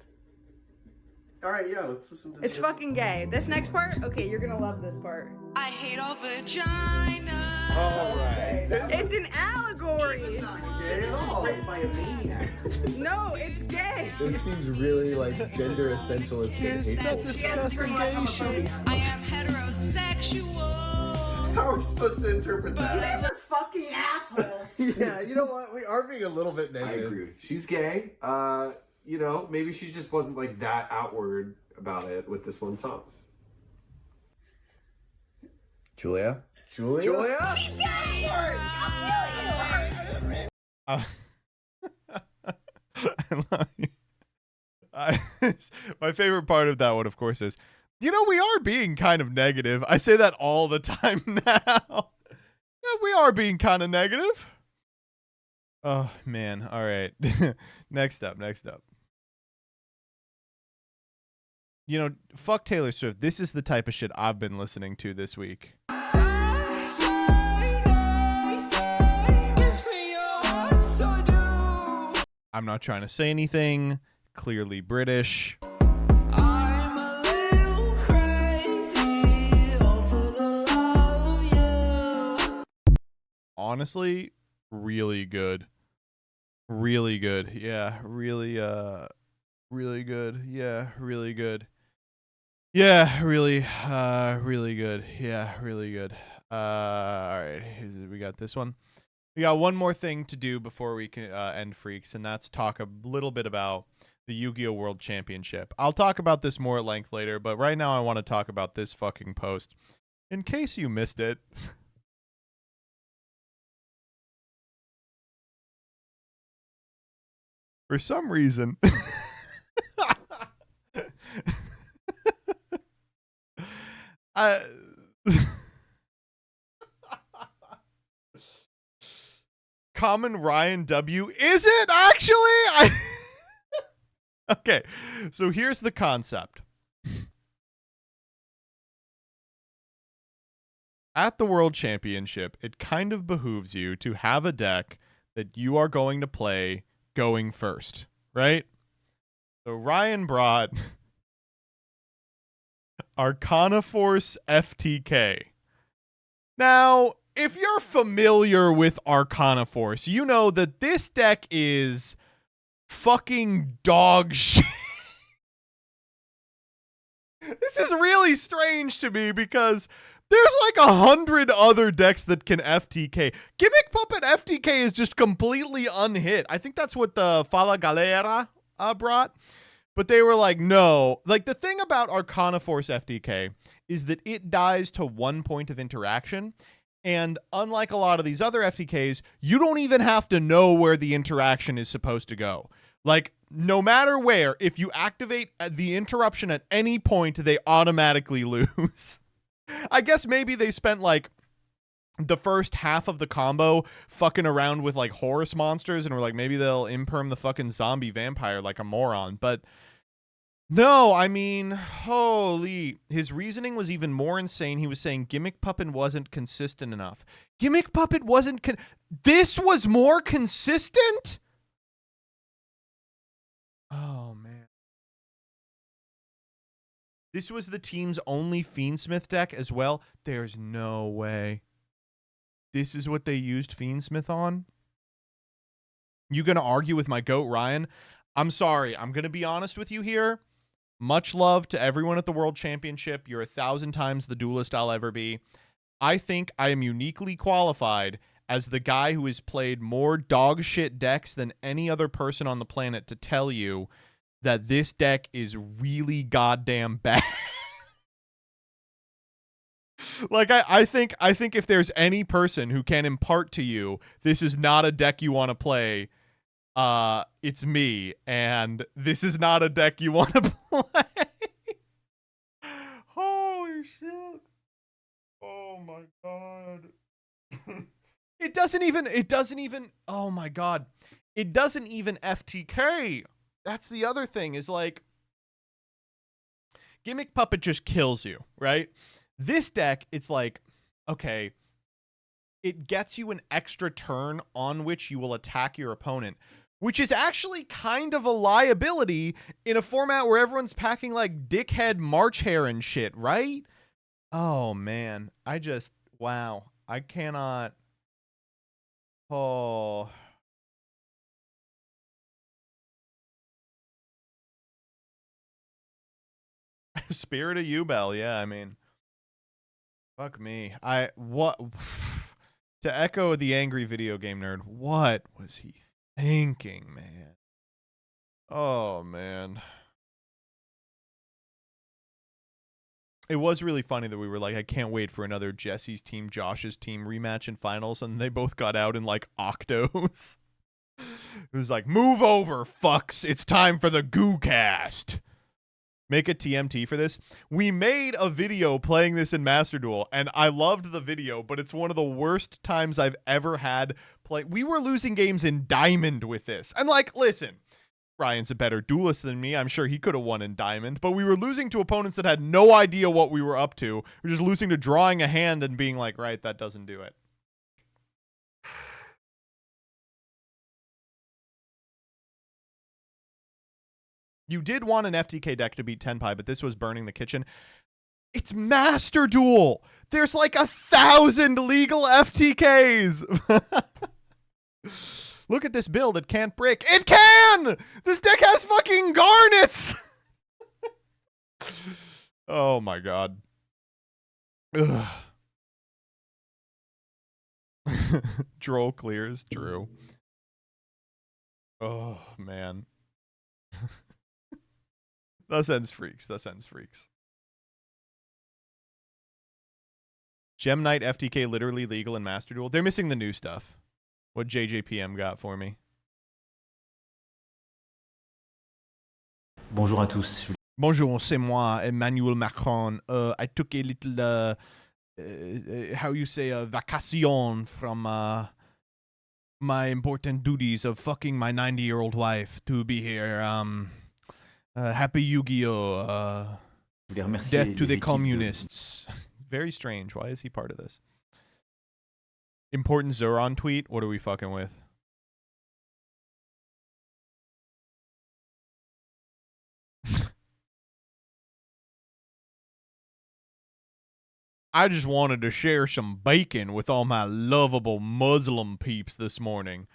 All right, yeah, let's listen to It's fucking gay. This next part, okay, you're gonna love this part. I hate all vagina. All right. It's an allegory. Gay at all. By a maniac. No, it's gay. This seems really like gender essentialist. That's disgusting gay shit. I am heterosexual. How are we supposed to interpret You that? guys are fucking assholes. Yeah, you know what? We are being a little bit I negative. agree with you. She's gay. You know, maybe she just wasn't like that outward about it with this one song. Julia? She's gay. I love you. My favorite part of that one, of course, is, we are being kind of negative. I say that all the time now. Yeah, we are being kind of negative. Oh, man. All right. Next up. Fuck Taylor Swift. This is the type of shit I've been listening to this week. I'm not trying to say anything. Clearly British. Honestly, really good. Really good. Yeah, really good. Yeah, really good. Yeah, really good. Yeah, really good. All right, we got this one. We got one more thing to do before we can end Freaks, and that's talk a little bit about the Yu-Gi-Oh! World Championship. I'll talk about this more at length later, but right now I want to talk about this fucking post. In case you missed it. For some reason. Common Ryan W. Is it actually? Okay, so here's the concept. At the World Championship, it kind of behooves you to have a deck that you are going to play going first, right? So Ryan brought Arcana Force FTK. Now, if you're familiar with Arcana Force, you know that this deck is fucking dog shit. This is really strange to me because there's like 100 other decks that can FTK. Gimmick Puppet FTK is just completely unhit. I think that's what the Fala Galera brought. But they were like, no. Like, the thing about Arcana Force FTK is that it dies to 1 point of interaction. And unlike a lot of these other FTKs, you don't even have to know where the interaction is supposed to go. Like, no matter where, if you activate the interruption at any point, they automatically lose. I guess maybe they spent, like, the first half of the combo fucking around with, like, Horus monsters and were like, maybe they'll imperm the fucking zombie vampire like a moron. But no, I mean, holy. His reasoning was even more insane. He was saying Gimmick Puppet wasn't consistent enough. Gimmick Puppet wasn't this was more consistent? Oh, man. This was the team's only Fiendsmith deck as well? There's no way. This is what they used Fiendsmith on? You gonna argue with my GOAT, Ryan? I'm sorry. I'm gonna be honest with you here. Much love to everyone at the World Championship. You're 1,000 times the duelist I'll ever be. I think I am uniquely qualified as the guy who has played more dog shit decks than any other person on the planet to tell you that this deck is really goddamn bad. Like, I think if there's any person who can impart to you this is not a deck you want to play, it's me, and this is not a deck you want to play. Holy shit. Oh my god. It doesn't even, oh my god. It doesn't even FTK. That's the other thing, is like, Gimmick Puppet just kills you, right? This deck, it's like, okay, it gets you an extra turn on which you will attack your opponent. which is actually kind of a liability in a format where everyone's packing like dickhead March hare and shit, right? Oh man, wow, I cannot. Oh. Spirit of Ubel, yeah, I mean, fuck me. To echo the angry video game nerd, what was he thinking, man? Oh man. It was really funny that we were like, I can't wait for another Jesse's team, Josh's team rematch in finals, and they both got out in like octos. It was like, move over, fucks. It's time for the Goo Cast. Make a TMT for this. We made a video playing this in Master Duel, and I loved the video, but it's one of the worst times I've ever had play. We were losing games in Diamond with this. And like, listen, Ryan's a better duelist than me. I'm sure he could have won in Diamond, but we were losing to opponents that had no idea what we were up to. We're just losing to drawing a hand and being like, right, that doesn't do it. You did want an FTK deck to beat Tenpai, but this was burning the kitchen. It's Master Duel. There's like 1,000 legal FTKs. Look at this build. It can't brick. It can! This deck has fucking garnets! Oh my god. Ugh. Droll clears. Drew. Oh, man. Thus ends freaks. Thus ends freaks. Gem Knight FTK literally legal in Master Duel. They're missing the new stuff. What JJPM got for me. Bonjour à tous. Bonjour, c'est moi, Emmanuel Macron. I took a little, how you say, vacation from my important duties of fucking my 90-year-old wife to be here. Happy Yu-Gi-Oh! Death to the communists. Very strange. Why is he part of this? Important Zoran tweet? What are we fucking with? I just wanted to share some bacon with all my lovable Muslim peeps this morning.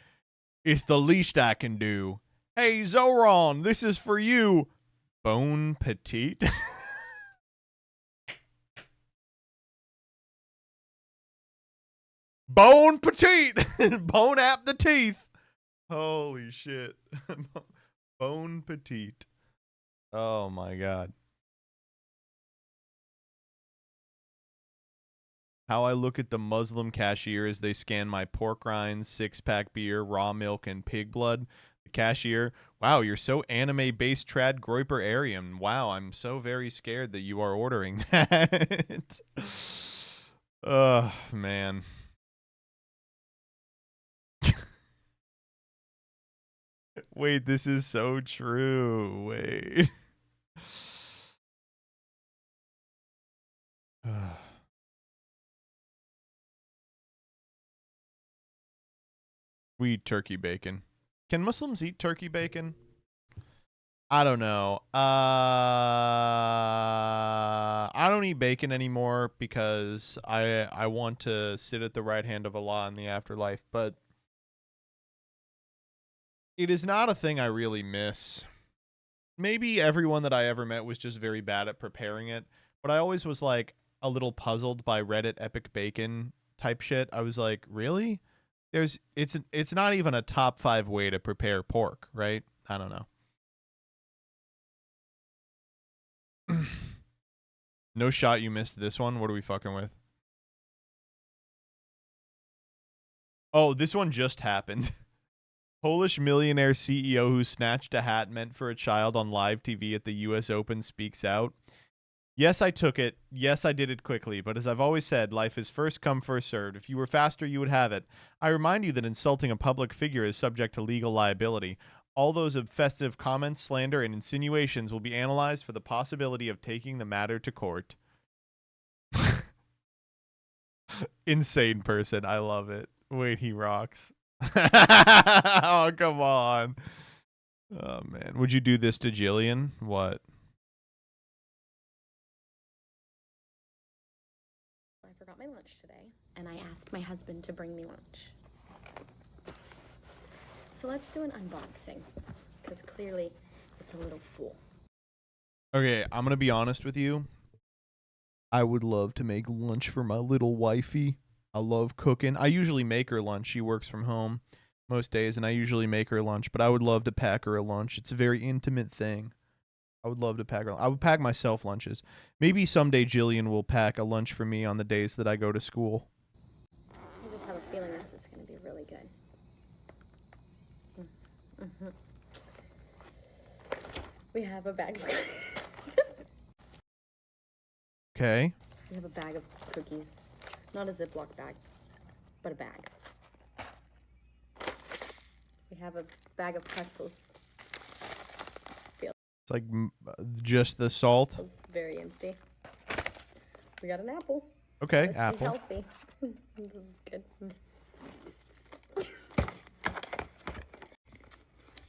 It's the least I can do. Hey, Zoran, this is for you. Bon Petite? Bon Petite! Bone ap the teeth. Holy shit. Bon Petite. Oh my god. How I look at the Muslim cashier as they scan my pork rinds, six-pack beer, raw milk, and pig blood. The cashier, wow, you're so anime-based trad groiper Aryan. Wow, I'm so very scared that you are ordering that. Oh, man. Wait, this is so true. Wait. We eat turkey bacon. Can Muslims eat turkey bacon? I don't know. I don't eat bacon anymore because I want to sit at the right hand of Allah in the afterlife, but it is not a thing I really miss. Maybe everyone that I ever met was just very bad at preparing it, but I always was like a little puzzled by Reddit epic bacon type shit. I was like, really? It's not even a top 5 way to prepare pork, right? I don't know. No shot you missed this one. What are we fucking with? Oh, this one just happened. Polish millionaire CEO who snatched a hat meant for a child on live TV at the US Open speaks out. Yes, I took it. Yes, I did it quickly. But as I've always said, life is first come, first served. If you were faster, you would have it. I remind you that insulting a public figure is subject to legal liability. All those offensive comments, slander, and insinuations will be analyzed for the possibility of taking the matter to court. Insane person. I love it. Wait, he rocks. Oh, come on. Oh, man. Would you do this to Jillian? What? I forgot my lunch today, and I asked my husband to bring me lunch. So let's do an unboxing, because clearly it's a little full. Okay, I'm going to be honest with you. I would love to make lunch for my little wifey. I love cooking. I usually make her lunch. She works from home most days, and I usually make her lunch, but I would love to pack her a lunch. It's a very intimate thing. I would love to pack her. I would pack myself lunches. Maybe someday Jillian will pack a lunch for me on the days that I go to school. I just have a feeling this is going to be really good. We have a bag of Okay. We have a bag of cookies. Not a Ziploc bag, but a bag. We have a bag of pretzels. It's like just the salt. It's very empty. We got an apple. Okay, Let's apple. Be healthy. This is good.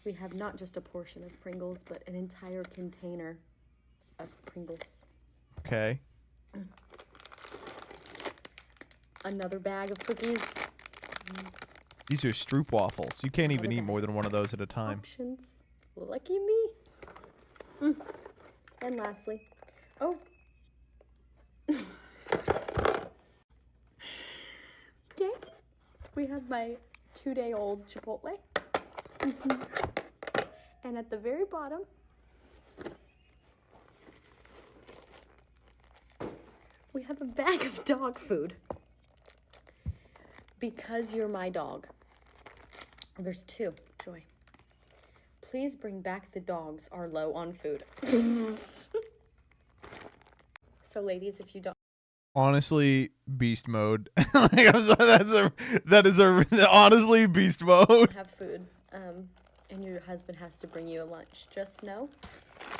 We have not just a portion of Pringles, but an entire container of Pringles. Okay. Another bag of cookies. These are Stroop waffles. You can't even Another eat more than one of those at a time. Options. Lucky me. And lastly, oh. Okay. We have my 2-day-old Chipotle. And at the very bottom, we have a bag of dog food. Because you're my dog. There's 2, Joy. Please bring back the dogs are low on food. So ladies, if you don't Honestly, beast mode. Like, I'm sorry, that is a honestly beast mode. have food, and your husband has to bring you a lunch, just know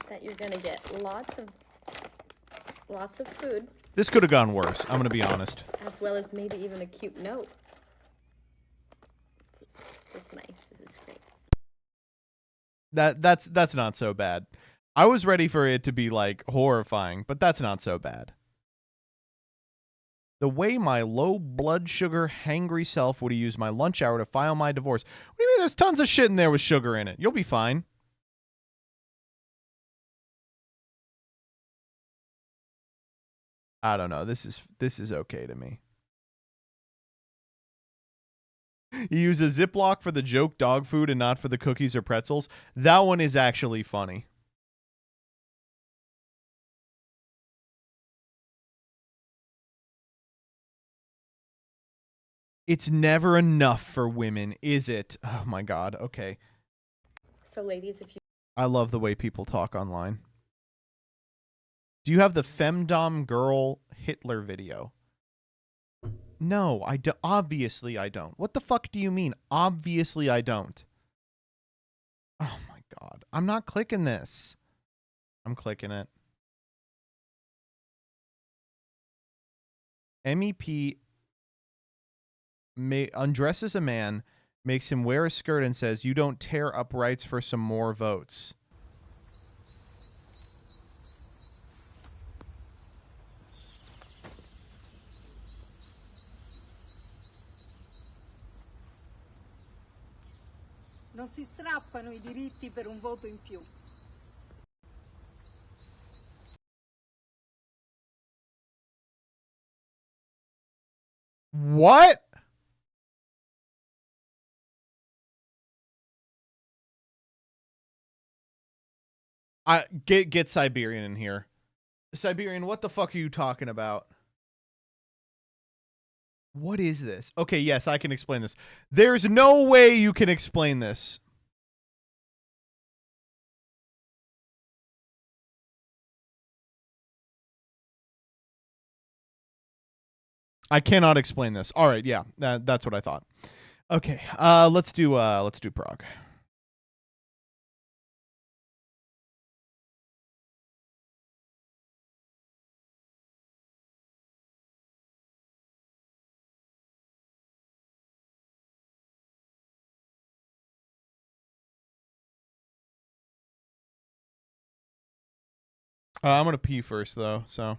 that you're gonna get lots of food, This could have gone worse. I'm gonna be honest. as well as maybe even a cute note. This is nice. This is great. That's not so bad. I was ready for it to be like horrifying, but that's not so bad. The way my low blood sugar hangry self would use my lunch hour to file my divorce. What do you mean? There's tons of shit in there with sugar in it. You'll be fine. I don't know. This is okay to me. You use a Ziploc for the joke dog food and not for the cookies or pretzels. That one is actually funny. It's never enough for women, is it? Oh my god. Okay. So ladies, if you I love the way people talk online. Do you have the femdom girl Hitler video? No, I do. Obviously, I don't. What the fuck do you mean? Obviously, I don't. Oh my god. I'm not clicking this. I'm clicking it. MEP undresses a man, makes him wear a skirt, and says, "You don't tear up rights for some more votes." Non si strappano I diritti per un voto in più. What? Get Siberian in here. Siberian, what the fuck are you talking about? What is this? Okay, yes, I can explain this. There's no way you can explain this. I cannot explain this. All right, yeah, that's what I thought. Okay, let's do prog. I'm gonna pee first though, so.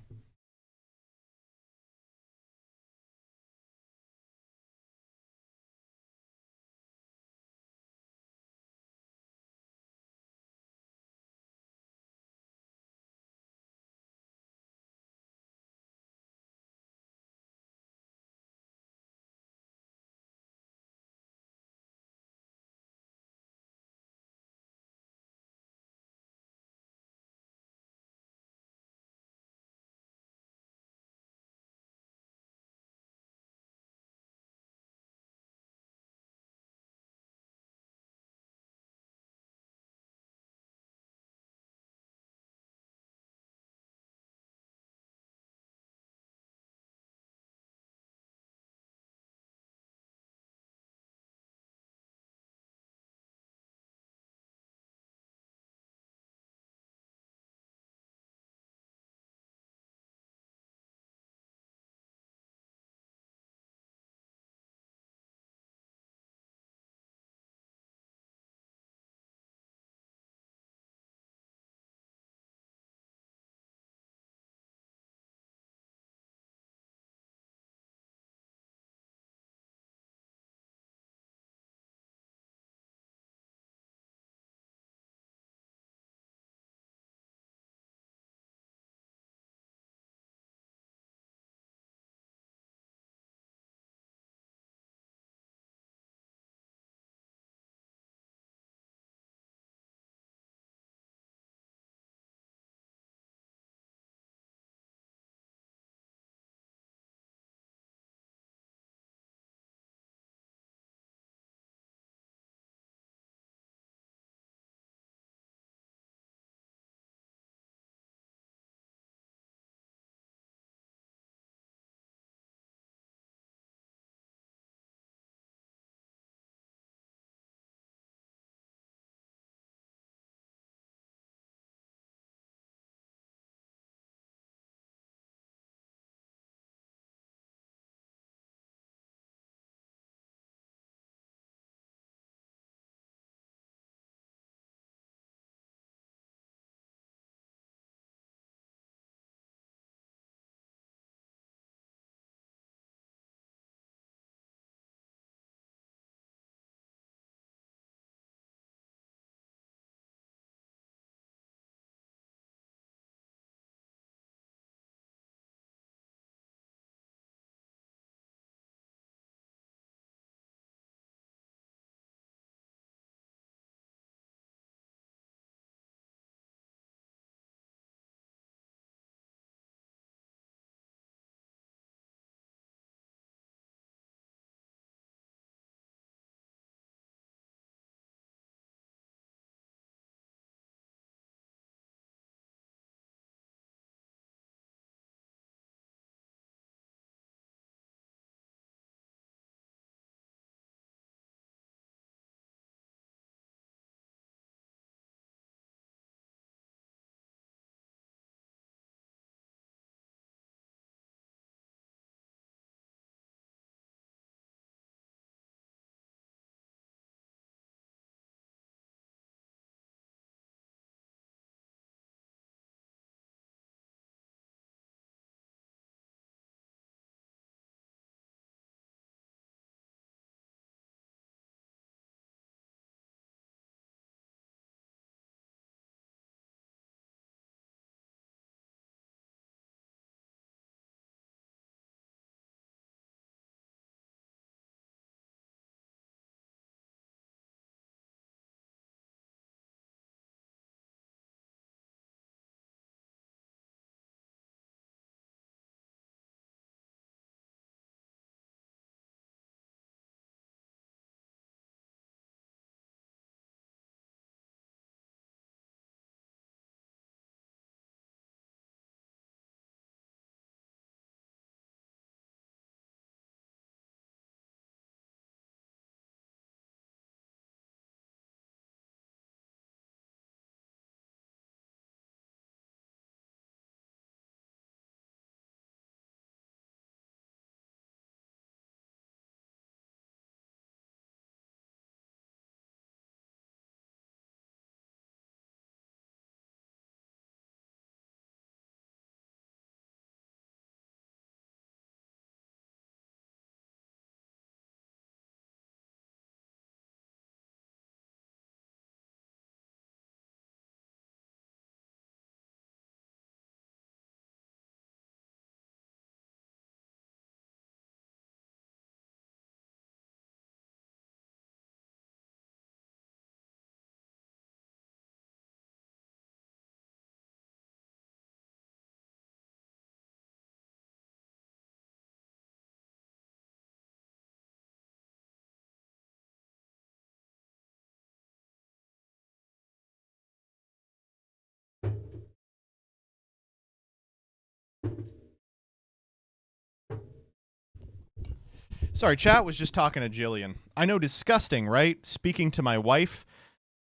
Sorry, chat was just talking to Jillian. I know, disgusting, right? Speaking to my wife.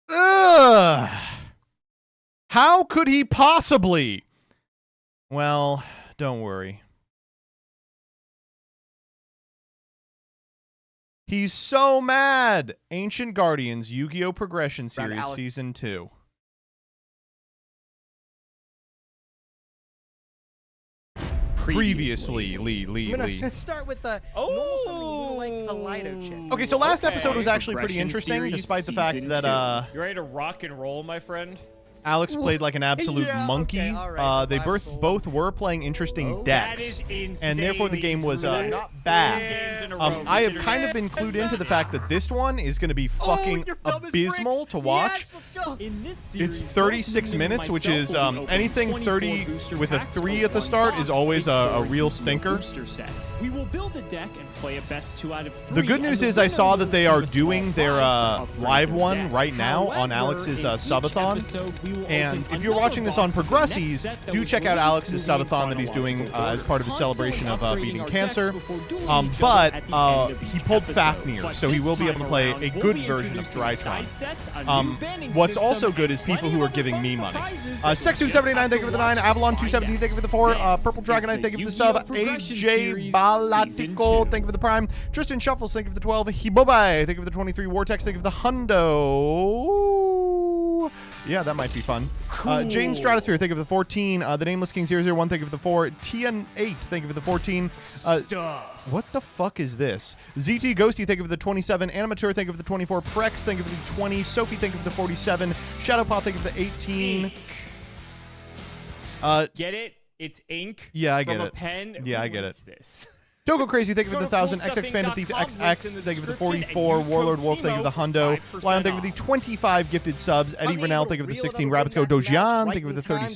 Ugh. How could he possibly? Well, don't worry. He's so mad. Ancient Guardians Yu-Gi-Oh! Progression Series Season 2. Previously, Lee. I'm gonna just start with the normal something like the Lido check. Okay, so last episode was actually pretty interesting, despite the fact that You ready to rock and roll, my friend? Alex played like an absolute monkey. okay, all right, They both were playing interesting decks, that is and therefore the game was not bad. I have kind of been clued into the fact that this one is going to be fucking abysmal to watch. Yes, let's go. In this series, It's 36 minutes, which is anything 30 with a 3 at the start is always a real stinker. Booster set. We will build a deck and play a best 2 out of 3. The good news is I saw that they are doing their live one right now on Alex's subathon. And if you're watching this on Progressies, do check out Alex's subathon that he's doing as part of his celebration of beating cancer. But he pulled Fafnir, so he will be able to play a good version of Drytron. What's also good is people who are giving me money. Sexdude79, thank you for the 9. Avalon270, thank you for the 4. Purple Dragonite, thank you for the sub. AJ Balatico, thank you for the Prime. Tristan Shuffles, thank you for the 12. Hibobai, thank you for the 23. Vortex, thank you for the Hundo. Yeah, that might be fun. Jane Stratosphere, thank you for the 14. The Nameless King 001, thank you for the 4. TN8, thank you for the 14. What the fuck is this? ZT Ghosty, thank you for the 27. Animateur, thank you for the 24. Prex, thank you for the 20. Sophie, thank you for the 47. Shadowpaw, thank you for the 18. Get it? It's ink. Yeah, I get from it. A pen. Yeah, I get What's it. this? Dogo Crazy, thank you for the Go to 1,000. XX Fan Thief XX, thank you for the 44. use Warlord code Wolf, thank you for the hundo. 5% Lion, thank you for the 25 gifted subs. Eddie Renell, thank you for the 16. Rabbitsco Dojian, thank you for the 32.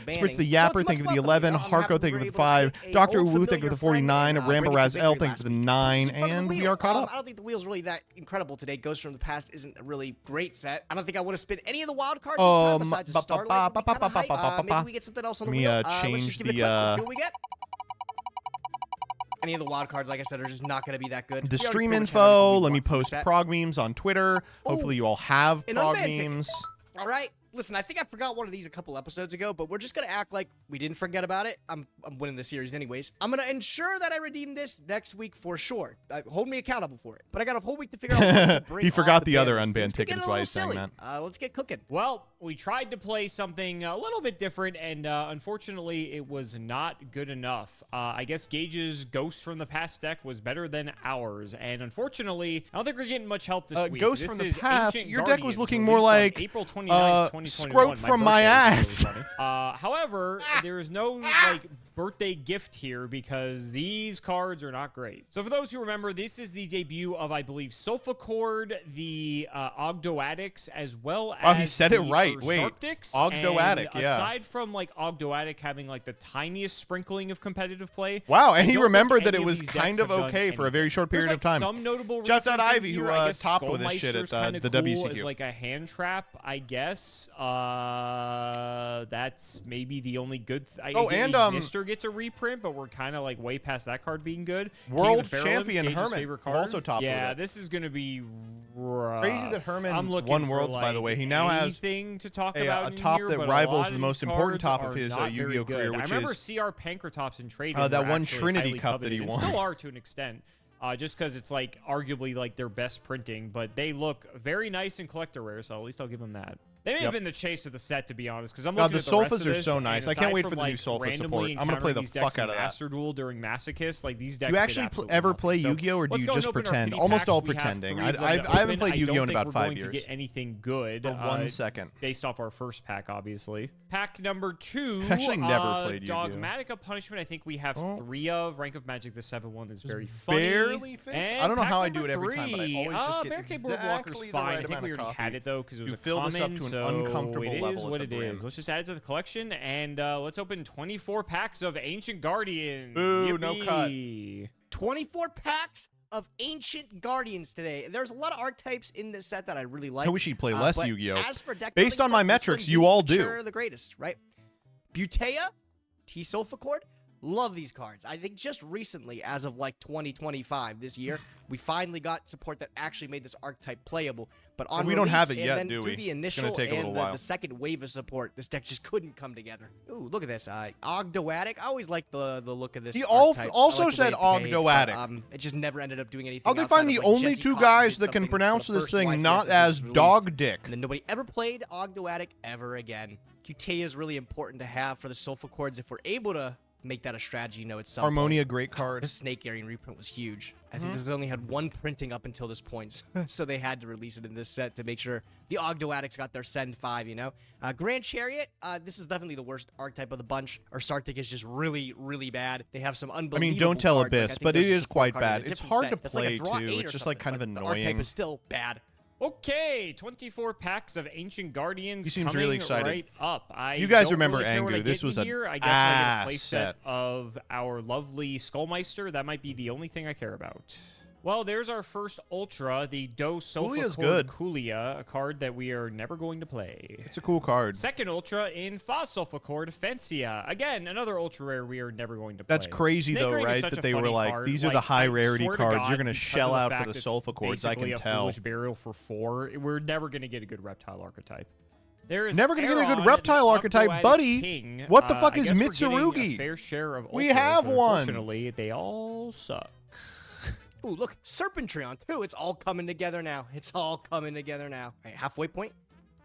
Spritz the Yapper, thank you for the 11. Harko, thank you for the 5. Dr. Wu, thank you for the 49. Rambaraz L, thank you for the 9. And we are caught up. I don't think the wheel's really that incredible today. Ghost from the Past isn't a really great set. I don't think I would have spent any of the wild cards this time besides a Starlight. Maybe we get something else on the wheel. Let's just give it a click. Let's see what we get. Any of the wild cards, like I said, are just not going to be that good. The stream info, let me post prog memes on Twitter. Hopefully you all have prog memes. All right. Listen, I think I forgot one of these a couple episodes ago, but we're just going to act like we didn't forget about it. I'm winning the series anyways. I'm going to ensure that I redeem this next week for sure. Hold me accountable for it. But I got a whole week to figure out what to bring. He forgot the other banned unbanned tickets while he's saying that. Let's get cooking. Well, we tried to play something a little bit different, and unfortunately, it was not good enough. I guess Gage's Ghost from the Past deck was better than ours, and unfortunately, I don't think we're getting much help this week. Ghost This from the is Past, Ancient your deck was Guardians, looking more released on like April 29th, 2021. scrote from my ass. However, there is no like birthday gift here because these cards are not great. So for those who remember, this is the debut of, I believe, Sulfacord, the Ogdoadics, as well as he said it right. Wait, Ursarctics. Ogdoadic, And yeah. aside from like Ogdoadic having like the tiniest sprinkling of competitive play. Wow, and I he don't remembered think that any it was these kind decks of have done okay for a very short There's, period of time. Some notable Shouts out references Ivy, here. who I guess topped with this shit Skullmeister's at kinda the cool WCQ. as like a hand trap, I guess. That's maybe the only good. Mister gets a reprint, but we're kind of like way past that card being good. World King of the champion Gage's Herman, favorite who card. also topped Yeah, with it. this is gonna be rough. Crazy that Herman I'm looking won for, Worlds, by the like, way. He now has anything to talk a about top in here, that but a rivals lot the of most these important top cards of his are not very Yu-Gi-Oh good. career, I which remember is CR Pankratops and Trading. that were one actually Trinity highly Cup that he coveted, won. and still are to an extent. Just because it's like arguably like their best printing, but they look very nice in collector rare, so at least I'll give them that. They may have been the chase of the set, to be honest, because I'm looking at the rest of Sulfas are this, so and nice. I can't aside wait from, for the new like, Sulfa randomly support. I'm gonna play the encountering these decks fuck out in of that. Master Duel during Masochist, like these decks. Do you did actually absolutely ever nothing. play So Yu-Gi-Oh, or do let's you go and just open our pretend? kitty Almost packs. all We have pretending. 3 of them I to haven't open. played I Yu-Gi-Oh don't in think about we're 5 going years. to get anything good For 1 second. based off our first pack, obviously. Pack number 2. I've actually never played Yu-Gi-Oh. Dogmatica Punishment. I think we have 3 of. Rank of Magic, the 7-1 is very funny. barely fits. And I don't know pack how I do number it every time, but I 3. always just get Barricade exactly Boardwalker's the fine. right I think amount we of already had coffee it though because it was to a fill this up common, to an so uncomfortable it level is at what the it brim. is. Let's just add it to the collection and let's open 24 packs of Ancient Guardians. Boo, no cut. 24 packs of Ancient Guardians today. There's a lot of archetypes in this set that I really like. I wish he'd play less but Yu-Gi-Oh. As for deck Based building on my sets, this metrics, one you didn't all do. mature the greatest, right? Butea, T-Sulfacord, Love these cards. I think just recently, as of like 2025 this year, we finally got support that actually made this archetype playable. But on we don't release, have it and yet, then do through we? the It's gonna initial take a little and while. the second wave of support, this deck just couldn't come together. Ooh, look at this. Ogdoadic. I always like the look of this. He archetype. also I like the way said it behaved, but, Ogdoadic. it just never ended up doing anything. How they outside find of, the like, only Jesse two Cotton guys did that can something pronounce for the this first thing YCS not that as was released, Dog Dick? and then nobody ever played Ogdoadic ever again. QT is really important to have for the Sulfur Chords if we're able to make that a strategy at some Harmonia, point. great card. The Snake Earring reprint was huge. I think this has only had one printing up until this point, so they had to release it in this set to make sure the Ogdoadics got their Send 5, Grand Chariot, this is definitely the worst archetype of the bunch. Our Sartic is just really, really bad. They have some unbelievable don't tell cards. Abyss, I think but it there's a is support quite card in a bad. It's different hard set to that's like a play, draw too. 8 or It's just, like, something, kind of but the archetype annoying. is still bad. Okay, 24 packs of Ancient Guardians. He seems coming really excited. Right up. You guys don't remember really care what I Angu. get This was in a here. I guess when I get a ass play set. of our lovely Skullmeister, that might be the only thing I care about. Well, there's our first Ultra, the Do Kulia's Sofa good. Kulia, a card that we are never going to play. It's a cool card. Second Ultra in Sulfur Chord, Fencia. Again, another Ultra rare we are never going to play. That's crazy, Snake though, Ring is right? such That a they were funny like, card. these are the high I rarity swear to cards. God, You're going to because shell of out the for fact the it's Sulfur Chords, I basically can a tell. Foolish Burial for 4. We're never going to get a good reptile archetype. There is Never going to get a good Aeron, reptile the archetype, Ogdoadic buddy. King. What the fuck I is guess we're getting a Mitsurugi? fair share of We Ultras, have but one. Unfortunately, they all suck. Ooh, look, Serpentreon, too. It's all coming together now. It's all coming together now. All right, halfway point.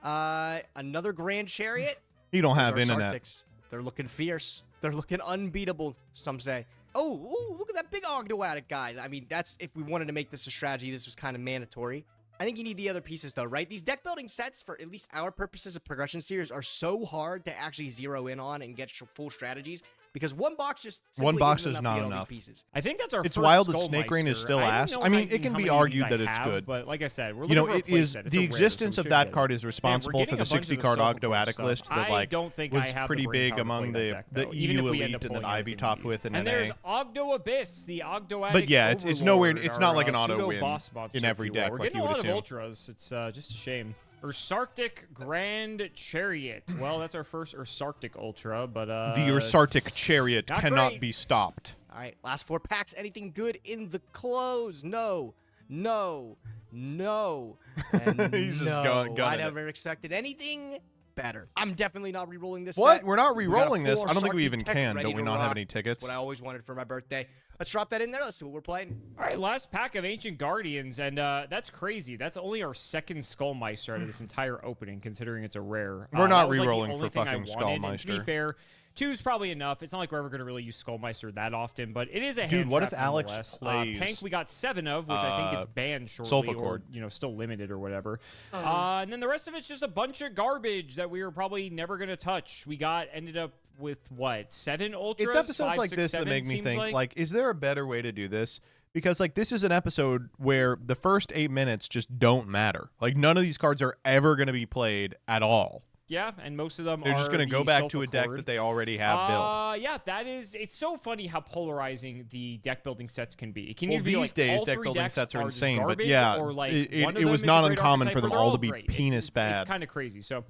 Another Grand Chariot. You don't Those have are internet. Sartics. They're looking fierce. They're looking unbeatable, some say. Oh, ooh, look at that big Ogdoadic guy. I mean, that's if we wanted to make this a strategy, this was kind of mandatory. I think you need the other pieces, though, right? These deck building sets, for at least our purposes of progression series, are so hard to actually zero in on and get full strategies. Because one box just simply box isn't is enough to not get all enough. these pieces. I think that's our It's first wild that Snake Rain is Skullmeister. still I don't ass. know I mean, how it can many be of argued these that I it's have, good. But like I said, we're You know, looking it for a is playset. It's the a rare, existence so we of should that get card it. is Man, we're responsible getting for the a bunch of 60 card Sulfur Chord Ogdoadic stuff. list that I like don't think was I have pretty the brain big power to among play the that deck, though, even EU if we end elite up and the pulling Ivy everything top we with an And NA. there's Ogdo Abyss, the Ogdoadic But yeah, it's nowhere. Overlord, It's not like an our, auto win pseudo-boss monster, in every if you will. deck We're like getting you a would lot of assume. Ultras. It's just a shame. Ursarctic Grand Chariot. Well, that's our first Ursarctic Ultra, but The Ursartic Chariot not cannot great. be stopped. All right, last 4 packs. Anything good in the close? No, no, no, and He's just no. gunning I it. never expected anything better. I'm definitely not re-rolling this What? set. We're not We got a re-rolling this. full I don't think we Sharky even tech can. ready Don't we to not have rock. any tickets? That's what I always wanted for my birthday. Let's drop that in there. Let's see what we're playing. All right, last pack of Ancient Guardians, and that's crazy. That's only our second Skullmeister out of this entire opening, considering it's a rare. We're not that was, like, the re-rolling only for thing I fucking wanted, and to be Skullmeister. fair, 2's probably enough. It's not like we're ever going to really use Skullmeister that often, but it is a Dude, hand what if trap Alex nonetheless. plays, Pank we got 7 of, which I think it's banned shortly, Sulfur or Chord. still limited or whatever. And then the rest of it's just a bunch of garbage that we were probably never going to touch. We ended up with what, 7 Ultras? It's episodes 5, like 6, this 7, that make me seems think, like is there a better way to do this? Because, like, this is an episode where the first 8 minutes just don't matter. Like, none of these cards are ever going to be played at all. Yeah, and most of them They're are just going to the go back Sulfur to a deck Chord. that they already have built. Yeah, it's so funny how polarizing the deck building sets can be. It can Well, either be these like days, all deck 3 building decks sets are just insane, but garbage, yeah, or like it one of was them not is a great uncommon for archetype, them or they're all to be great. penis bad. It's kind of crazy. So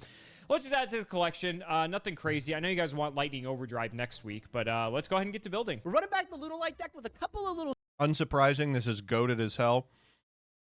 let's just add to the collection. Nothing crazy. I know you guys want Lightning Overdrive next week, but let's go ahead and get to building. We're running back the Lunalite deck with a couple of little Unsurprising, this is goated as hell.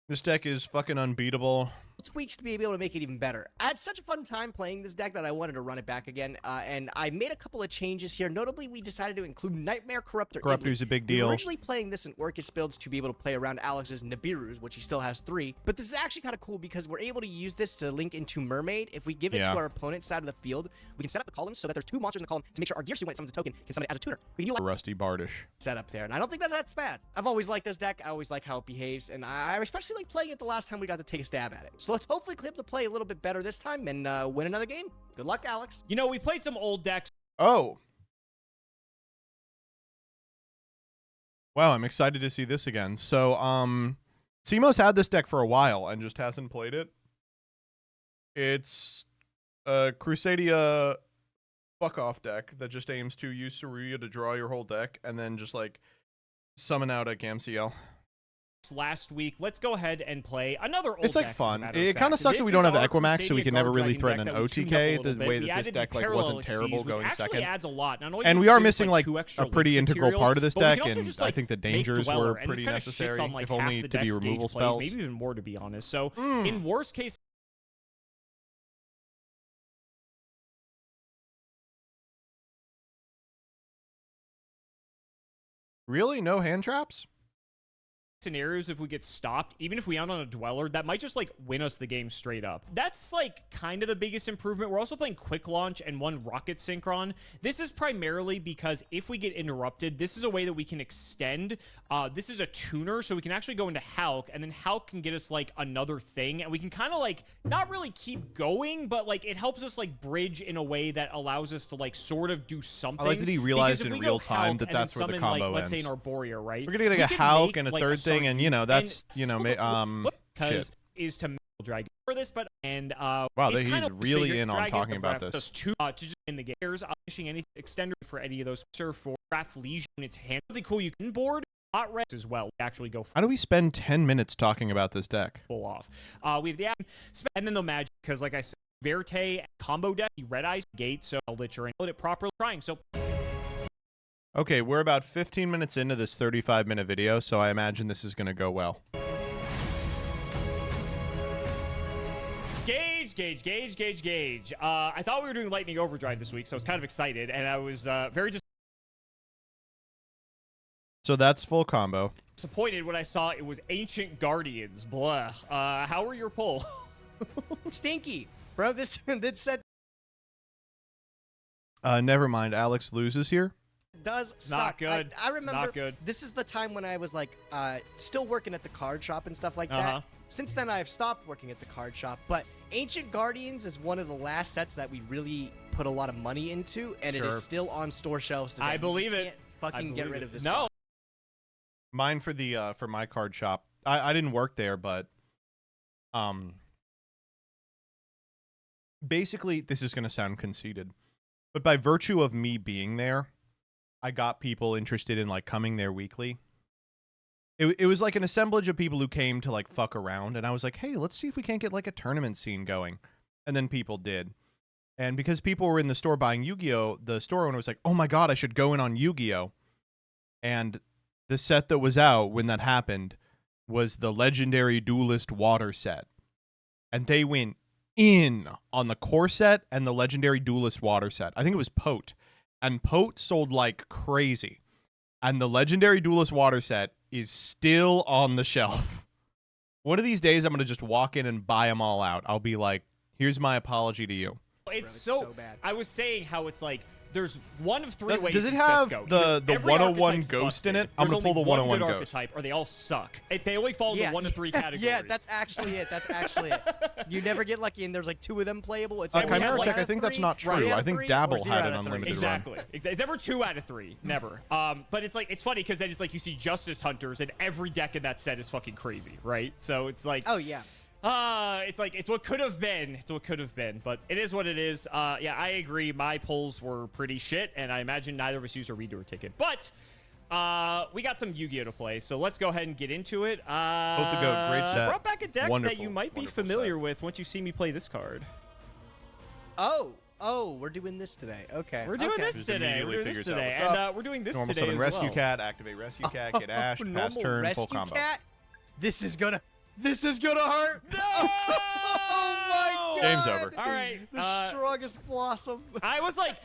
This deck is fucking unbeatable. tweaks to be able to make it even better. I had such a fun time playing this deck that I wanted to run it back again, and I made a couple of changes here. Notably, we decided to include Nightmare Corruptor. Corruptor's a big We deal. were originally playing this in Orcus builds to be able to play around Alex's Nibiru's, which he still has 3. But this is actually kind of cool because we're able to use this to link into Mermaid. If we give it to our opponent's side of the field, we can set up the columns so that there's 2 monsters in the column to make sure our Gear Suit, when it summons a token, can summon it as a tutor. We can do Rusty Bardish. setup there, and I don't think that that's bad. I've always liked this deck. I always like how it behaves, and I especially like playing it the last time we got to take a stab at it. So let's hopefully clip the play a little bit better this time and win another game. Good luck, Alex. You know, we played some old decks. Oh. Wow, I'm excited to see this again. So, Simo's had this deck for a while and just hasn't played it. It's a Crusadia fuck-off deck that just aims to use Saruya to draw your whole deck and then just, like, summon out a GamCL. last week, let's go ahead and play another old It's like deck, as a fun. matter of It kind of fact. sucks that This we don't is have our Equimax, so we Crusadia can never Guard really Dragon threaten deck an that we tuned up a OTK little the bit. way We that this added deck the like parallel wasn't terrible exceeds, which going actually second. adds a lot. Not only And does we this are give us, missing like two a extra pretty link integral material, part of this but we deck, can also and just, I like, think the make dangers Dweller, were and this pretty kinda shits necessary, on, like, if half only the to be deck's removal gauge plays, spells. maybe even more, to be honest. So in worst case, Really? No hand traps? scenarios, if we get stopped, even if we out on a Dweller, that might just like win us the game straight up. That's like kind of the biggest improvement. We're also playing quick launch and one rocket synchron. This is primarily because if we get interrupted, this is a way that we can extend. This is a tuner, so we can actually go into Hulk, and then Hulk can get us like another thing, and we can kind of like not really keep going, but like it helps us like bridge in a way that allows us to like sort of do something. I like that he realized Because if in we real go time Hulk that and then that's where the summon, combo like, let's say ends. an Arborea, right? We're gonna get We like a can Hulk make, and a like, third thing, and you know that's because shit. is to Dragon for this, but and Wow, it's he's kind of really figured in on Dragon talking of about Wrath this. does two to just in the gears, finishing any extender for any of those for Wrath Legion. It's really cool. You can board hot red as well. Actually, go. How do we spend 10 minutes talking about this deck? Full off. We have the and then the magic, because like I said, Verte combo deck, Red Eyes Gate, so Eldritch and it properly trying. So Okay, we're about 15 minutes into this 35-minute video, so I imagine this is going to go well. Gauge. I thought we were doing Lightning Overdrive this week, so I was kind of excited, and I was very So that's full combo. disappointed when I saw it was Ancient Guardians. Blah. How were your poll? Stinky, bro. This said Never mind, Alex loses here. does It's not suck. good. I It's remember not good. this is the time when I was like still working at the card shop and stuff like Uh-huh. that. Since then, I've stopped working at the card shop, but Ancient Guardians is one of the last sets that we really put a lot of money into, and it Sure. is still on store shelves today. I You just believe it. can't fucking get rid of this. No. Mine for the for my card shop. I didn't work there, but basically this is going to sound conceited, but by virtue of me being there, I got people interested in like coming there weekly. It was like an assemblage of people who came to like fuck around, and I was like, hey, let's see if we can't get like a tournament scene going. And then people did. And because people were in the store buying Yu-Gi-Oh, the store owner was like, oh my god, I should go in on Yu-Gi-Oh. And the set that was out when that happened was the Legendary Duelist Water set. And they went in on the core set and the Legendary Duelist Water set. I think it was Pote. And Pote sold like crazy. And the Legendary Duelist Water set is still on the shelf. One of these days, I'm going to just walk in and buy them all out. I'll be like, here's my apology to you. It's so so bad. I was saying how it's like there's one of three ways Does it these sets have go. the Either every 101 archetype's ghost in busted, it? I'm there's gonna pull only the one 101 good ghost. archetype, or they all suck. They only fall into one of three categories. Yeah, that's actually it. You never get lucky, and there's like two of them playable. It's Chimera one Tech, out I of think that's three, not true. three out I of think three, or Dabble zero had out an of three. unlimited Exactly. It's never 2 out of 3. Never. But it's like it's funny because then it's like you see Justice Hunters, and every deck in that set is fucking crazy, right? So it's like, oh yeah. It's like it's what could have been. It's what could have been, but it is what it is. Yeah, I agree. My polls were pretty shit, and I imagine neither of us used a reader ticket. But we got some Yu-Gi-Oh to play, so let's go ahead and get into it. Hope the goat, great I chat. brought back a deck that Wonderful, you might be wonderful familiar with once you see me play this card. Oh, we're doing this today. Okay. We're doing this Just today. immediately We're doing this figures out today, what's and up. we're doing this Normal today summon as Rescue well. Cat, activate Rescue Cat, get Ash, pass Normal turn, rescue full combo. cat. This is gonna hurt. No! Oh my god. Game's over. All right. The strongest blossom. I was like,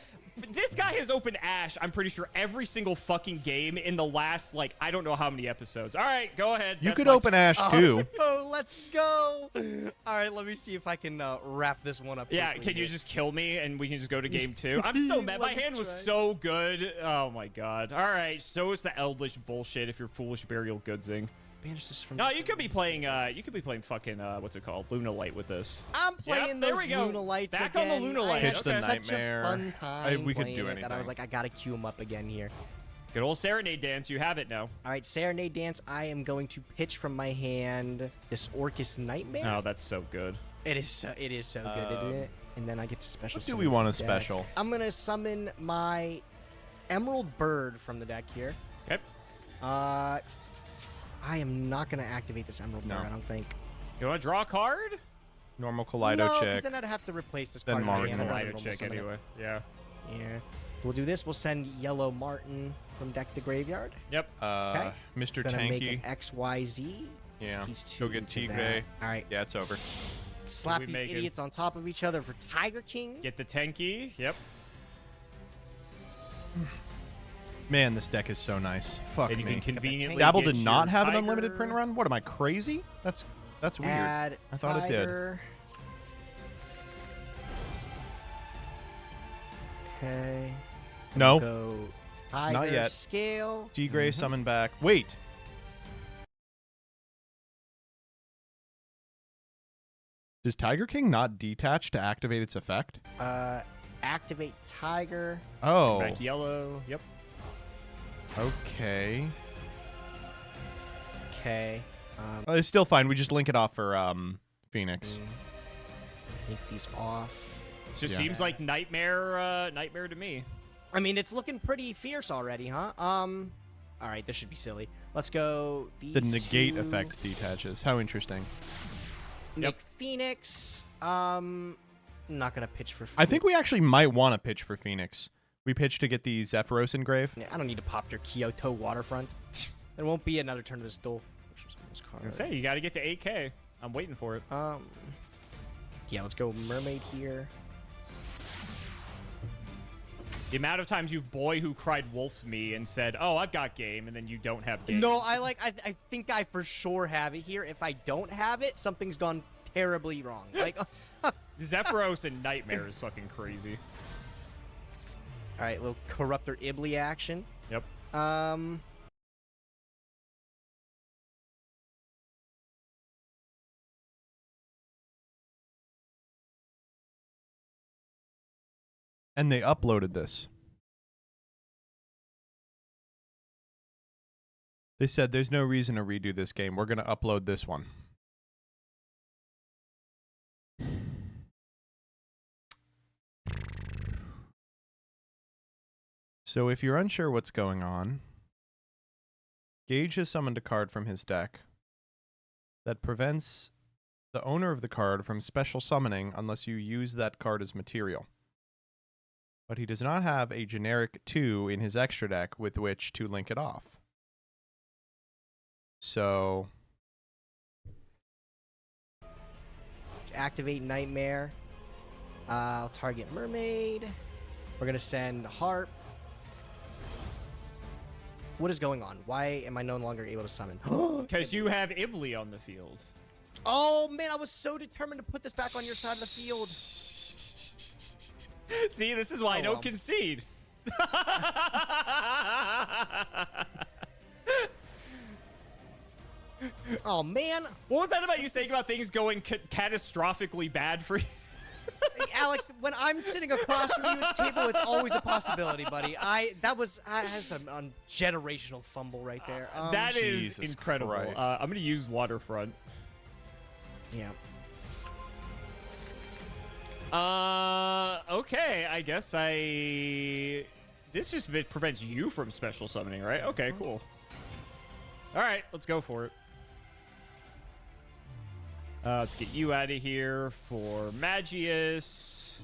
this guy has opened Ash, I'm pretty sure, every single fucking game in the last, like, I don't know how many episodes. All right, go ahead. You That's could my open Ash too. Oh, let's go. All right, let me see if I can wrap this one up. Yeah, quickly can you here. just kill me and we can just go to game 2? I'm so mad. My Let me hand was try. so good. Oh my god. All right, so is the Eldritch bullshit if you're foolish burial goodsing. Banish this from No, you could be playing fucking what's it called? Luna Light with this. I'm playing Yep, there those we go. Luna Lights Back again. on the Luna Light. I had Pitch the such nightmare. a fun time we could playing do it that I was anything. like, I gotta queue them up again here. Good old Serenade Dance, you have it now. All right, Serenade Dance. I am going to pitch from my hand this Orcus Nightmare. Oh, that's so good. It is so good, isn't it? And then I get to special What do summon we want the to deck. special? I'm gonna summon my Emerald Bird from the deck here. Okay. I am not going to activate this Emerald No. Mirror, I don't think. You want to draw a card? Normal Kaleido No, because check. then I'd have to replace this Then card. in my Martin. hand. I'd rather Kaleido normal check summon it. anyway. Yeah. Yeah. We'll do this. We'll send Yellow Martin from deck to graveyard. Yep. Okay. Mr. Gonna make an Tanky. XYZ. Yeah. He's two Go get to Tigre. that. All right. Yeah, it's over. Slap we these making? idiots on top of each other for Tiger King. Get the Tenki. Yep. Man, this deck is so nice. Fuck And you me. can conveniently Dabble get did not your have an Tiger. unlimited print run? What, am I crazy? That's weird. Add I thought it did. Tiger. Okay. No. Go Tiger Not yet. Scale. Tigre summon back. Wait. Does Tiger King not detach to activate its effect? Activate Tiger. Oh. Back yellow. Yep. Okay. Okay. It's still fine. We just link it off for Phoenix. Take these off. It just Yeah. seems like nightmare to me. I mean, it's looking pretty fierce already, huh? All right, this should be silly. Let's go. These The negate two. effect detaches. How interesting. Make Phoenix. Not gonna pitch for. I think we actually might want to pitch for Phoenix. We pitch to get the Zephyros engrave. Yeah, I don't need to pop your Kyoto Waterfront. There won't be another turn of this duel. I was gonna say, you got to get to 8K. I'm waiting for it. Yeah, let's go Mermaid here. The amount of times you've boy who cried wolf's me and said, "Oh, I've got game," and then you don't have game. No, I think I for sure have it here. If I don't have it, something's gone terribly wrong. Like, Zephyros and Nightmare is fucking crazy. All right, little Corruptor Ibli action. Yep. And they uploaded this. They said there's no reason to redo this game. We're going to upload this one. So if you're unsure what's going on, Gage has summoned a card from his deck that prevents the owner of the card from special summoning unless you use that card as material. But he does not have a generic 2 in his extra deck with which to link it off. So Let's activate Nightmare. I'll target Mermaid. We're gonna send Harp. What is going on? Why am I no longer able to summon? Because you have Ibli on the field. Oh man, I was so determined to put this back on your side of the field. See, this is why I don't concede. Oh man, what was that about you saying about things going catastrophically bad for you? Alex, when I'm sitting across from you at the table, it's always a possibility, buddy. That's a generational fumble right there. That is Jesus incredible. Christ. I'm gonna use Waterfront. Yeah. Okay, I guess this just prevents you from special summoning, right? Okay, cool. All right, let's go for it. Let's get you out of here for Magius.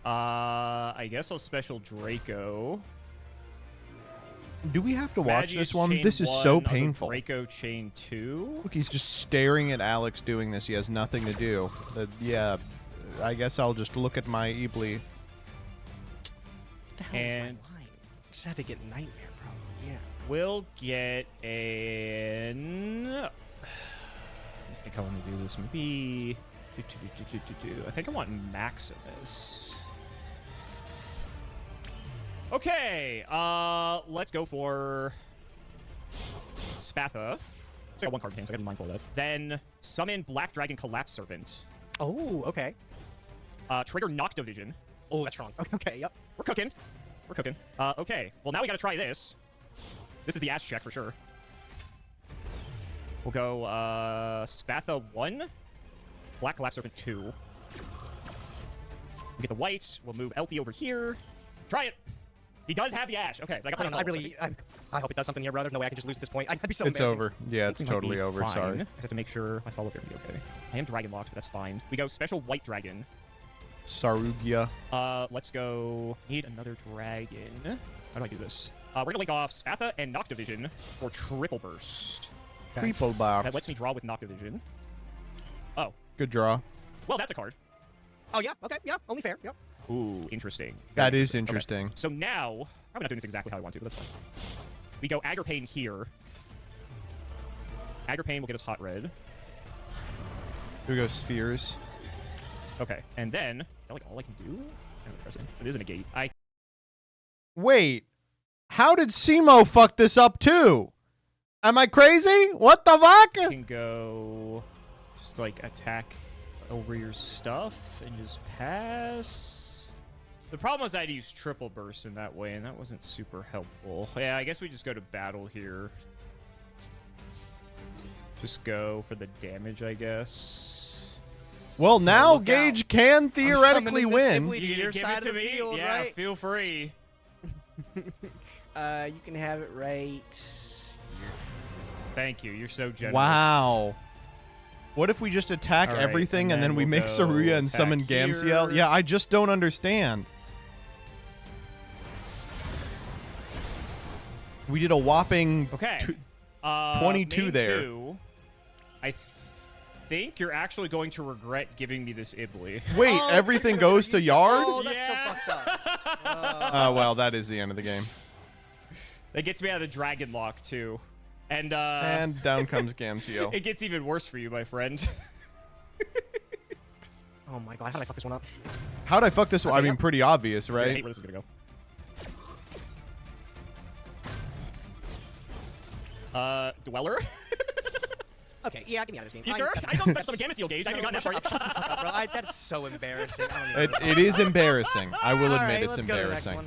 I guess I'll special Draco. do we have to watch Magius this one? chain This is so 1, I'll go painful. Draco chain 2. Look, he's just staring at Alex doing this. He has nothing to do. Yeah, I guess I'll just look at my Ibli. What the hell is my And line? Just had to get Nightmare, probably. Yeah. we'll get an... I think I want to do this. Maybe... I think I want Maximus. Okay, let's go for Spatha. I got one card king, so I gotta be mindful of that. Then summon Black Dragon Collapse Servant. Oh, okay. Trigger Knock Division. Oh, that's strong. Okay, yep. We're cooking. We're cooking. Okay, well now we gotta try this. This is the ass check for sure. We'll go Spatha 1, Black Collapse Serpent 2. We'll get the white. We'll move LP over here. Try it. He does have the Ash. Okay. I hope it does something here, brother. No way I can just lose at this point. I'd be so It's embarrassing. over. Yeah, it's Might be totally over. fine. Sorry. I just have to make sure my follow-up will be okay. I am dragon locked, but that's fine. We go special white dragon. Sarugia. Let's go. Need another dragon. How do I do this? We're gonna link off Spatha and Noctivision for triple burst. Triple box. That lets me draw with Noctivision. Oh. Good draw. Well, that's a card. Oh yeah. Okay. Yeah. Only fair. Yep. Ooh, interesting. That is interesting. Okay. So now, probably not doing this exactly how I want to, but that's fine. We go Agripane here. Agripane will get us hot red. Here we go spheres. Okay, and then, is that like all I can do? It's kind of depressing. It is a negate. Wait. How did Simo fuck this up too? Am I crazy? What the fuck? Can go just like attack over your stuff and just pass. The problem was I had to use triple burst in that way, and that wasn't super helpful. Yeah, I guess we just go to battle here. Just go for the damage, I guess. Well, now Look Gage out. can theoretically win. You Give side it to of the me? field, Yeah, right? feel free. You can have it right. Thank you. You're so generous. Wow. What if we just attack All right, everything and and then then we we'll make go Saruya and attack summon Gamciel? here. Yeah, I just don't understand. We did a whopping Okay. 22 main there. two, I think you're actually going to regret giving me this Ibli. Wait, everything goes to Yard? Oh, that's so fucked up. Well, that is the end of the game. That gets me out of the dragon lock too. And down comes Gamciel. It gets even worse for you, my friend. Oh my god, how did I fuck this one up? How'd I fuck this one? I mean, pretty obvious, I right? hate where this is gonna go. Dweller? Okay, yeah, get me out of this game. You sure? I don't special Gamciel Gage. I could have gotten that for you. That's so embarrassing. I don't even It is embarrassing. I will All admit right, it's let's go to the next embarrassing. one.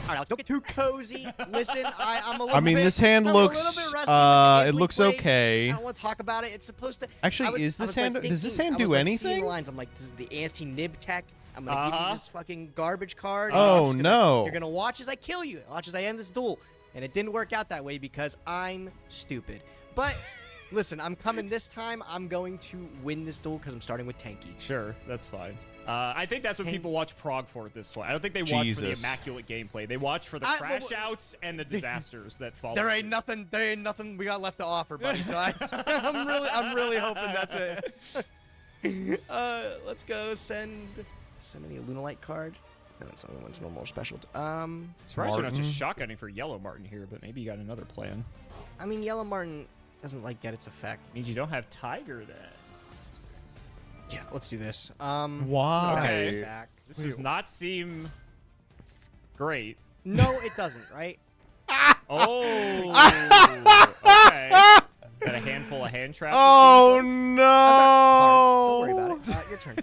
All right, Alex, don't get too cozy. Listen, I'm a little I mean, bit, this hand I'm looks, a little bit rusty with the it Ghibli looks plays. okay. I don't want to talk about it. It's supposed to. Actually, is this hand- does this hand do anything? Seeing lines. I'm like, this is the anti-nib tech. I'm gonna give you this fucking garbage card. Oh, and you're no. You're gonna watch as I kill you. Watch as I end this duel. And it didn't work out that way because I'm stupid. But listen, I'm coming this time. I'm going to win this duel because I'm starting with Tanky. Sure, that's fine. I think that's what people watch Prog for at this point. I don't think they watch for the immaculate gameplay. They watch for the crash outs and the disasters that follow. There ain't nothing we got left to offer, buddy. So I'm really hoping that's it. Let's go send any Lunalight card. No, it's not one's normal or special. Surprised you're not just shotgunning for Yellow Martin here, but maybe you got another plan. I mean, Yellow Martin doesn't like get its effect. Means you don't have Tiger then. Yeah, let's do this. Why? Okay. This does not seem great. No, it doesn't, right? Oh, okay. Got a handful of hand traps. Oh no! Don't worry about it. Your turn.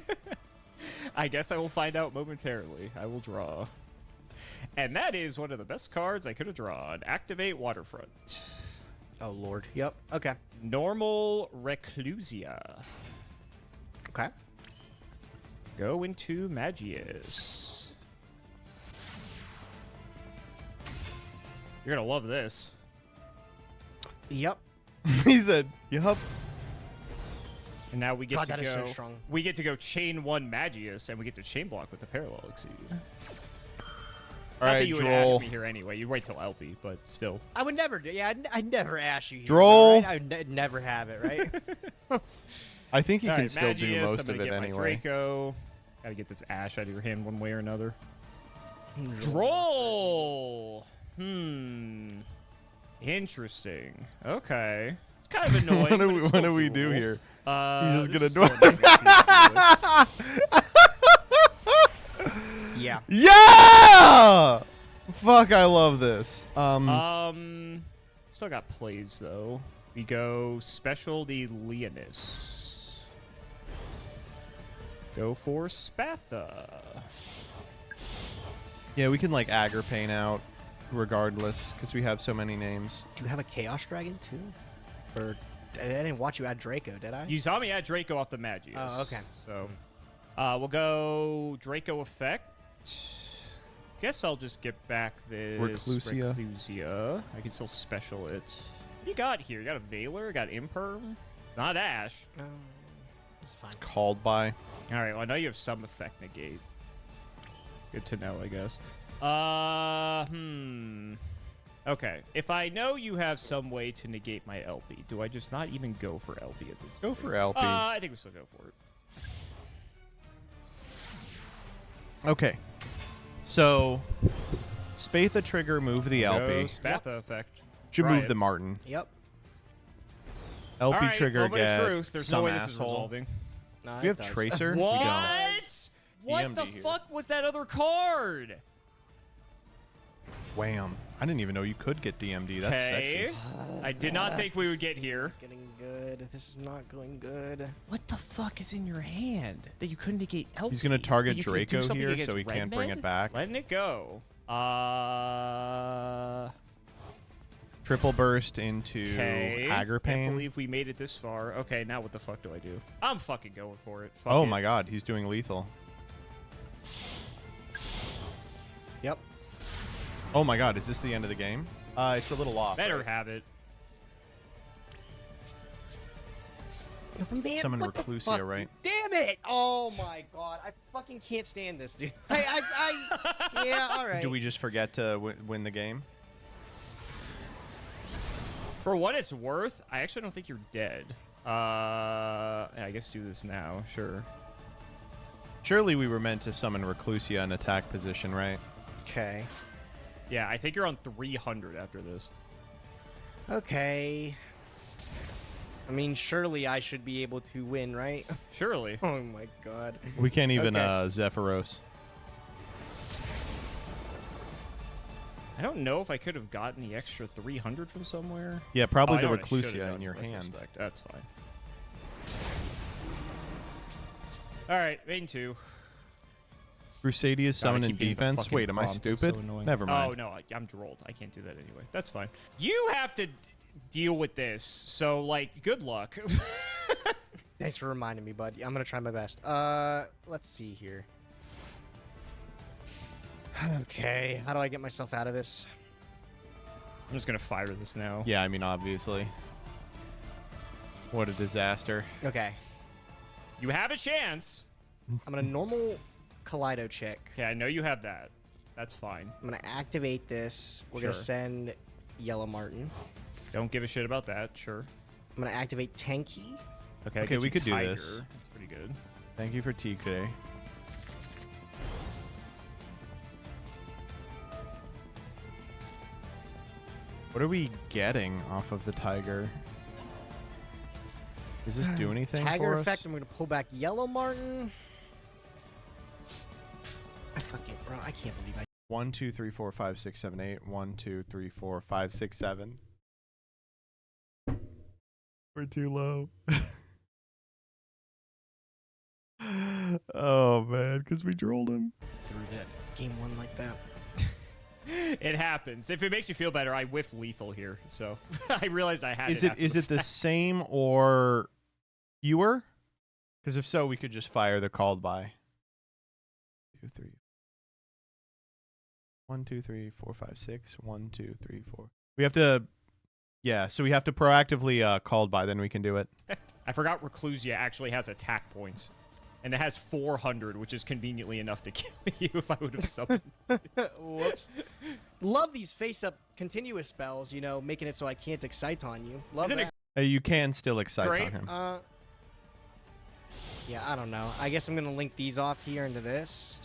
I guess I will find out momentarily. I will draw. And that is one of the best cards I could have drawn. Activate Waterfront. Oh, Lord. Yep. Okay. Normal Reclusia. Okay. Go into Magius. You're going to love this. Yep. He said, yup. And now we get God, to that go. is so strong. We get to go chain one Magius, and we get to chain block with the Parallel Exceed. All Not right, that you would Droll. ash me here anyway. You wait till LP, but still. I would never do. Yeah, I'd never ash you here. Droll. Right? I'd never have it, right? I think he All can right, still do Magius, most I'm of gonna it get my anyway. Draco. Gotta get this ash out of your hand one way or another. Droll. Interesting. Okay. It's kind of annoying. What do but we- it's what still do we do doable. here? He's just this gonna is do so much Yeah. Yeah! Fuck, I love this. Still got plays though. We go Specialty Leonis. Go for Spatha. Yeah, we can like Agripane out regardless because we have so many names. Do you have a Chaos Dragon too? Or I didn't watch you add Draco, did I? You saw me add Draco off the Magius. Oh, okay. So We'll go Draco effect. Guess I'll just get back this Reclusia. I can still special it. What you got here? You got a Veiler, got Imperm. It's not Ash. It's fine. Called by. All right, well, I know you have some effect negate. Good to know, I guess. Okay, if I know you have some way to negate my LP, do I just not even go for LP at this point? Go for LP. I think we still go for it. Okay. So, Spatha trigger, move the LP. Go Spatha effect. Should Try move it. the Martin. Yep. LP All right, trigger, moment get of truth. There's some no way this is asshole. resolving. Nah, We it have does. Tracer. What? We don't. What the DMD here. fuck was that other card? Wham. I didn't even know you could get DMD. That's Okay. sexy. I did not think we would get here. Getting good. This is not going good. What the fuck is in your hand that you couldn't negate LP? He's going to target That you can do Draco something here against so he can't bring Red it back. Letting it go. Triple burst into Okay. Hager Can't Pain. believe we made it this far. Okay, now what the fuck do I do? I'm fucking going for it. Fuck Oh it. my god, he's doing lethal. Yep. Oh my god, is this the end of the game? It's a little off. Better right? have it. Man, Summon what the Reclusia, fuck? right? Damn it! Oh my god, I fucking can't stand this, dude. Yeah, all right. Do we just forget to win the game? For what it's worth, I actually don't think you're dead. Yeah, I guess do this now. Sure. Surely we were meant to summon Reclusia in attack position, right? Okay. Yeah, I think you're on 300 after this. Okay. I mean, surely I should be able to win, right? Surely. Oh my god. We can't even Okay. Zephyros. I don't know if I could have gotten the extra 300 from somewhere. Yeah, probably I the know what I should've Reclusia done in your in hand. retrospect. That's fine. All right, main 2. Crusadius summon in keep getting the defense. fucking Wait, am I prompt. It's stupid? so annoying. Never mind. Oh, no, I'm drolled. I can't do that anyway. That's fine. You have to deal with this, so, like, good luck. Thanks for reminding me, bud. I'm gonna try my best. Let's see here. Okay, how do I get myself out of this? I'm just gonna fire this now. Yeah, I mean, obviously. What a disaster. Okay. You have a chance. I'm gonna normal Kaleido check. Okay, I know you have that. That's fine. I'm gonna activate this. We're Sure. gonna send Yellow Martin. Don't give a shit about that. Sure. I'm gonna activate Tenki. Okay, Okay, get we you could do Tiger. this. That's pretty good. Thank you for TK. What are we getting off of the Tiger? Does this do anything Tiger for effect. us? I'm gonna pull back Yellow Martin. I fucking bro. I can't believe I. 1, 2, 3, 4, 5, 6, 7, 8. 1, 2, 3, 4, 5, 6, 7. We're too low. Oh man, because we drolled him. Through that game one like that. It happens. If it makes you feel better, I whiffed lethal here, so I realized I had Is it. it after is the it the fact. same or fewer? Because if so, we could just fire the called by. 2, 3. 1, 2, 3, 4, 5, 6. 1, 2, 3, 4. We have to. Yeah, so we have to proactively called by. Then we can do it. I forgot Reclusia actually has attack points. And it has 400, which is conveniently enough to kill you if I would have summoned. Whoops. Love these face-up continuous spells, you know, making it so I can't excite on you. Love Isn't that. You can still excite Great. on him. Yeah, I don't know. I guess I'm going to link these off here into this.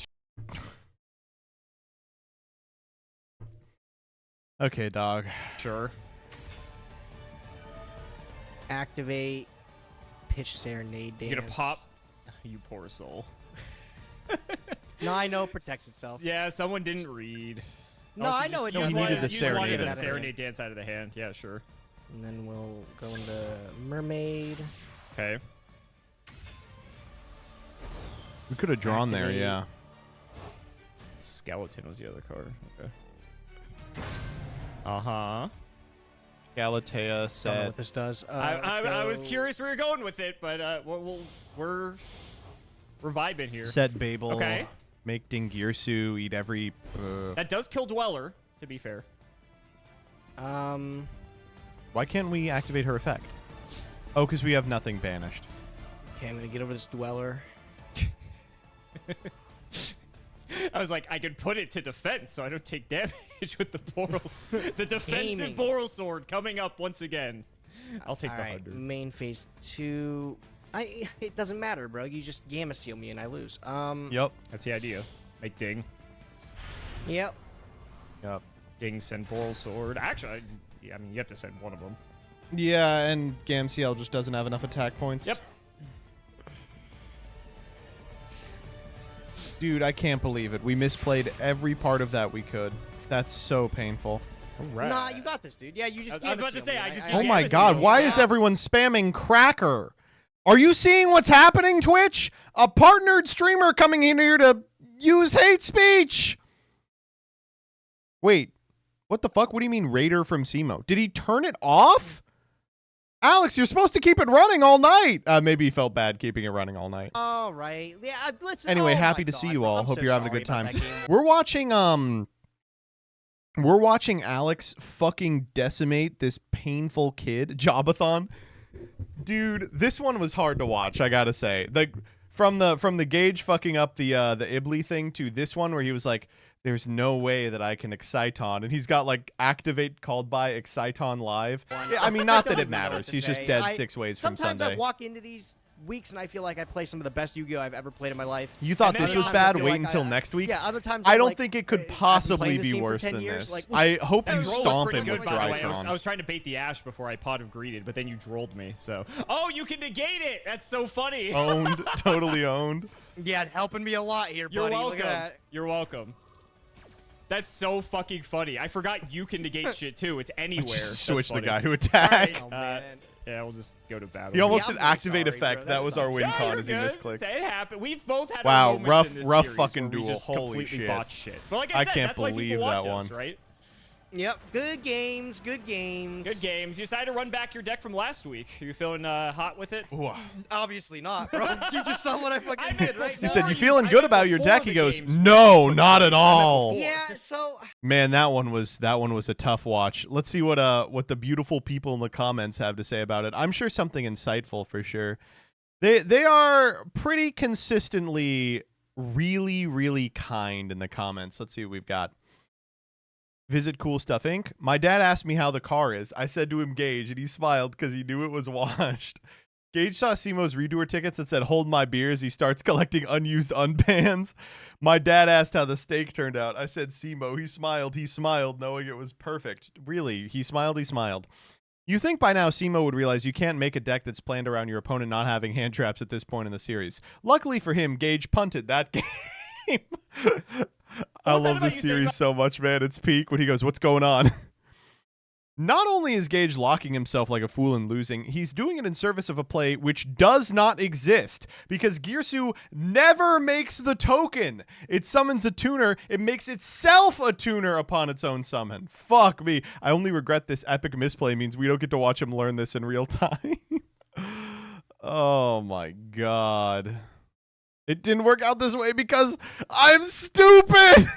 Okay, dog. Sure. Activate Pitch Serenade Dance. You're gonna pop. You poor soul. No, I know it protects itself. Yeah, someone didn't read. No, Also, I know it you does. just He wanted- needed the you just wanted serenade the out of the serenade dance out of the hand. Yeah, sure. And then we'll go into Mermaid. Okay. We could have drawn there, Activate. yeah. Skeleton was the other card. Okay. Uh-huh. Galatea Don't know said. what this does. I was let's curious where you're going with it, but we're We're vibing here. Set Babel. Okay. Make Dingirsu eat every... That does kill Dweller, to be fair. Why can't we activate her effect? Oh, because we have nothing banished. Okay, I'm going to get over this Dweller. I was like, I could put it to defense so I don't take damage with the Boros. The defensive Gaming. Boros Sword coming up once again. I'll take the All right, 100. main phase 2. It doesn't matter, bro. You just Gamma Seal me and I lose. Yep. That's the idea. Make Ding. Yep. Yep. Ding, send Boros Sword. Actually, I mean, you have to send one of them. Yeah, and Gamciel just doesn't have enough attack points. Yep. Dude, I can't believe it. We misplayed every part of that we could. That's so painful. Right. Nah, you got this, dude. Yeah, you just. I was about to say, I just. Oh my god, why is everyone spamming Cracker? Are you seeing what's happening, Twitch? A partnered streamer coming in here to use hate speech. Wait, what the fuck? What do you mean Raider from Simo? Did he turn it off? Alex, you're supposed to keep it running all night. Maybe he felt bad keeping it running all night. All right. Yeah, let's. Anyway, oh happy my to see God, you bro. all. I'm Hope so you're having a sorry good time. about that game. We're watching Alex fucking decimate this painful kid, Jobathon. Dude, this one was hard to watch, I gotta say. Like from the Gage fucking up the Ibli thing to this one where he was like, there's no way that I can Exciton, and he's got like activate called by Exciton live. Yeah, I mean, not that it matters. He's just dead 6 ways from Sunday. Sometimes I walk into these weeks and I feel like I play some of the best Yu-Gi-Oh I've ever played in my life. You thought this was bad? Wait until next week. Yeah, other times I I'm don't like, think it could I've been possibly playing this be game for worse 10 than years, this. like- I hope That you droll was stomp pretty him good, with by the way. Drytron. I was trying to bait the Ash before I pot of greeted, but then you drolled me. So, oh, you can negate it. That's so funny. Owned, totally owned. Yeah, helping me a lot here, You're buddy. Look welcome. at that. You're welcome. That's so fucking funny. I forgot you can negate shit too. It's anywhere. Just That's switch the funny. guy to attack. All right, yeah, we'll just go to battle. He almost Yeah, did I'm really activate sorry, effect. bro. That was our win Yeah, con you're as he good. misclicked. It happened. We've both had Wow, our moments rough- in this rough series fucking where we duel. just Holy completely shit. botch shit. But like I I said, can't that's why believe people watch that us, one. right? Yep, good games, good games. Good games. You decided to run back your deck from last week. Are you feeling hot with it? Obviously not, bro. You just saw what I fucking did, right? He said, "You feeling good about your deck?" He goes, "No, not at all." Yeah, so Man, that one was a tough watch. Let's see what the beautiful people in the comments have to say about it. I'm sure something insightful for sure. They are pretty consistently really, really kind in the comments. Let's see what we've got. Visit Cool Stuff Inc. My dad asked me how the car is. I said to him, Gage, and he smiled because he knew it was washed. Gage saw Simo's redoer tickets that said, hold my beers. He starts collecting unused unbans. My dad asked how the steak turned out. I said, Simo. He smiled, knowing it was perfect. Really, he smiled. You think by now Simo would realize you can't make a deck that's planned around your opponent not having hand traps at this point in the series. Luckily for him, Gage punted that game. I love this series so much, man. It's peak when he goes, what's going on? Not only is Gage locking himself like a fool and losing, he's doing it in service of a play which does not exist because Girsu never makes the token. It summons a tuner. It makes itself a tuner upon its own summon. Fuck me. I only regret this epic misplay means we don't get to watch him learn this in real time. Oh my god. It didn't work out this way because I'm stupid!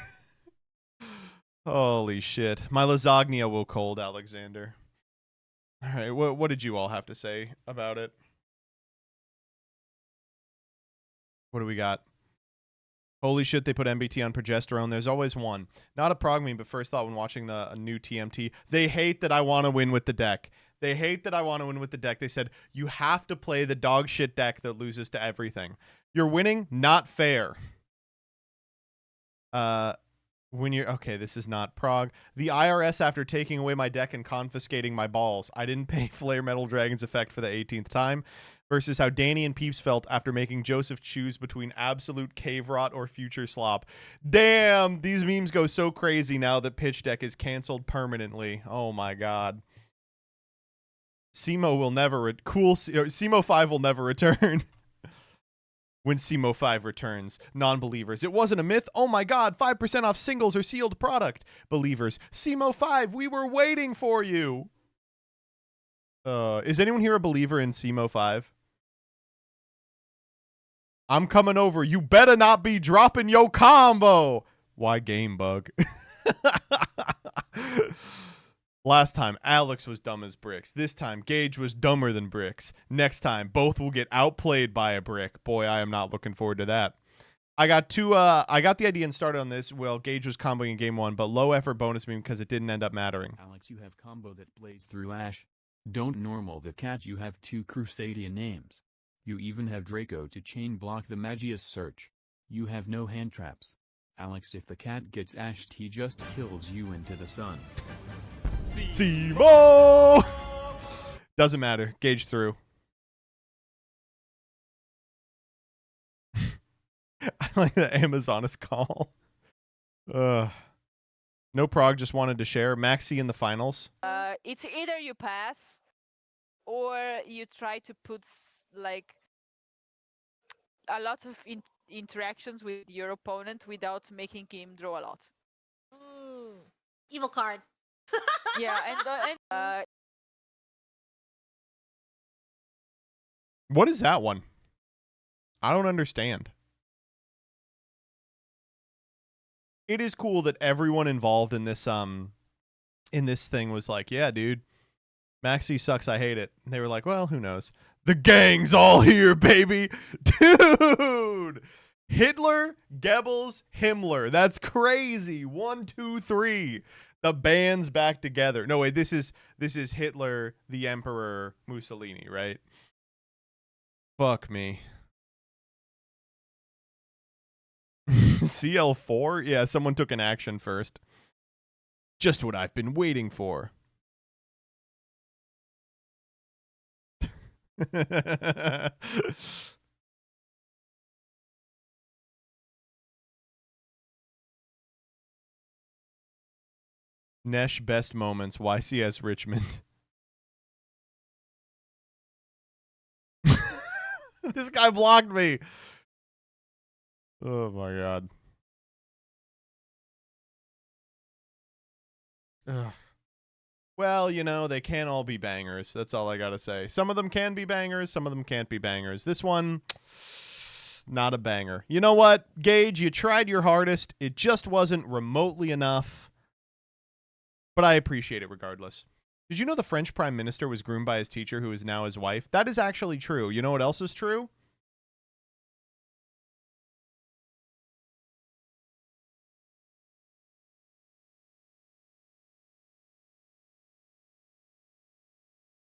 Holy shit. My lasagna will cold, Alexander. Alright, what did you all have to say about it? What do we got? Holy shit, they put MBT on progesterone. There's always one. Not a prog meme, but first thought when watching a new TMT. They hate that I want to win with the deck. They hate that I want to win with the deck. They said, you have to play the dog shit deck that loses to everything. You're winning? Not fair. When you're... Okay, this is not prog. The IRS after taking away my deck and confiscating my balls. I didn't pay Flare Metal Dragon's effect for the 18th time. Versus how Danny and Peeps felt after making Joseph choose between absolute cave rot or future slop. Damn! These memes go so crazy now that pitch deck is canceled permanently. Oh my god. Simo will never... Simo 5 will never return. When Simo 5 returns. Non-believers. It wasn't a myth. Oh my god, 5% off singles or sealed product. Believers. Simo 5, we were waiting for you. Is anyone here a believer in Simo 5? I'm coming over. You better not be dropping your combo. Why game bug? Last time, Alex was dumb as bricks. This time, Gage was dumber than bricks. Next time, both will get outplayed by a brick. Boy, I am not looking forward to that. I got the idea and started on this. Well, Gage was comboing in game 1, but low effort bonus beam because it didn't end up mattering. Alex, you have combo that plays through Ash. Don't normal the cat. You have 2 Crusadian names. You even have Draco to chain block the Magius search. You have no hand traps. Alex, if the cat gets ashed, he just kills you into the sun. Simo! Doesn't matter. Gage through. I like the Amazoness call. No prog, just wanted to share. Maxi in the finals. It's either you pass or you try to put like a lot of interactions with your opponent without making him draw a lot. Evil card. Yeah, and What is that one? I don't understand. It is cool that everyone involved in this thing was like, yeah, dude, Maxi sucks, I hate it. And they were like, well, who knows? The gang's all here, baby. Dude! Hitler, Goebbels, Himmler. That's crazy. 1, 2, 3. The band's back together. No, wait, this is Hitler, the Emperor, Mussolini, right? Fuck me. CL4? Yeah, someone took an action first. Just what I've been waiting for. Nesh best moments, YCS Richmond. This guy blocked me. Oh my god. Ugh. Well, you know, they can't all be bangers. That's all I gotta say. Some of them can be bangers, some of them can't be bangers. This one, not a banger. You know what, Gage? You tried your hardest. It just wasn't remotely enough. But I appreciate it regardless. Did you know the French Prime Minister was groomed by his teacher, who is now his wife? That is actually true. You know what else is true?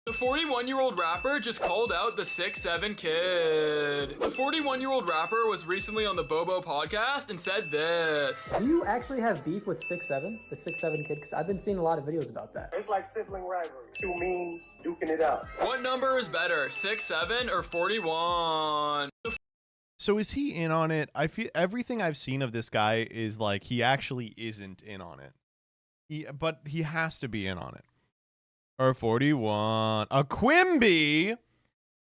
The 41-year-old rapper just called out the 6'7" kid. The 41-year-old rapper was recently on the Bobo podcast and said this. Do you actually have beef with 6'7", the 6'7" kid? Because I've been seeing a lot of videos about that. It's like sibling rivalry. 2 memes duking it out. What number is better, 6'7" or 41? So is he in on it? I feel everything I've seen of this guy is like he actually isn't in on it. But he has to be in on it. Or 41. A Quimby?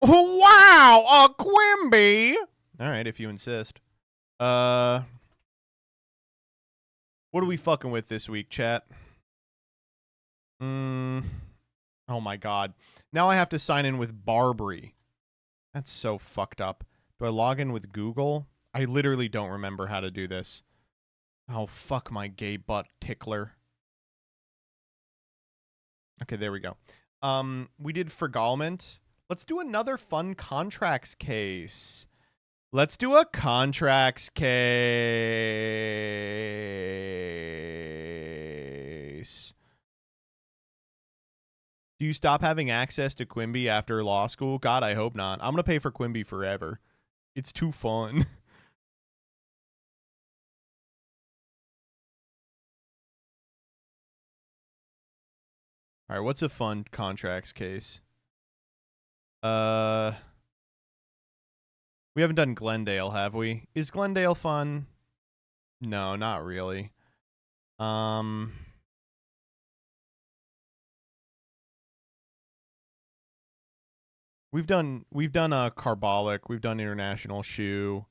Wow, a Quimby. All right, if you insist. What are we fucking with this week, chat? Oh my god. Now I have to sign in with Barbary. That's so fucked up. Do I log in with Google? I literally don't remember how to do this. Oh, fuck my gay butt tickler. Okay, there we go. We did Forgalment. Let's do another fun contracts case. Let's do a contracts case. Do you stop having access to Quimby after law school? God, I hope not. I'm going to pay for Quimby forever. It's too fun. All right, what's a fun contracts case? We haven't done Glendale, have we? Is Glendale fun? No, not really. We've done Carbolic, we've done International Shoe.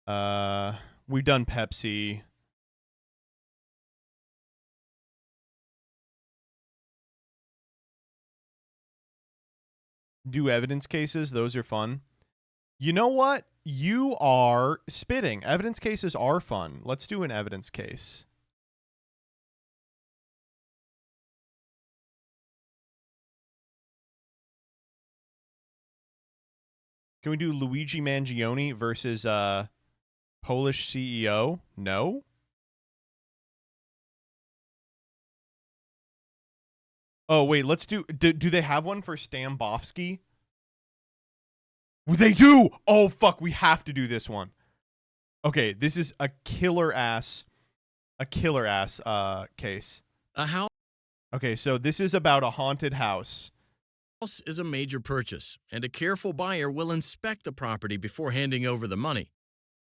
We've done Pepsi. Do evidence cases, those are fun. You know what? you are spitting. Evidence cases are fun. Let's do an evidence case. Can we do Luigi Mangione versus Polish CEO? No? Oh, wait, let's do they have one for Stambovsky? They do! Oh, fuck, we have to do this one. Okay, this is a killer ass case. A house Okay, so this is about a haunted house. is a major purchase, and a careful buyer will inspect the property before handing over the money.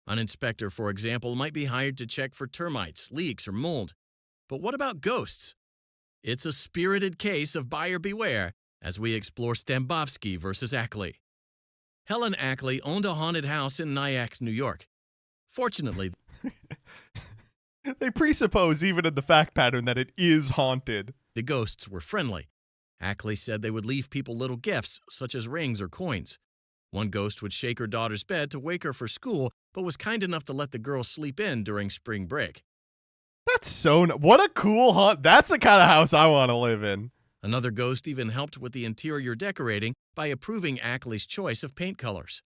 An inspector, for example, might be hired to check for termites, leaks, or mold. But what about ghosts? It's a spirited case of buyer beware as we explore Stambovsky versus Ackley. Helen Ackley owned a haunted house in Nyack, New York. Fortunately, They presuppose even in the fact pattern that it is haunted. the ghosts were friendly. Ackley said they would leave people little gifts, such as rings or coins. One ghost would shake her daughter's bed to wake her for school, but was kind enough to let the girl sleep in during spring break. That's so... What a cool haunt. That's the kind of house I want to live in. Another ghost even helped with the interior decorating by approving Ackley's choice of paint colors.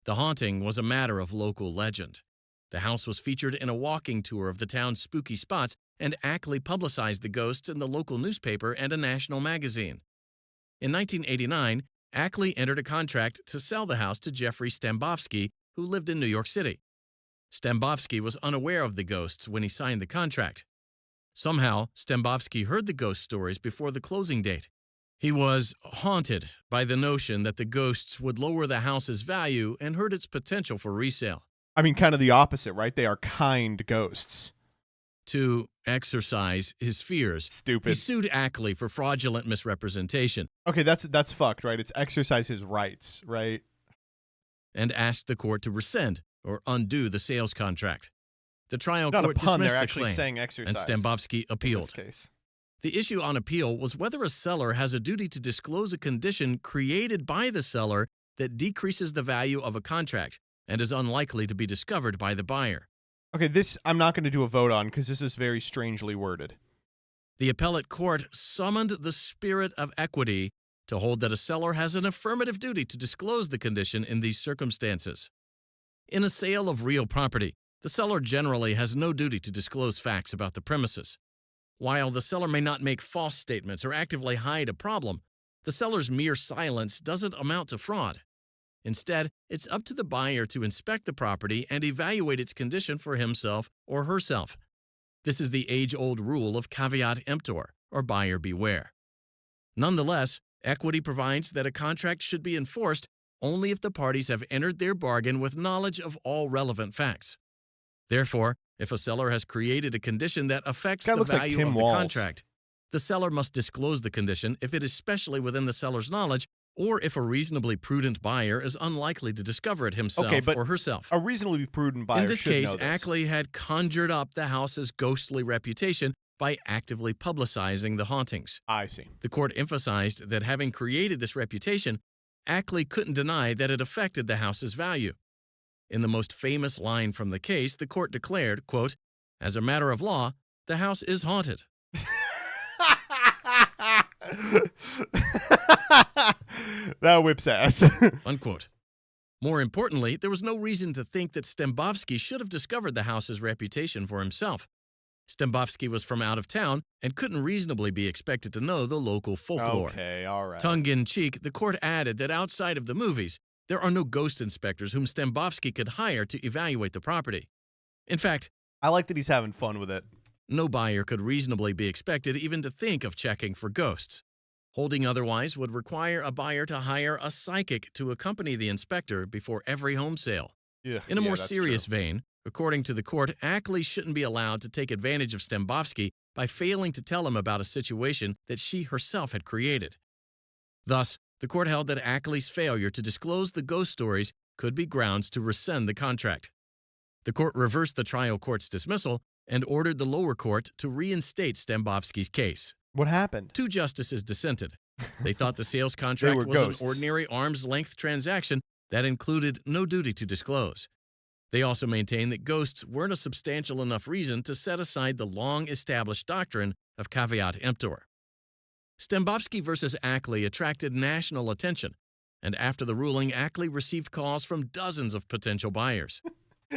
The haunting was a matter of local legend. The house was featured in a walking tour of the town's spooky spots, and Ackley publicized the ghosts in the local newspaper and a national magazine. In 1989, Ackley entered a contract to sell the house to Jeffrey Stambovsky, who lived in New York City. Stambovsky was unaware of the ghosts when he signed the contract. Somehow, Stambovsky heard the ghost stories before the closing date. He was haunted by the notion that the ghosts would lower the house's value and hurt its potential for resale. I mean, kind of the opposite, right? They are kind ghosts. To exercise his fears, Stupid. he sued Ackley for fraudulent misrepresentation. Okay, that's fucked, right? It's exercise his rights, right? And asked the court to rescind or undo the sales contract. The trial Not court a pun, dismissed they're the actually claim, saying and exercise Stambovsky appealed. in this case. The issue on appeal was whether a seller has a duty to disclose a condition created by the seller that decreases the value of a contract and is unlikely to be discovered by the buyer. Okay, this I'm not going to do a vote on because this is very strangely worded. The appellate court summoned the spirit of equity to hold that a seller has an affirmative duty to disclose the condition in these circumstances. In a sale of real property, the seller generally has no duty to disclose facts about the premises. While the seller may not make false statements or actively hide a problem, the seller's mere silence doesn't amount to fraud. Instead, it's up to the buyer to inspect the property and evaluate its condition for himself or herself. This is the age-old rule of caveat emptor, or buyer beware. Nonetheless, equity provides that a contract should be enforced only if the parties have entered their bargain with knowledge of all relevant facts. Therefore, if a seller has created a condition that affects the value of the contract, the seller must disclose the condition if it is specially within the seller's knowledge or if a reasonably prudent buyer is unlikely to discover it himself or herself. A reasonably prudent buyer In this should case, know this. Ackley had conjured up the house's ghostly reputation by actively publicizing the hauntings. I see. The court emphasized that having created this reputation, Ackley couldn't deny that it affected the house's value. In the most famous line from the case, the court declared, quote, "As a matter of law, the house is haunted." That whips ass. Unquote. More importantly, there was no reason to think that Stambovsky should have discovered the house's reputation for himself. Stambovsky was from out of town and couldn't reasonably be expected to know the local folklore. Okay, all right. Tongue-in-cheek, the court added that outside of the movies, there are no ghost inspectors whom Stambovsky could hire to evaluate the property. In fact, I like that he's having fun with it. No buyer could reasonably be expected even to think of checking for ghosts. Holding otherwise would require a buyer to hire a psychic to accompany the inspector before every home sale. In a more serious vein, according to the court, Ackley shouldn't be allowed to take advantage of Stambovsky by failing to tell him about a situation that she herself had created. Thus, the court held that Ackley's failure to disclose the ghost stories could be grounds to rescind the contract. The court reversed the trial court's dismissal and ordered the lower court to reinstate Stambovsky's case. What happened? 2 justices dissented. They thought the sales contract was ghosts. an ordinary arm's-length transaction That included no duty to disclose. They also maintained that ghosts weren't a substantial enough reason to set aside the long-established doctrine of caveat emptor. Stembovsky versus Ackley attracted national attention, and after the ruling, Ackley received calls from dozens of potential buyers.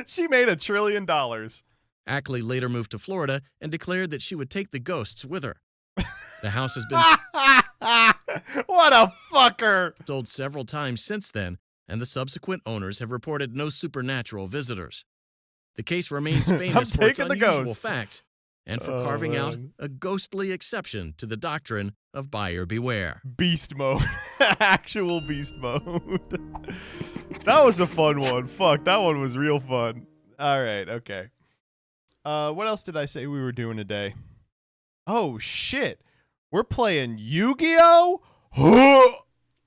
She made $1 trillion. Ackley later moved to Florida and declared that she would take the ghosts with her. The house has been what a fucker! Sold several times since then, and the subsequent owners have reported no supernatural visitors. The case remains famous for its unusual facts and for carving out a ghostly exception to the doctrine of buyer beware. Beast mode. Actual beast mode. That was a fun one. Fuck, that one was real fun. All right, okay. What else did I say we were doing today? Oh, shit. We're playing Yu-Gi-Oh?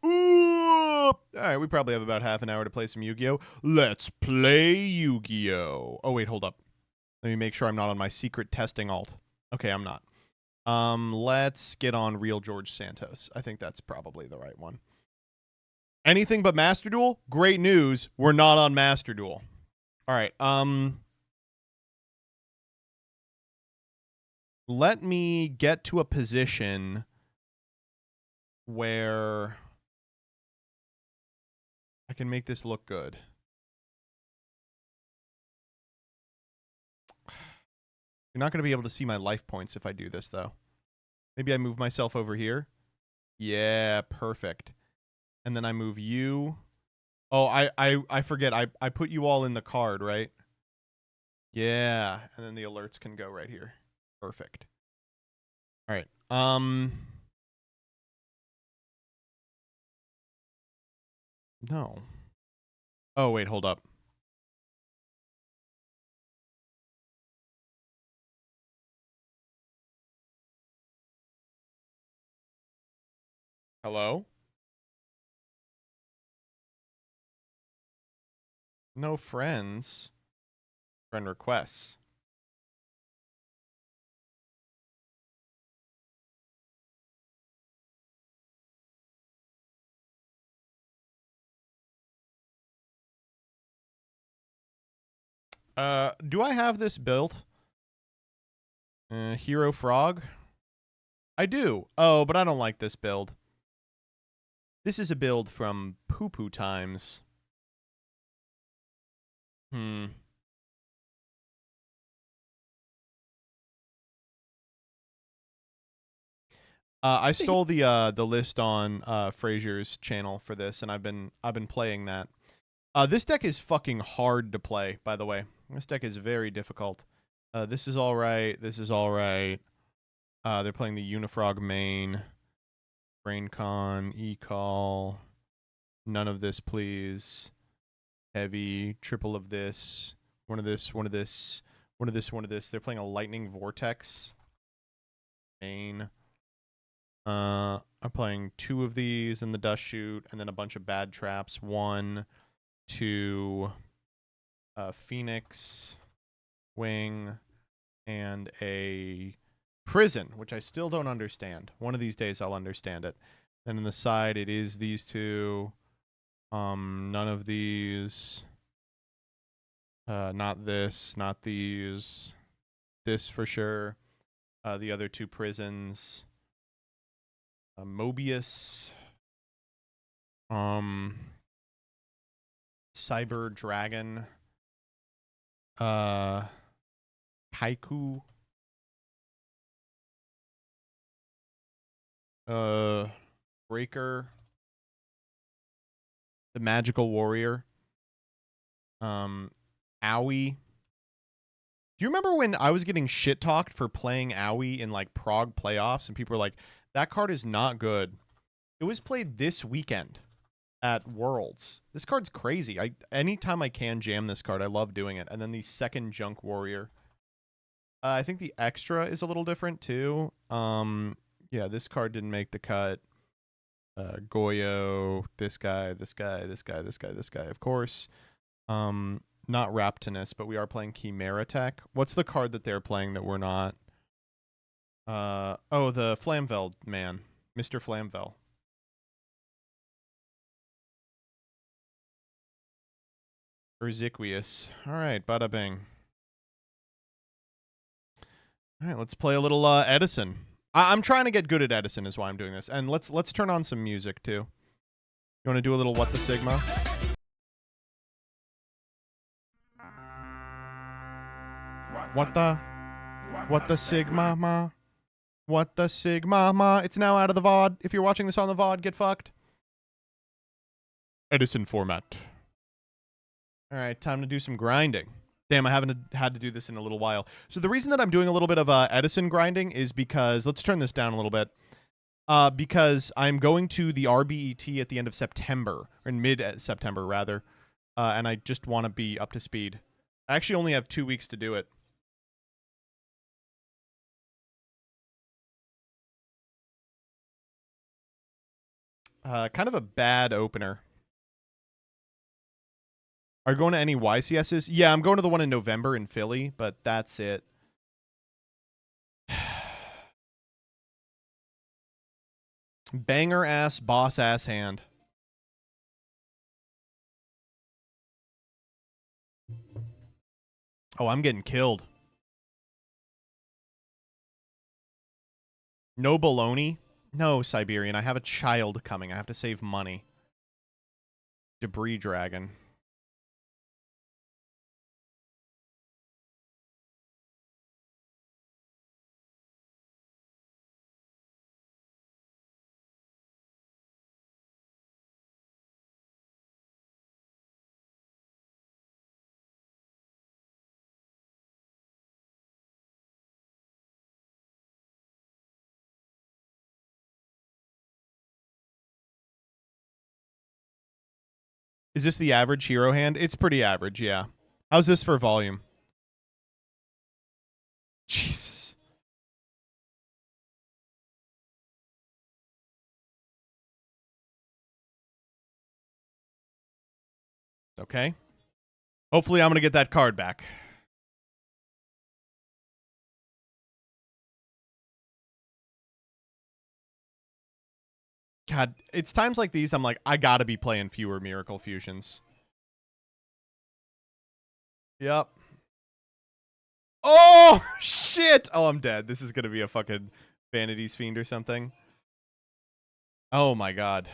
All right, we probably have about half an hour to play some Yu-Gi-Oh. Let's play Yu-Gi-Oh. Oh, wait, hold up. Let me make sure I'm not on my secret testing alt. Okay, I'm not. Let's get on Real George Santos. I think that's probably the right one. Anything but Master Duel? Great news. We're not on Master Duel. All right. Let me get to a position where I can make this look good. You're not going to be able to see my life points if I do this, though. Maybe I move myself over here. Yeah, perfect. And then I move you. Oh, I forget. I put you all in the card, right? Yeah, and then the alerts can go right here. Perfect. All right. No. Oh, wait, hold up. Hello? No friends. Friend requests. Do I have this built? Hero Frog? I do. Oh, but I don't like this build. This is a build from Poo Poo Times. I stole the list on Frazier's channel for this, and I've been playing that. This deck is fucking hard to play, by the way. This deck is very difficult. This is all right. This is all right. They're playing the Unifrog main. BrainCon, E-Call. None of this, please. Heavy. Triple of this. One of this, one of this. One of this, one of this. They're playing a Lightning Vortex. Main. I'm playing 2 of these in the Dust Chute, and then a bunch of bad traps. 1, 2, Phoenix, Wing, and a Prison, which I still don't understand. One of these days I'll understand it. Then on the side it is these 2. None of these. Not this, not these. This for sure. The other 2 prisons. Mobius. Cyber Dragon. Haiku. Breaker. The Magical Warrior. Owie. Do you remember when I was getting shit talked for playing Owie in like Prog playoffs and people were like, that card is not good. It was played this weekend at Worlds. This card's crazy. Anytime I can jam this card, I love doing it. And then the second Junk Warrior. I think the extra is a little different too. Yeah, this card didn't make the cut. Goyo, this guy, this guy, this guy, this guy, this guy, of course. Not Raptinus, but we are playing Chimera Tech. What's the card that they're playing that we're not? Oh, the Flamveld man. Mr. Flamvel. Urziqueous. All right, bada bing. All right, let's play a little Edison. I'm trying to get good at Edison is why I'm doing this. And let's turn on some music too. You want to do a little What the Sigma? What the Sigma ma? What the Sigma ma? It's now out of the VOD. If you're watching this on the VOD, get fucked. Edison format. All right, time to do some grinding. Damn, I haven't had to do this in a little while. So the reason that I'm doing a little bit of Edison grinding is because, let's turn this down a little bit, because I'm going to the RBET at the end of September, or in mid-September, rather, and I just want to be up to speed. I actually only have 2 weeks to do it. Kind of a bad opener. Are you going to any YCSs? Yeah, I'm going to the one in November in Philly, but that's it. Banger ass, boss ass hand. Oh, I'm getting killed. No baloney? No, Siberian. I have a child coming. I have to save money. Debris dragon. Is this the average hero hand? It's pretty average, yeah. How's this for volume? Jesus. Okay. Hopefully I'm going to get that card back. God, it's times like these I'm like, I gotta be playing fewer Miracle Fusions. Yep. Oh, shit! Oh, I'm dead. This is gonna be a fucking Vanity's Fiend or something. Oh my god.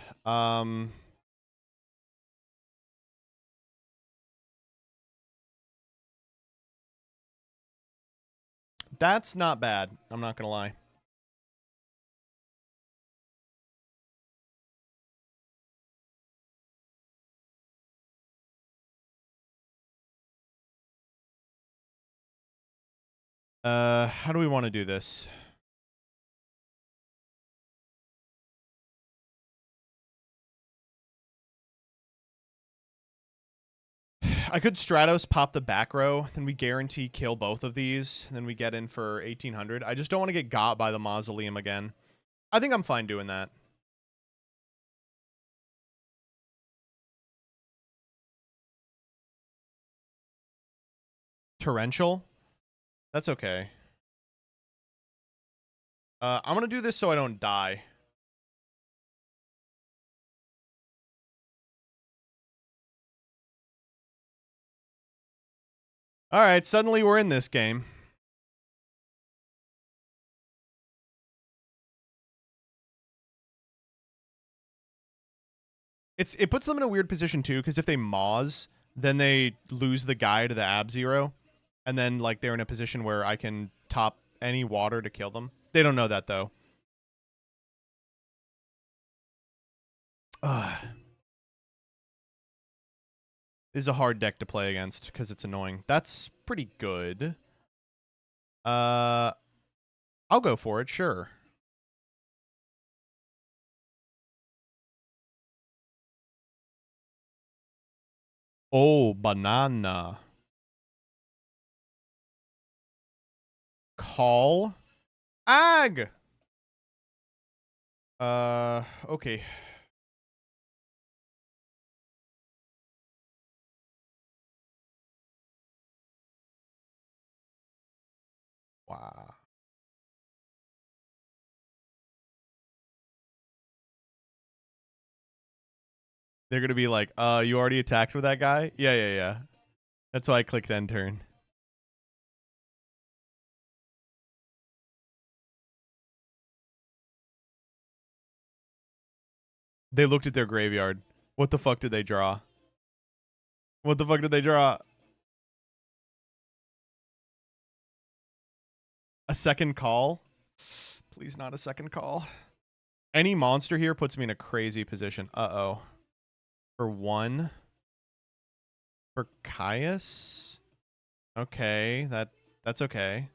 That's not bad. I'm not gonna lie. How do we want to do this? I could Stratos pop the back row, then we guarantee kill both of these, then we get in for 1800. I just don't want to get got by the Mausoleum again. I think I'm fine doing that. Torrential? That's okay. I'm going to do this so I don't die. All right, suddenly we're in this game. It puts them in a weird position too, because if they Maws, then they lose the guy to the Ab Zero, and then like they're in a position where I can top any water to kill them. They don't know that though. Ugh. This is a hard deck to play against because it's annoying. That's pretty good. I'll go for it, sure. Oh, banana. Call. Ag! Okay. Wow. They're gonna be like, you already attacked with that guy? Yeah, yeah, yeah. That's why I clicked end turn. They looked at their graveyard. What the fuck did they draw? What the fuck did they draw? A second call? Please not a second call. Any monster here puts me in a crazy position. Uh-oh. For 1. For Caius? Okay, that's okay.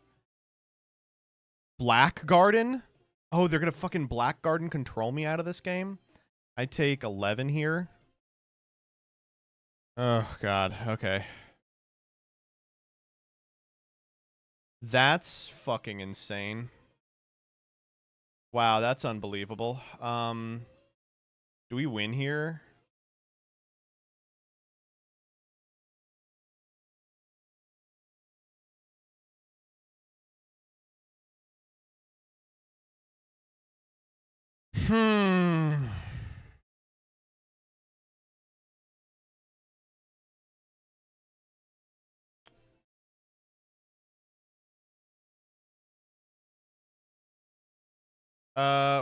Black Garden? Oh, they're gonna fucking Black Garden control me out of this game? I take 11 here. Oh, God. Okay. That's fucking insane. Wow, that's unbelievable. Do we win here?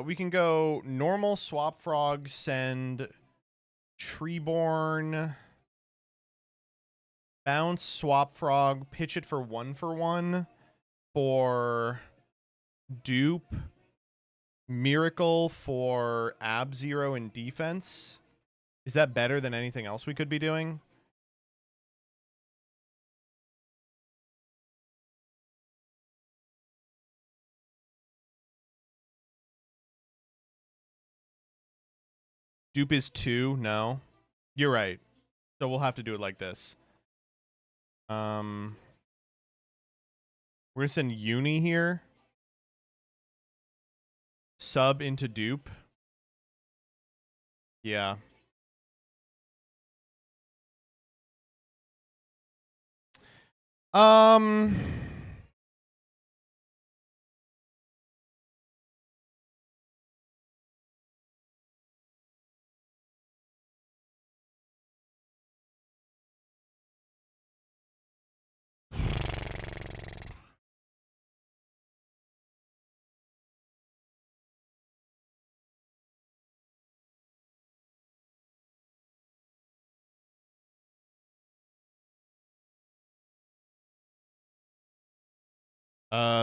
We can go normal swap frog, send Treeborn, bounce swap frog, pitch it for 1/1 for dupe, miracle for ab 0 in defense. Is that better than anything else we could be doing? Dupe is 2. No, you're right. So we'll have to do it like this. We're gonna send Uni here. Sub into dupe. Yeah.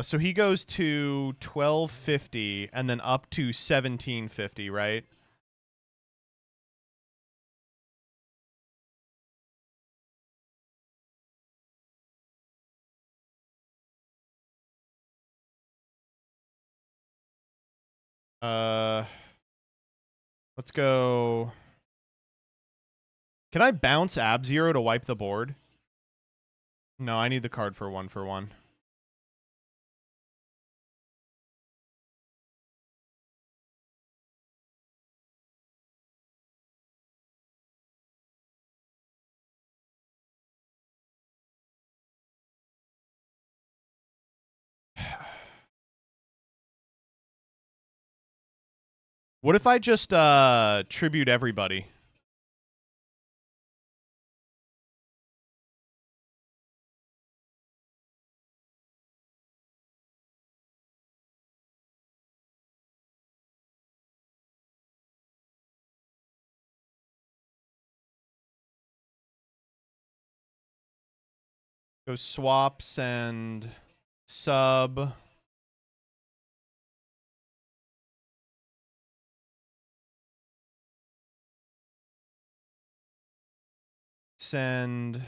So he goes to 1250 and then up to 1750, right? Let's go. Can I bounce ab 0 to wipe the board? No, I need the card for 1/1. What if I just tribute everybody? Go swap, send sub. Send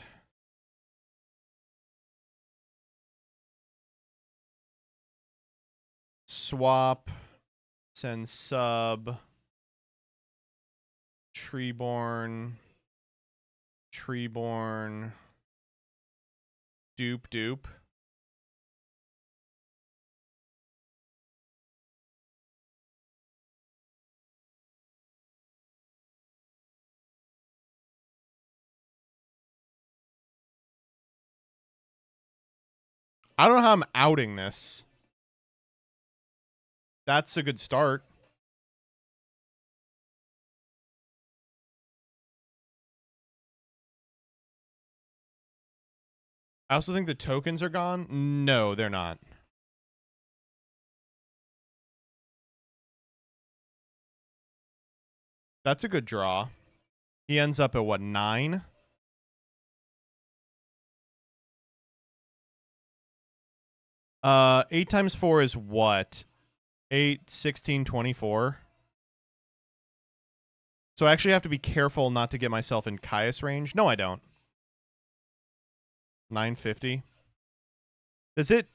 swap, send sub, Treeborn, dupe. I don't know how I'm outing this. That's a good start. I also think the tokens are gone. No, they're not. That's a good draw. He ends up at what, 9? Eight times 4 is what? 8, 16, 24. So I actually have to be careful not to get myself in Caius range. No, I don't. 950. Does it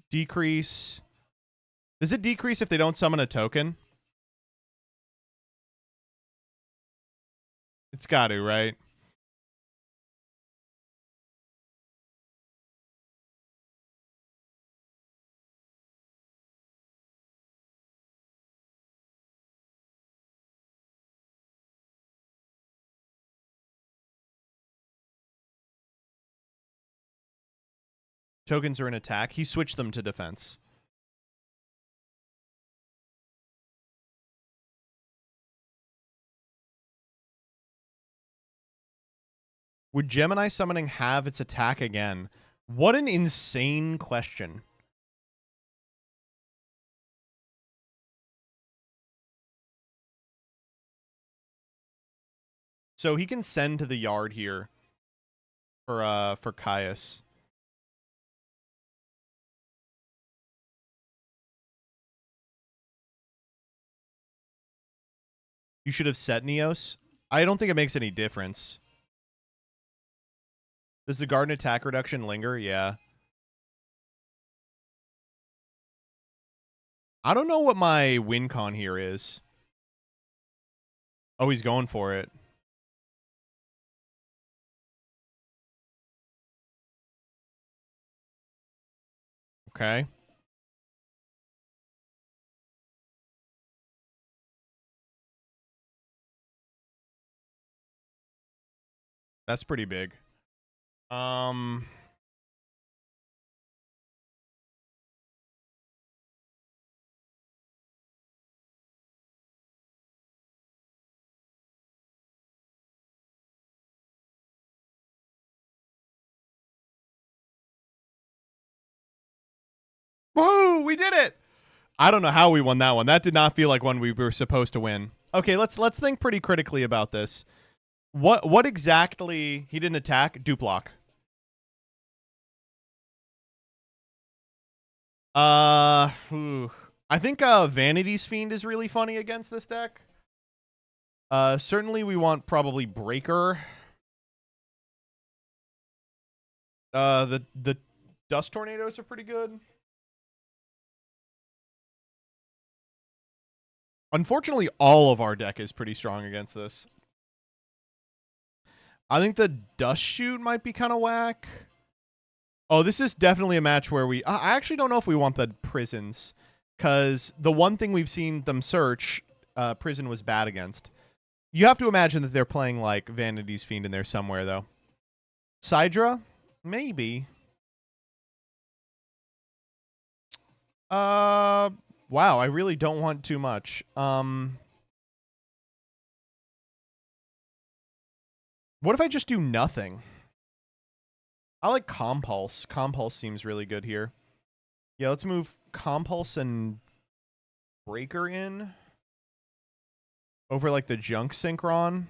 decrease? Does it decrease if they don't summon a token? It's got to, right? Tokens are in attack. He switched them to defense. Would Gemini summoning have its attack again? What an insane question. So he can send to the yard here for Caius. You should have set Neos. I don't think it makes any difference. Does the garden attack reduction linger? Yeah. I don't know what my win con here is. Oh, he's going for it. Okay. That's pretty big. Woo! We did it! I don't know how we won that one. That did not feel like one we were supposed to win. Okay, let's think pretty critically about this. What exactly he didn't attack? Duplock. I think Vanity's Fiend is really funny against this deck. Certainly we want probably Breaker. The Dust Tornadoes are pretty good. Unfortunately, all of our deck is pretty strong against this. I think the Dust Shoot might be kind of whack. Oh, this is definitely a match where we... I actually don't know if we want the Prisons, because the one thing we've seen them search, Prison was bad against. You have to imagine that they're playing, like, Vanity's Fiend in there somewhere, though. Sidra? Maybe. Wow, I really don't want too much. What if I just do nothing? I like Compulse. Compulse seems really good here. Yeah, let's move Compulse and Breaker in. Over, like, the Junk Synchron.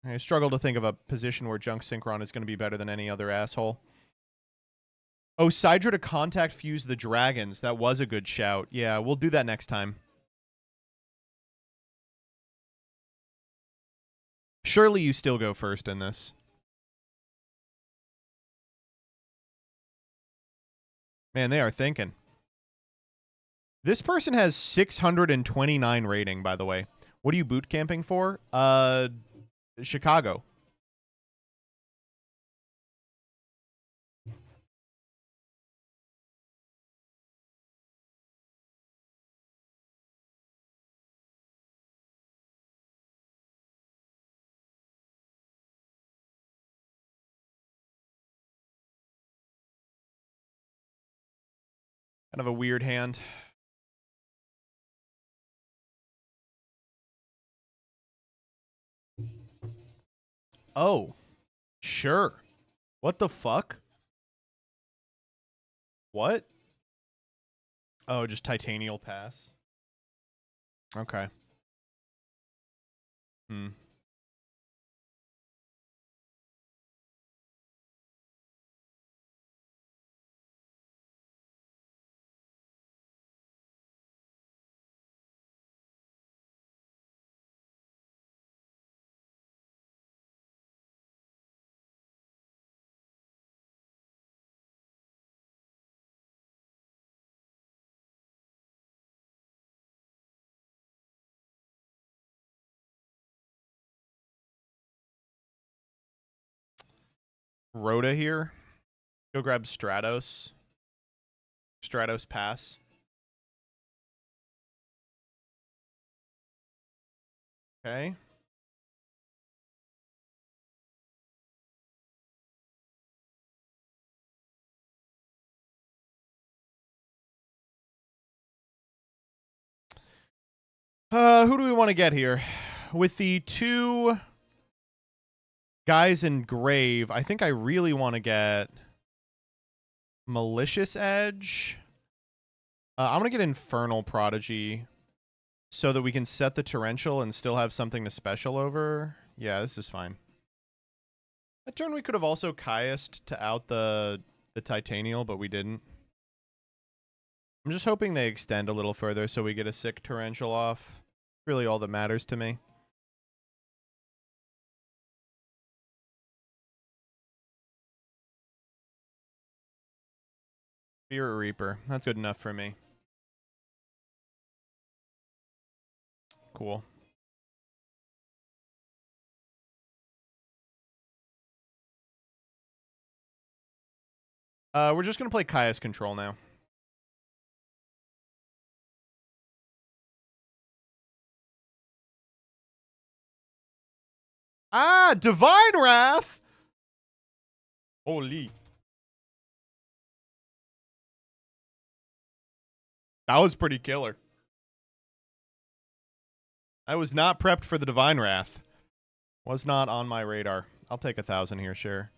I struggle to think of a position where Junk Synchron is going to be better than any other asshole. Oh, Sidra to contact fuse the dragons. That was a good shout. Yeah, we'll do that next time. Surely you still go first in this. Man, they are thinking. This person has 629 rating, by the way. What are you boot camping for? Chicago. Kind of a weird hand. Oh, sure. What the fuck? What? Oh, just titanial pass. Okay. Hmm. Rhoda here. Go grab Stratos. Stratos pass. Okay. Who do we want to get here? With the two guys in Grave, I think I really want to get Malicious Edge. I'm going to get Infernal Prodigy so that we can set the Torrential and still have something to special over. Yeah, this is fine. That turn we could have also Chiased to out the Titanial, but we didn't. I'm just hoping they extend a little further so we get a sick Torrential off. Really all that matters to me. Spirit Reaper. That's good enough for me. Cool. We're just going to play Caius Control now. Ah, Divine Wrath! Holy. That was pretty killer. I was not prepped for the Divine Wrath. Was not on my radar. I'll take 1,000 here, sure.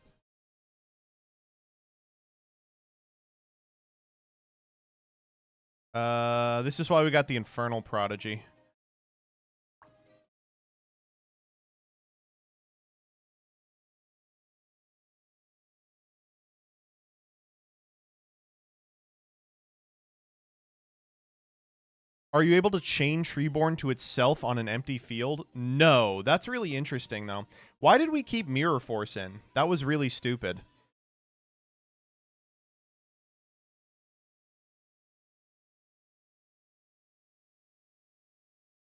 This is why we got the Infernal Prodigy. Are you able to chain Treeborn to itself on an empty field? No. That's really interesting, though. Why did we keep Mirror Force in? That was really stupid.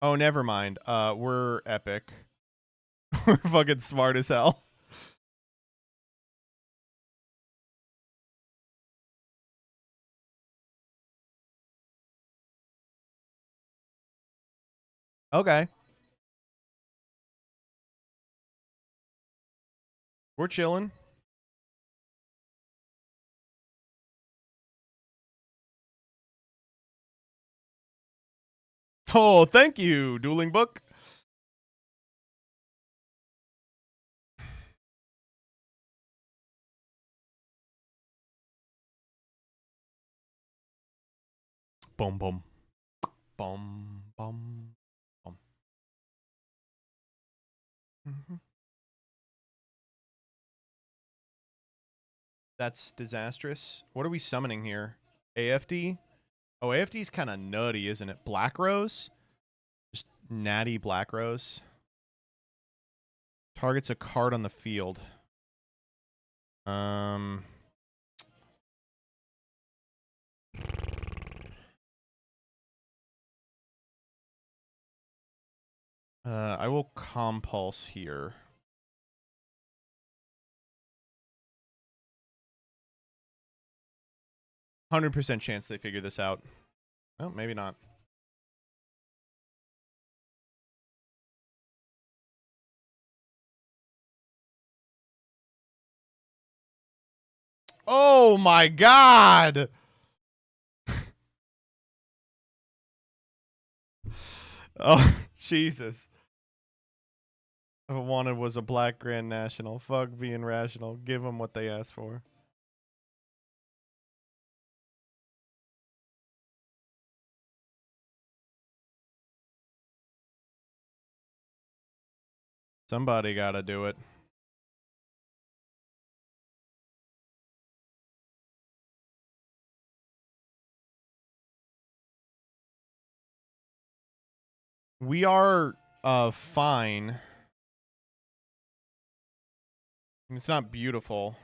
Oh, never mind. We're epic. We're fucking smart as hell. Okay. We're chilling. Oh, thank you, Dueling Book. Boom, boom. Boom, boom, boom. That's disastrous. What are we summoning here? AFD? Oh, AFD's kind of nutty, isn't it? Black Rose? Just natty Black Rose. Targets a card on the field. I will Compulse here. 100% chance they figure this out. Oh, maybe not. Oh my god! Oh, Jesus. I wanted was a black Grand National. Fuck being rational. Give them what they asked for. Somebody gotta do it. We are fine. It's not beautiful.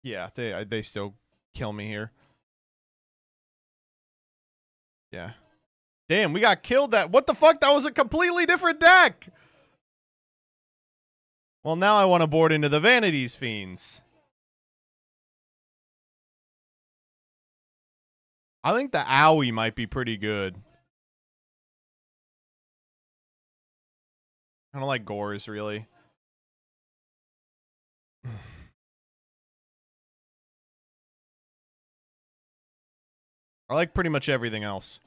Yeah, they still kill me here. Yeah. Damn, we got killed that. What the fuck? That was a completely different deck. Well, now I want to board into the Vanities Fiends. I think the Owie might be pretty good. I don't like Gores, really. I like pretty much everything else.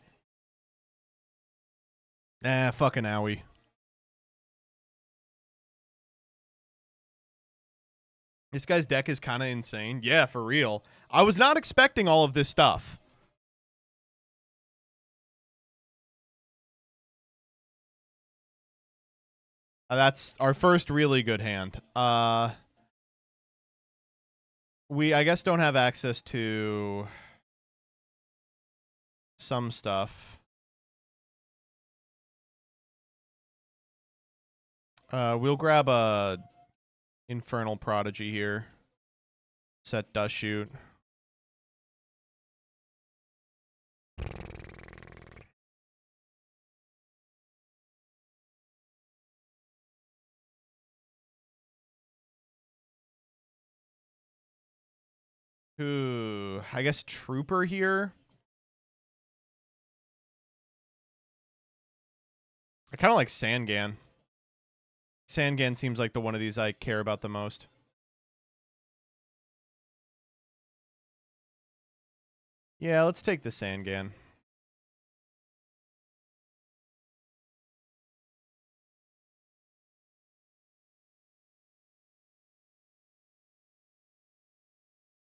Nah, fucking Owie. This guy's deck is kind of insane. Yeah, for real. I was not expecting all of this stuff. That's our first really good hand. We, I guess, don't have access to some stuff. We'll grab a Infernal Prodigy here. Set Dust Shoot. Ooh, I guess Trooper here. I kind of like Sangan. Sangan seems like the one of these I care about the most. Yeah, let's take the Sangan.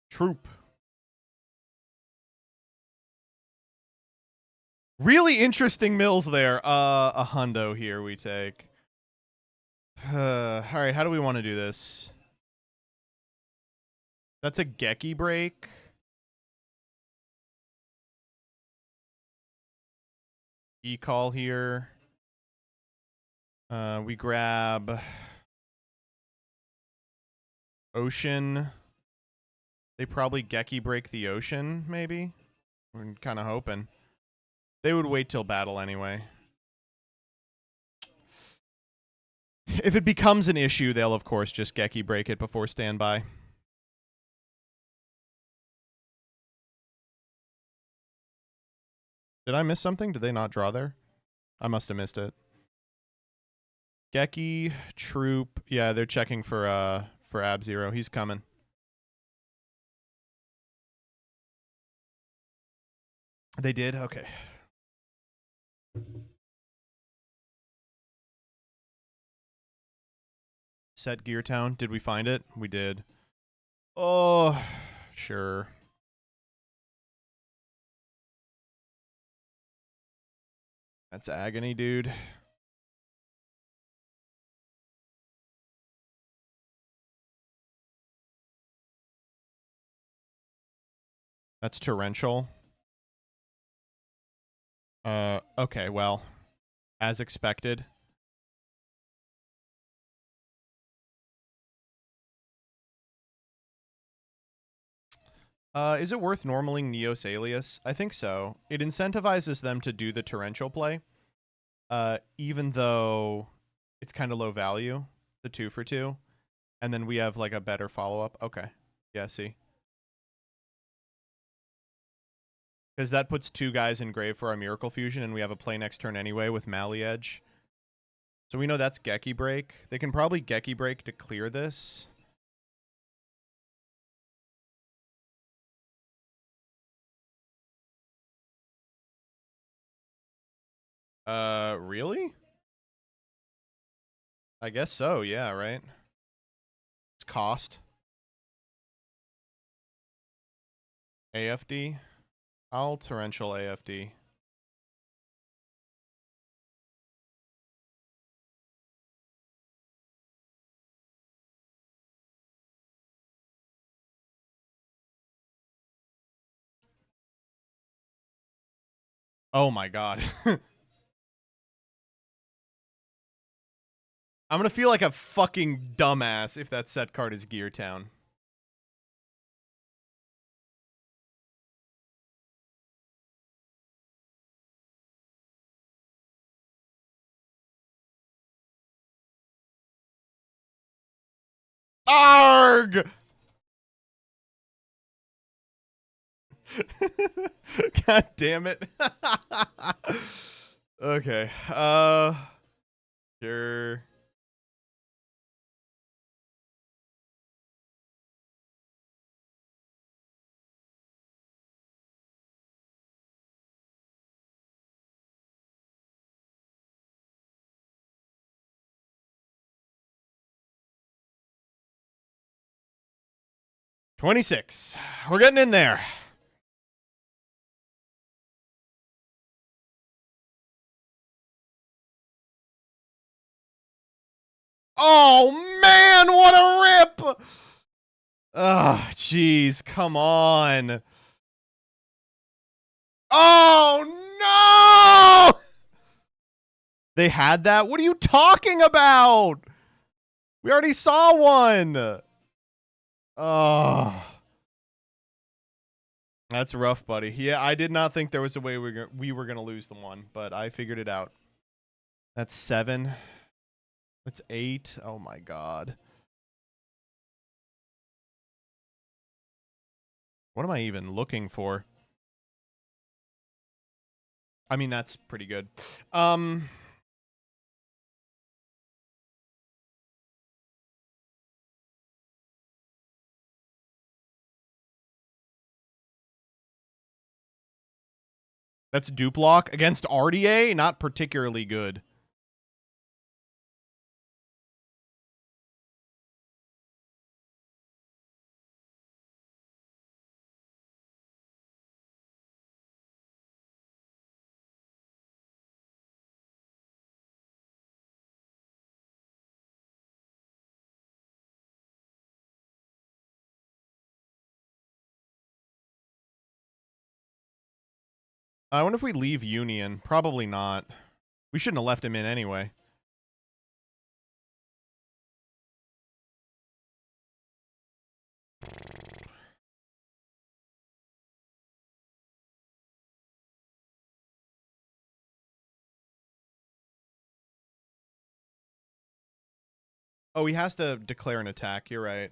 Troop. Really interesting mills there. A hundo here we take. All right, how do we want to do this? That's a Geki break. E-call here. We grab Ocean. They probably Geki break the Ocean, maybe? We're kind of hoping. They would wait till battle anyway. If it becomes an issue, they'll, of course, just Geki break it before standby. Did I miss something? Did they not draw there? I must have missed it. Geki, Troop. Yeah, they're checking for Ab-Zero. He's coming. They did? Okay. Set Gear Town. Did we find it? We did. Oh, sure. That's agony, dude. That's torrential. Okay, well, as expected. Is it worth normaling Neos Alias? I think so. It incentivizes them to do the torrential play, even though it's kind of low value, the 2 for 2, and then we have like a better follow-up. Okay, yeah, see. Because that puts 2 guys in grave for our Miracle Fusion, and we have a play next turn anyway with Mally Edge. So we know that's Geki Break. They can probably Geki Break to clear this. Really? I guess so, yeah, right? It's cost. AFD? I'll torrential AFD. Oh my god. I'm gonna feel like a fucking dumbass if that set card is Gear Town. ARG! God damn it. Okay. Sure. $26. We're getting in there. Oh man, what a rip! Oh, jeez, come on. Oh no! They had that? What are you talking about? We already saw one. Oh. That's rough, buddy. Yeah, I did not think there was a way we were going to lose the one, but I figured it out. That's 7. That's 8. Oh my god. What am I even looking for? I mean, that's pretty good. That's Duplock against RDA? Not particularly good. I wonder if we leave Union. Probably not. We shouldn't have left him in anyway. Oh, he has to declare an attack. You're right.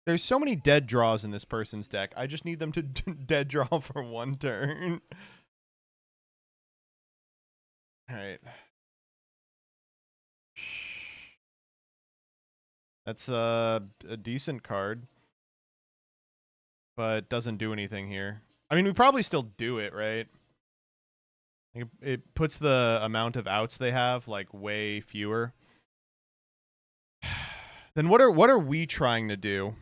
There's so many dead draws in this person's deck. I just need them to dead draw for 1 turn. All right. That's a decent card, but doesn't do anything here. I mean, we probably still do it, right? It puts the amount of outs they have like way fewer. Then what are we trying to do?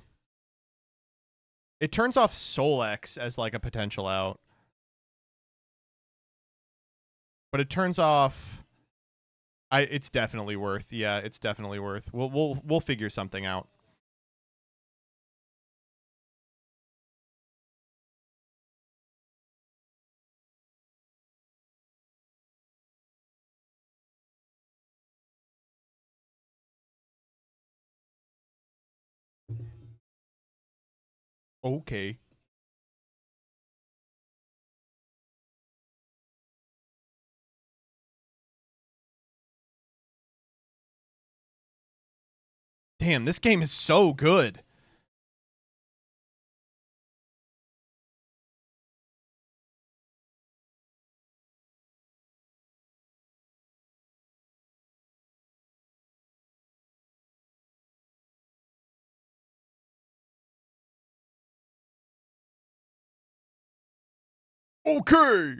It turns off Solex as like a potential out. But it turns off it's definitely worth. Yeah, it's definitely worth. We'll figure something out. Okay. Damn, this game is so good. Okay.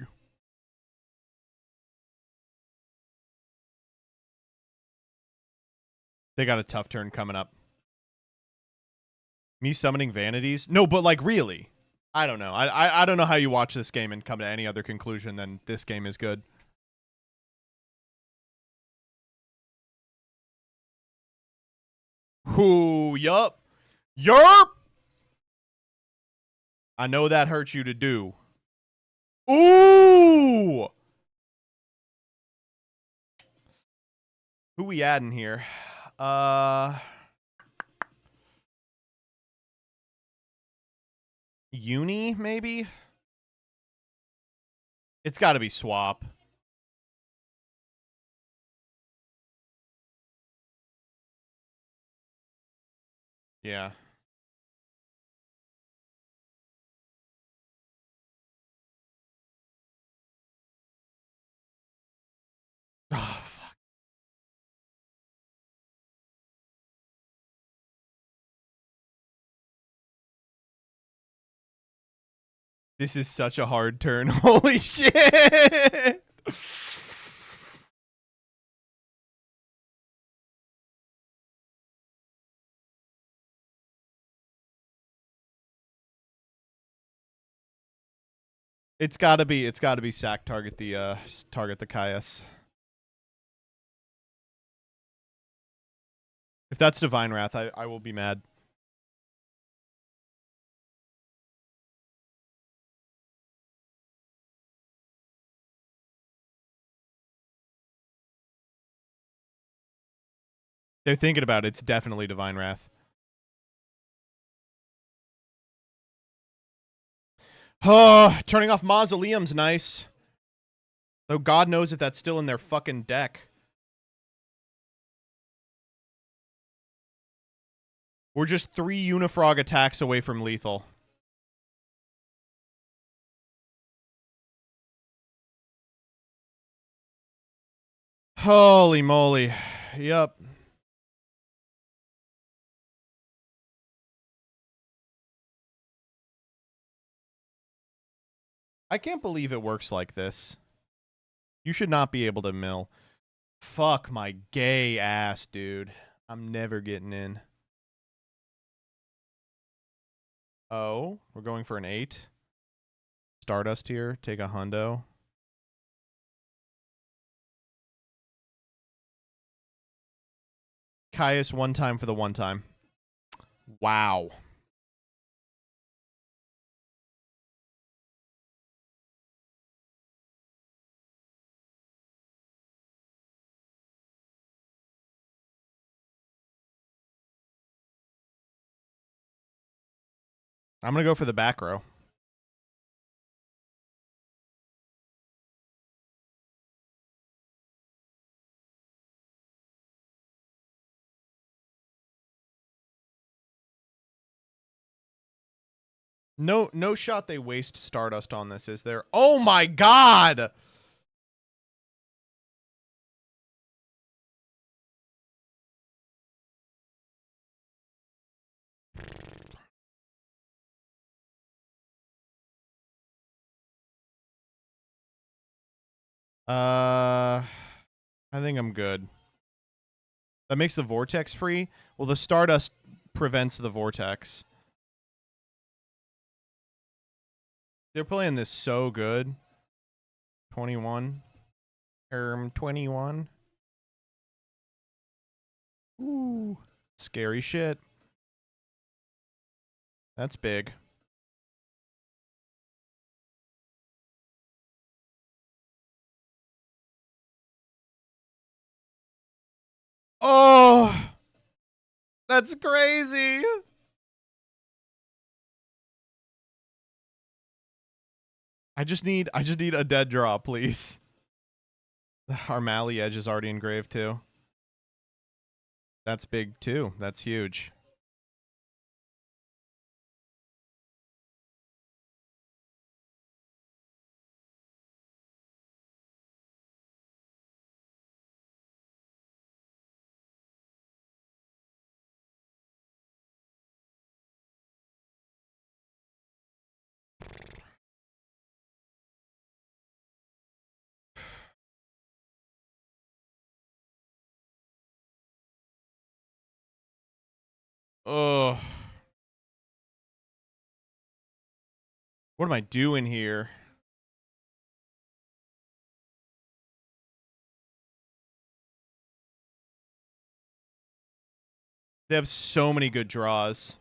They got a tough turn coming up. Me summoning vanities? No, but like really. I don't know. I don't know how you watch this game and come to any other conclusion than this game is good. Whoo, yup. Yup. I know that hurts you to do. Ooh. Who we adding here? Uni, maybe? It's got to be Swap. Yeah. Oh, fuck. This is such a hard turn. Holy shit. It's gotta be sack target the Caius. If that's Divine Wrath, I will be mad. They're thinking about it. It's definitely Divine Wrath. Oh, turning off Mausoleum's nice. Though God knows if that's still in their fucking deck. We're just 3 Unifrog attacks away from lethal. Holy moly. Yup. I can't believe it works like this. You should not be able to mill. Fuck my gay ass, dude. I'm never getting in. Oh, we're going for an 8. Stardust here. Take a hundo. Caius one time for the one time. Wow. I'm going to go for the back row. No shot they waste Stardust on this, is there? Oh my god! I think I'm good. That makes the Vortex free? Well, the Stardust prevents the Vortex. They're playing this so good. 21. 21. Ooh. Scary shit. That's big. Oh! That's crazy! I just need a dead draw, please. Our Mally Edge is already engraved too. That's big too. That's huge. Ugh. What am I doing here? They have so many good draws.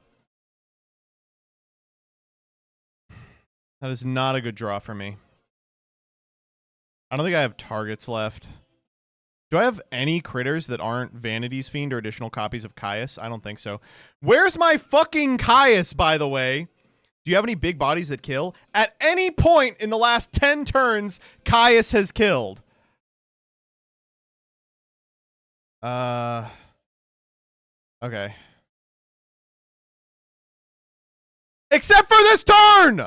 That is not a good draw for me. I don't think I have targets left. Do I have any critters that aren't Vanity's Fiend or additional copies of Caius? I don't think so. Where's my fucking Caius, by the way? Do you have any big bodies that kill? At any point in the last 10 turns, Caius has killed. Okay. Except for this turn!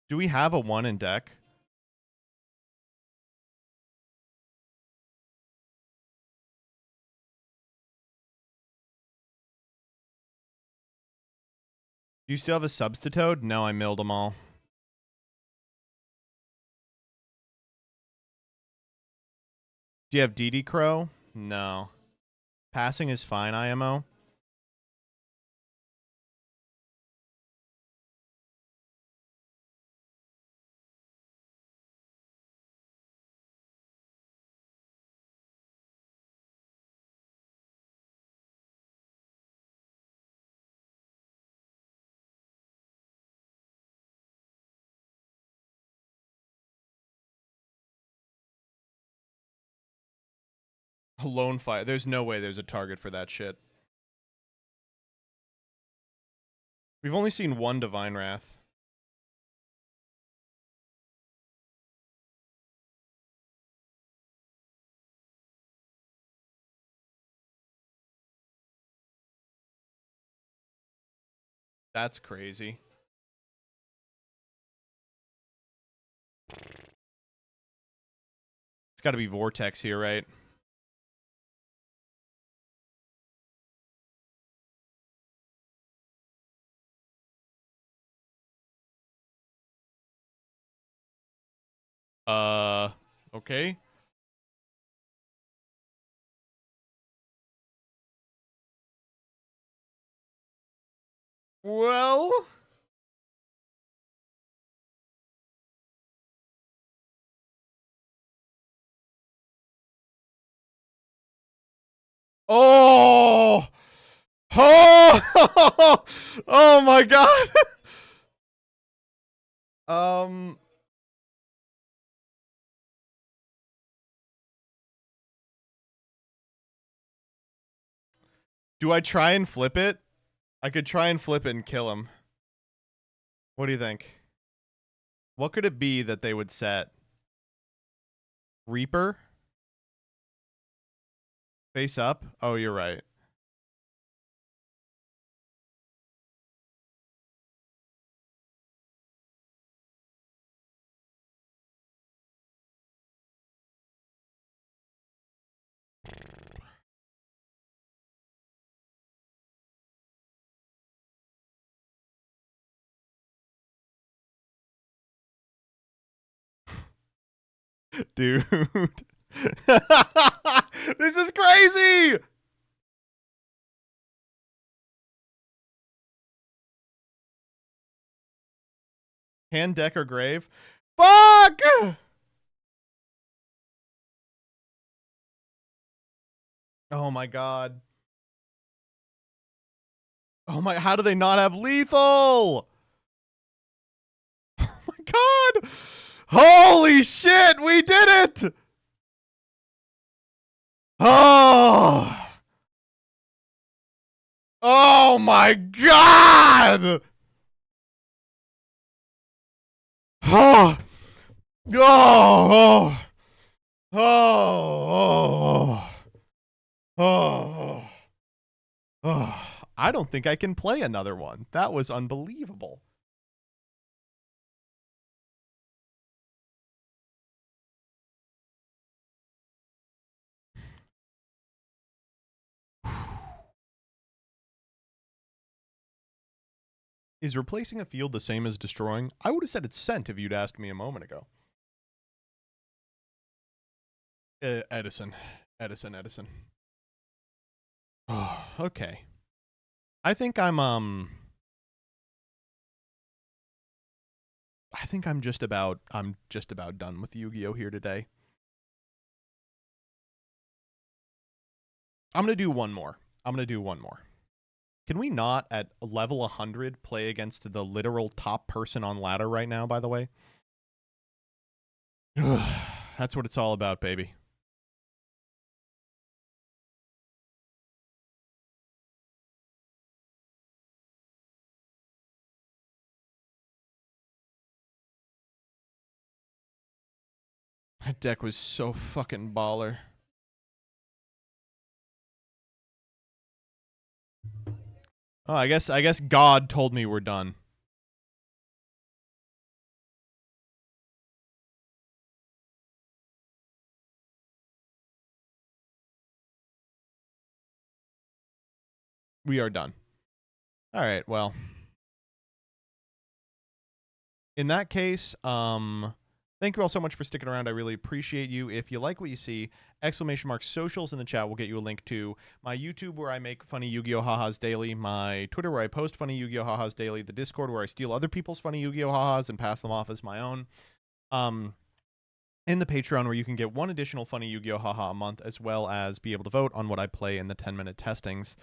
Do we have a 1 in deck? Do you still have a Substitute? No, I milled them all. Do you have DD Crow? No. Passing is fine, IMO. Lone Fire. There's no way there's a target for that shit. We've only seen one Divine Wrath. That's crazy. It's got to be Vortex here, right? Okay. Well... Oh! Oh! Oh my god! Do I try and flip it? I could try and flip it and kill him. What do you think? What could it be that they would set? Reaper? Face up? Oh, you're right. Dude. This is crazy! Hand, deck, or grave? Fuck! Oh my god. Oh my, how do they not have lethal? Oh my god! Holy shit, we did it! Oh! Oh my god! Oh! Oh! Oh! Oh! Oh! Oh! I don't think I can play another one. That was unbelievable. Is replacing a field the same as destroying? I would have said it's sent if you'd asked me a moment ago. Edison. Edison. Oh, okay. I think I'm just about done with Yu-Gi-Oh here today. I'm going to do one more. Can we not at level 100 play against the literal top person on ladder right now, by the way? That's what it's all about, baby. That deck was so fucking baller. Oh, I guess God told me we're done. We are done. All right, well. In that case, thank you all so much for sticking around. I really appreciate you. If you like what you see, ! socials in the chat will get you a link to my YouTube where I make funny Yu-Gi-Oh! Ha-Has daily, my Twitter where I post funny Yu-Gi-Oh! Ha-Has daily, the Discord where I steal other people's funny Yu-Gi-Oh! Ha-Has and pass them off as my own. In the Patreon where you can get one additional funny Yu-Gi-Oh! Ha-Ha a month, as well as be able to vote on what I play in the 10-minute testings.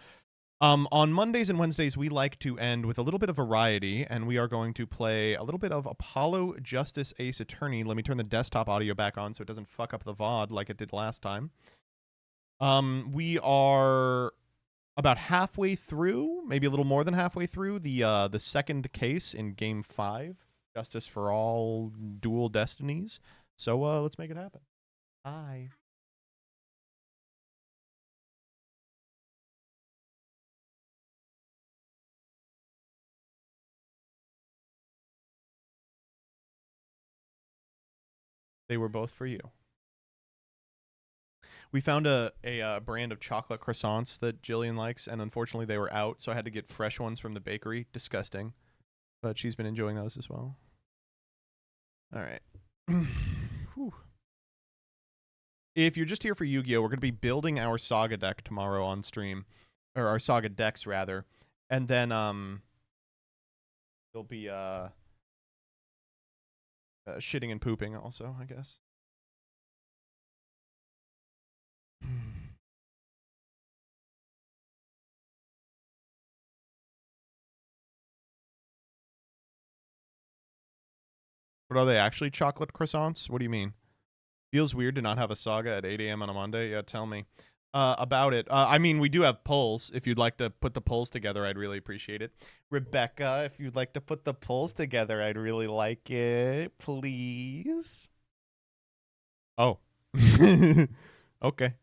On Mondays and Wednesdays, we like to end with a little bit of variety, and we are going to play a little bit of Apollo Justice Ace Attorney. Let me turn the desktop audio back on so it doesn't fuck up the VOD like it did last time. We are about halfway through, maybe a little more than halfway through, the second case in Game 5, Justice for All Dual Destinies. So let's make it happen. Bye. They were both for you. We found a brand of chocolate croissants that Jillian likes, and unfortunately they were out, so I had to get fresh ones from the bakery. Disgusting. But she's been enjoying those as well. All right. If you're just here for Yu-Gi-Oh, we're going to be building our Saga deck tomorrow on stream. Or our Saga decks, rather. And then there'll be shitting and pooping also, I guess. But are they actually chocolate croissants? What do you mean? Feels weird to not have a Saga at 8 a.m. on a Monday? Yeah, tell me. About it. I mean, we do have polls. If you'd like to put the polls together, I'd really appreciate it. Rebecca, if you'd like to put the polls together, I'd really like it. Please. Oh. Okay.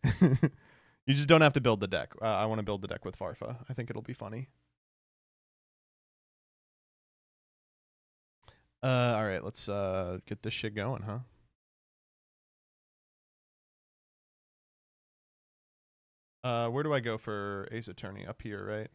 You just don't have to build the deck. I want to build the deck with Farfa. I think it'll be funny. All right, let's get this shit going, huh? Where do I go for Ace Attorney? Up here, right?